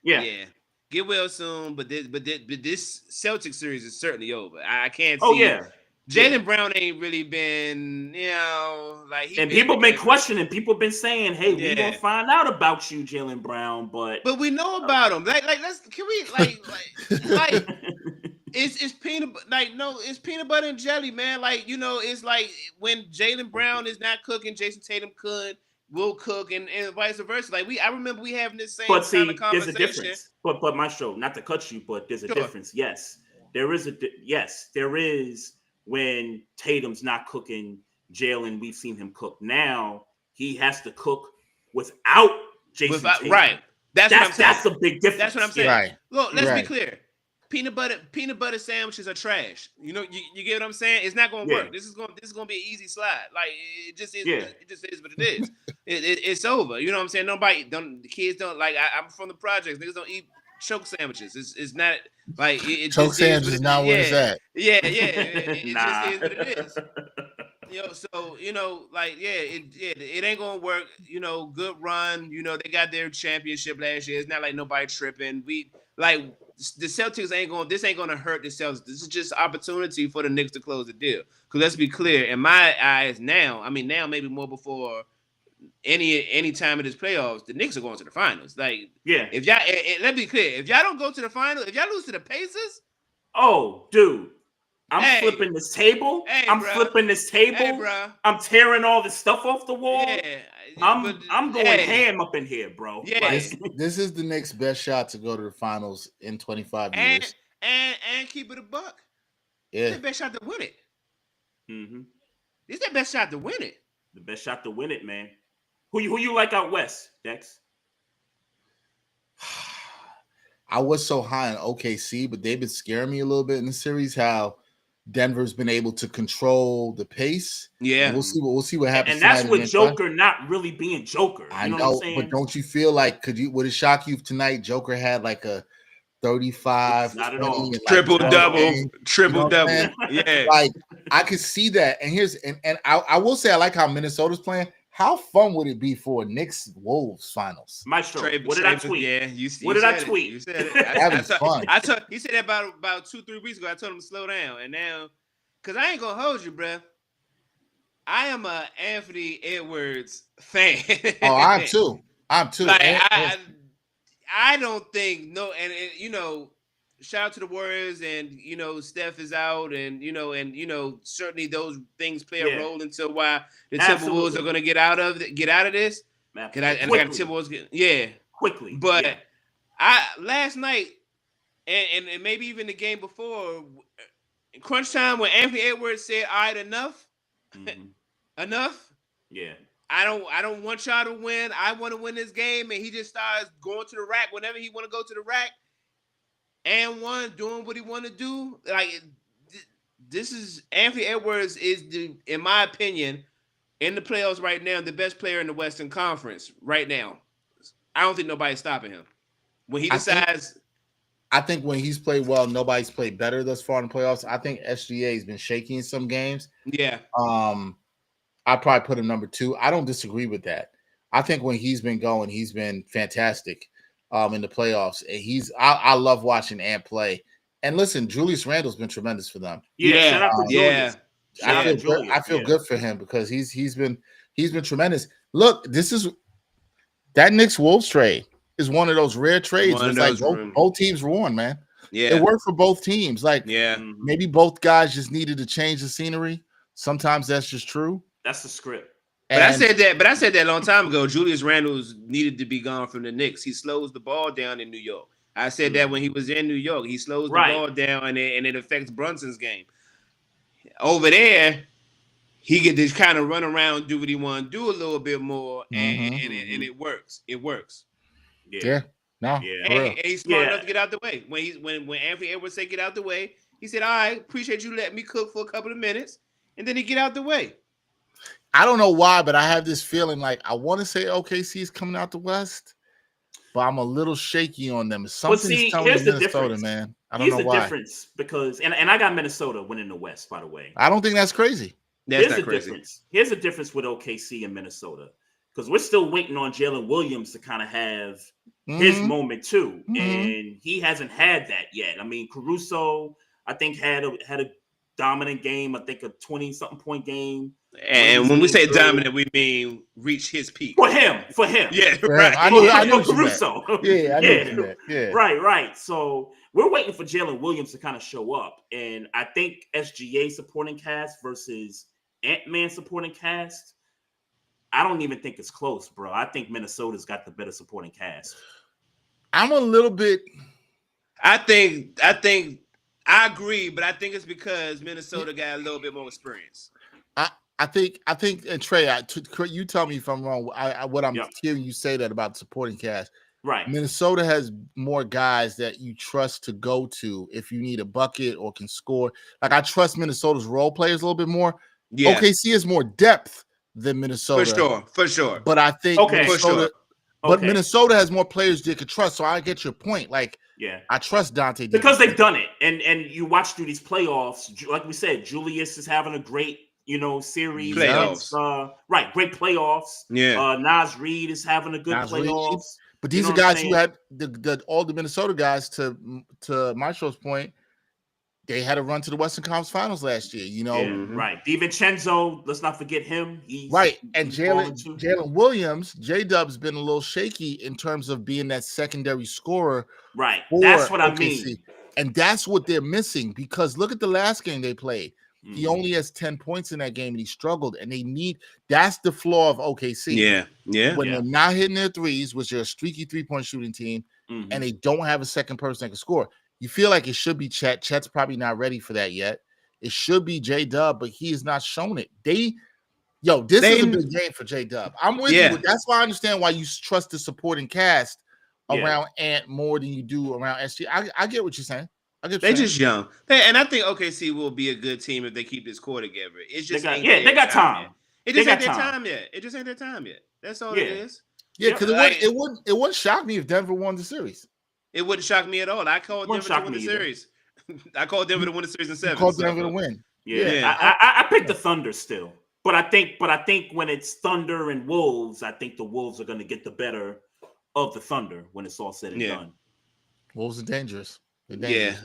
C: Yeah.
D: Get well soon, but this Celtics series is certainly over. I can't see.
C: Oh yeah.
D: Jaylen Brown ain't really been,
C: people been questioning. People been saying, "Hey, we gonna find out about you, Jaylen Brown," but
D: we know about him. It's peanut it's peanut butter and jelly, man. It's like when Jaylen Brown is not cooking, Jason Tatum will cook, and vice versa. I remember we having this same kind of conversation.
C: There's a difference. But Maestro, not to cut you, but there's a difference. Yes, there is there is. When Tatum's not cooking, Jaylen, we've seen him cook. Now he has to cook without Jason Tatum.
D: Right. That's what I'm saying.
C: That's a big difference.
D: That's what I'm saying.
E: Right.
D: Look, let's be clear. Peanut butter sandwiches are trash. You get what I'm saying? It's not going to work. This is going to be an easy slide. It just is. It just is what it is. It's over. You know what I'm saying? The kids don't I'm from the projects. Niggas don't eat choke sandwiches. It's not
E: choke sandwiches is not where it's at.
D: Yeah. It just is what it is. It ain't gonna work. Good run. They got their championship last year. It's not like nobody tripping. The Celtics this ain't gonna hurt the Celtics. This is just opportunity for the Knicks to close the deal. Because let's be clear, in my eyes now maybe more before any time in this playoffs, the Knicks are going to the finals. If y'all, let's be clear, if y'all don't go to the finals, if y'all lose to the Pacers,
C: oh, dude, I'm flipping this table. Flipping this table.
D: Hey,
C: I'm tearing all the stuff off the wall.
D: Yeah,
C: I'm going ham up in here, bro.
D: Yeah,
E: this is the Knicks' best shot to go to the finals in 25 years.
D: And keep it a buck.
E: Yeah,
D: it's their best shot to win it. Mm-hmm. It's their best shot to win it.
C: The best shot to win it, man. Who you like out west, Dex?
E: I was so high on OKC, but they've been scaring me a little bit in the series. How Denver's been able to control the pace.
D: Yeah,
E: and we'll see what happens.
C: And that's with Joker not really being Joker.
E: I know, but don't you feel like would it shock you if tonight Joker had a 35,
C: not at all.
D: Triple double. Yeah,
E: I could see that. And I will say I like how Minnesota's playing. How fun would it be for a Knicks Wolves finals?
C: Maestro, what did I tweet?
D: Yeah,
C: what did I tweet?
D: You said it.
E: That was fun.
D: He said that about 2-3 weeks ago. I told him to slow down, and now, because I ain't gonna hold you, bruh. I am a Anthony Edwards fan.
E: Oh, I'm too.
D: I don't think shout out to the Warriors, and Steph is out, and certainly those things play a role into why the Timberwolves are going to get out of this. I got Timberwolves
C: quickly.
D: But last night and maybe even the game before, in crunch time, when Anthony Edwards said, "All right, enough, enough."
C: Yeah.
D: I don't want y'all to win. I want to win this game, and he just starts going to the rack whenever he want to go to the rack. And doing what he want to do. This is Anthony Edwards is in my opinion, in the playoffs right now, the best player in the Western Conference right now. I don't think nobody's stopping him. When he decides,
E: I think when he's played well, nobody's played better thus far in the playoffs. I think SGA has been shaky in some games.
D: Yeah.
E: I'd probably put him number 2. I don't disagree with that. I think when he's been going, he's been fantastic. In the playoffs, and I love watching Ant play. And listen, Julius Randle's been tremendous for them.
C: Yeah, shout out to Julius.
E: I feel good for him because he's been tremendous. Look, this is that Knicks Wolves trade is one of those rare trades.
D: One of
E: It's like
D: those
E: both teams won, man.
D: Yeah.
E: It worked for both teams. Like,
D: Yeah.
E: maybe both guys just needed to change the scenery. Sometimes that's just true.
C: That's the script.
D: But I said that a long time ago. Julius Randle's needed to be gone from the Knicks. He slows the ball down in New York. I said that when he was in New York. He slows the ball down and it affects Brunson's game. Over there, he get to kind of run around, do what he want to do a little bit more, and it works. It works.
E: Yeah. No.
C: Yeah.
D: And he's smart enough to get out the way. When Anthony Edwards said get out the way, he said, "All right, appreciate you letting me cook for a couple of minutes," and then he get out the way.
E: I don't know why, but I have this feeling like I want to say OKC is coming out the West, but I'm a little shaky on them. Something's telling me Minnesota, man. I don't know why.
C: Here's the difference because, and I got Minnesota winning the West, by the way.
E: I don't think that's crazy.
C: Here's the difference. Here's the difference with OKC and Minnesota because we're still waiting on Jalen Williams to kind of have his moment too, and he hasn't had that yet. I mean, Caruso, I think had a dominant game. I think a 20-something point game.
D: And when we say dominant, we mean reach his peak.
C: For him.
D: Yeah,
C: right.
E: I knew
C: Caruso.
E: Yeah, I knew that. Yeah.
C: Right. So we're waiting for Jalen Williams to kind of show up. And I think SGA supporting cast versus Ant-Man supporting cast, I don't even think it's close, bro. I think Minnesota's got the better supporting cast.
E: I'm a little bit.
D: I think I agree, but I think it's because Minnesota got a little bit more experience.
E: I think, and Trey, you tell me if I'm wrong. What I'm hearing you say that about supporting cast.
C: Right.
E: Minnesota has more guys that you trust to go to if you need a bucket or can score. Like, I trust Minnesota's role players a little bit more. Yeah. OKC has more depth than Minnesota.
D: For sure.
E: But I think Minnesota,
C: but
E: Minnesota has more players they could trust. So I get your point. Like, I trust Dante
C: because they've done it, and you watch through these playoffs. Like we said, Julius is having a great series.
D: Playoffs.
C: Great playoffs.
D: Yeah.
C: Nas Reed is having a good playoffs.
E: But these are guys who had all the Minnesota guys, to Maestro's point, they had a run to the Western Conference Finals last year,
C: Right. DiVincenzo, let's not forget him.
E: And Jalen Williams, J-Dub's been a little shaky in terms of being that secondary scorer.
C: Right. That's what I
E: mean. And that's what they're missing, because look at the last game they played. He only has 10 points in that game, and he struggled. And that's the flaw of OKC.
D: Yeah.
E: When they're not hitting their threes, which they're a streaky 3-point shooting team, and they don't have a second person that can score. You feel like it should be Chet. Chet's probably not ready for that yet. It should be J-Dub, but he has not shown it. This is a big game for J-Dub. I'm with you. That's why I understand why you trust the supporting cast around Ant more than you do around SG. I get what you're saying.
D: They're just young, and I think OKC will be a good team if they keep this core together. It's just
C: they got time.
D: It just ain't their time yet. It just ain't their time yet. That's all it is.
E: Yeah, because it wouldn't shock me if Denver won the series.
D: It wouldn't shock me at all. I called Denver to win the series. I called Denver to win the series in 7.
E: Called Denver to win.
C: Yeah. I picked the Thunder still, but I think when it's Thunder and Wolves, I think the Wolves are going to get the better of the Thunder when it's all said and done.
E: Wolves are dangerous.
D: Yeah.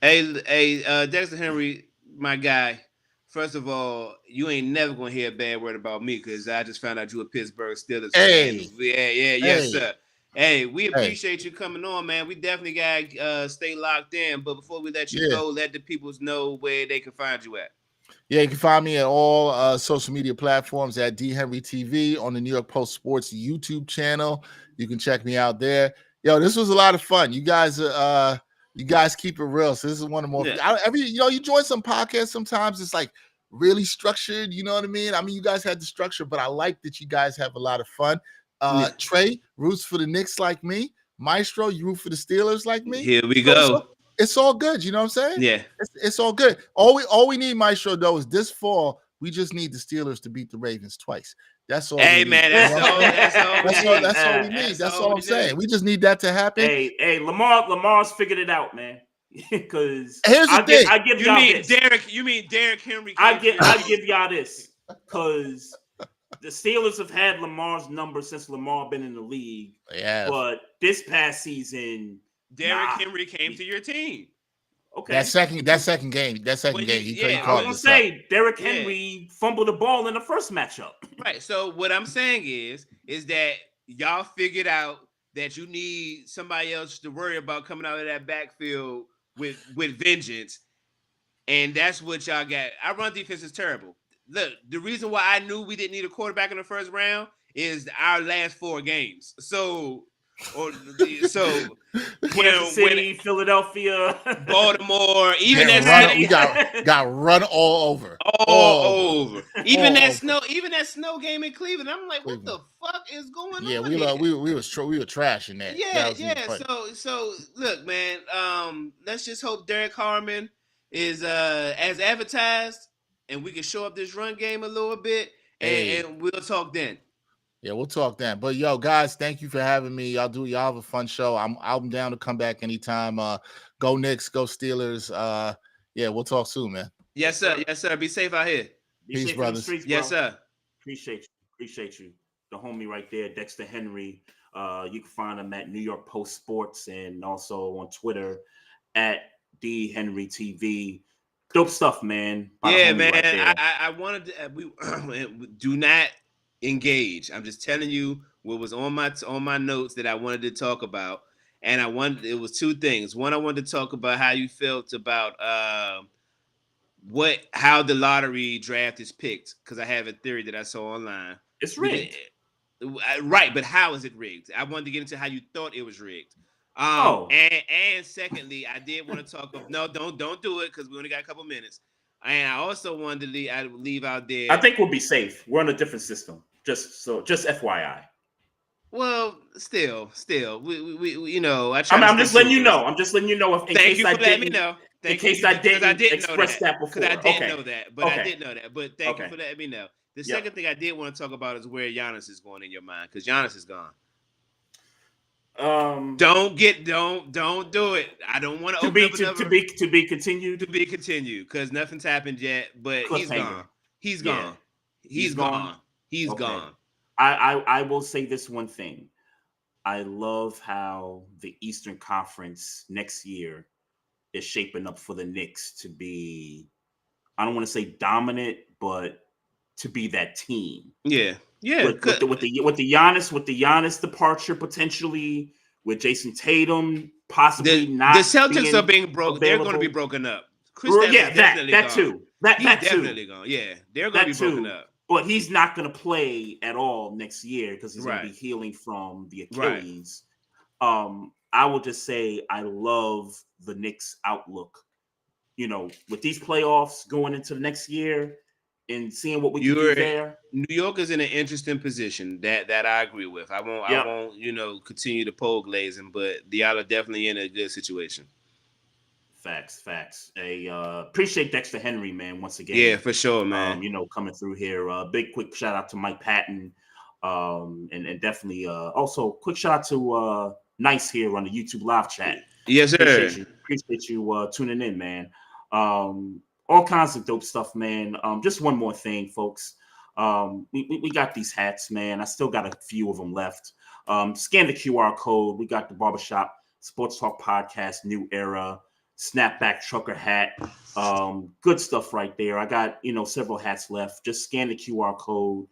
D: Hey, Dexter Henry, my guy. First of all, you ain't never gonna hear a bad word about me because I just found out you a Pittsburgh Steelers fan. Yes, sir. Hey, we appreciate you coming on, man. We definitely gotta stay locked in. But before we let you go, let the people know where they can find you at.
E: Yeah, you can find me at all social media platforms at D Henry TV on the New York Post Sports YouTube channel. You can check me out there. Yo, this was a lot of fun. You guys keep it real. So this is one of the more. You join some podcasts sometimes. It's like really structured. You know what I mean? I mean, you guys had the structure, but I like that you guys have a lot of fun. Trey roots for the Knicks like me. Maestro, you root for the Steelers like me.
D: Here we go.
E: So it's all good. You know what I'm saying?
D: Yeah,
E: it's all good. All we need, Maestro, though, is this fall. We just need the Steelers to beat the Ravens twice. That's all.
D: Hey, man, that's all
E: we need. That's all I'm saying. We just need that to happen.
C: Hey, Lamar's figured it out, man. Because
E: here's the thing.
C: I give y'all this.
D: You mean Derrick Henry?
C: I give y'all this because the Steelers have had Lamar's number since Lamar been in the league.
E: Yeah.
C: But this past season,
D: Derrick Henry came to your team.
C: Okay.
E: That second game. He
C: I was gonna say Derrick Henry fumbled the ball in the first matchup.
D: Right. So what I'm saying is that y'all figured out that you need somebody else to worry about coming out of that backfield with vengeance. And that's what y'all got. Our run defense is terrible. Look, the reason why I knew we didn't need a quarterback in the first round is our last 4 games. Kansas
C: City, Philadelphia,
D: Baltimore, even
E: we got run all over.
D: Even that snow game in Cleveland. I'm like, what the fuck is going on?
E: Yeah, we were trashing that.
D: Yeah. So look, man. Let's just hope Derek Harmon is as advertised, and we can show up this run game a little bit, and we'll talk then.
E: Yeah, we'll talk then. But yo, guys, thank you for having me. Y'all have a fun show. I'm down to come back anytime. Go Knicks, go Steelers. Yeah, we'll talk soon, man.
D: Yes, sir. Yes, sir. Be safe out here.
E: Peace, brothers.
C: Streets,
D: yes, sir.
C: Appreciate you. The homie right there, Dexter Henry. You can find him at New York Post Sports and also on Twitter at DHenryTV. Dope stuff, man.
D: Yeah, man. Right I wanted to. We do not engage. I'm just telling you what was on my notes that I wanted to talk about, and it was 2 things. One, I wanted to talk about how you felt about how the lottery draft is picked, because I have a theory that I saw online.
C: It's rigged.
D: Right, but how is it rigged? I wanted to get into how you thought it was rigged. And secondly, I did want to talk of no, don't do it, because we only got a couple minutes. And I also wanted to leave out there.
C: I think we'll be safe. We're on a different system. Just FYI.
D: Well, still, we
C: I'm just letting you know. I'm just letting you know.
D: Thank you for letting me know.
C: In case I didn't express that before.
D: Because I didn't know that, but I did know that. But thank you for letting me know. The second thing I did want to talk about is where Giannis is going in your mind, because Giannis is gone. Don't do it. I don't want to
C: be continued.
D: To be continued, because nothing's happened yet. But he's gone. He's gone. He's gone. He's gone.
C: I will say this one thing. I love how the Eastern Conference next year is shaping up for the Knicks to be, I don't want to say dominant, but to be that team.
D: Yeah.
C: With the Giannis departure potentially, with Jason Tatum possibly not.
D: The Celtics are being broken. They're going to be broken up.
C: That too. That
D: definitely
C: too.
D: Gone. Yeah, they're going to be broken up.
C: But he's not going to play at all next year because he's going to be healing from the Achilles. Right. I will just say I love the Knicks' outlook. With these playoffs going into the next year and seeing what we can do there.
D: New York is in an interesting position that I agree with. I won't continue to pole glazing, but y'all are definitely in a good situation.
C: Facts. Appreciate Dexter Henry, man, once again.
D: Yeah, for sure, man.
C: Coming through here. Big quick shout out to Mike Patton. And definitely also quick shout out to Nice here on the YouTube live chat.
D: Yes, sir.
C: Appreciate you tuning in, man. All kinds of dope stuff, man. Just one more thing, folks. We got these hats, man. I still got a few of them left. Scan the QR code. We got the Barbershop Sports Talk Podcast New Era snapback trucker hat. Good stuff right there. I got several hats left. Just scan the QR code.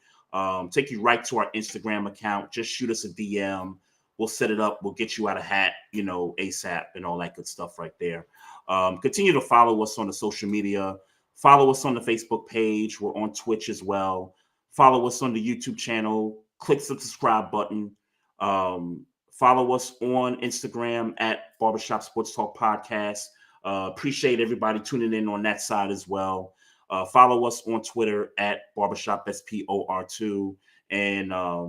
C: Take you right to our Instagram account. Just shoot us a DM. We'll set it up. We'll get you out a hat, ASAP and all that good stuff right there. Continue to follow us on the social media. Follow us on the Facebook page. We're on Twitch as well. Follow us on the YouTube channel. Click the subscribe button. Follow us on Instagram at Barbershop Sports Talk Podcast. Appreciate everybody tuning in on that side as well. Follow us on Twitter at Barbershop SPOR2. And I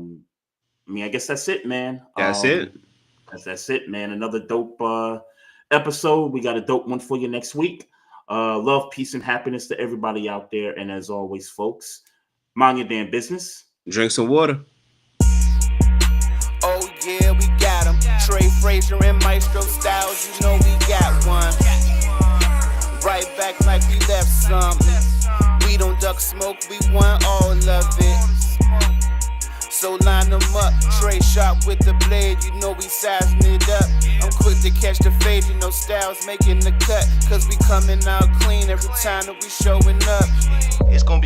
C: guess that's it, man.
D: That's it.
C: That's it, man. Another dope episode. We got a dope one for you next week. Love, peace, and happiness to everybody out there. And as always, folks, mind your damn business.
D: Drink some water.
A: Oh, yeah, we got him. Trey, Frazier, and Maestro styles. We got one. Right back like we left something. We don't duck smoke. We want all of it. So line them up, Trey sharp with the blade, we sizing it up. I'm quick to catch the fade, Styles making the cut. Cause we coming out clean every time that we showing up. It's gonna be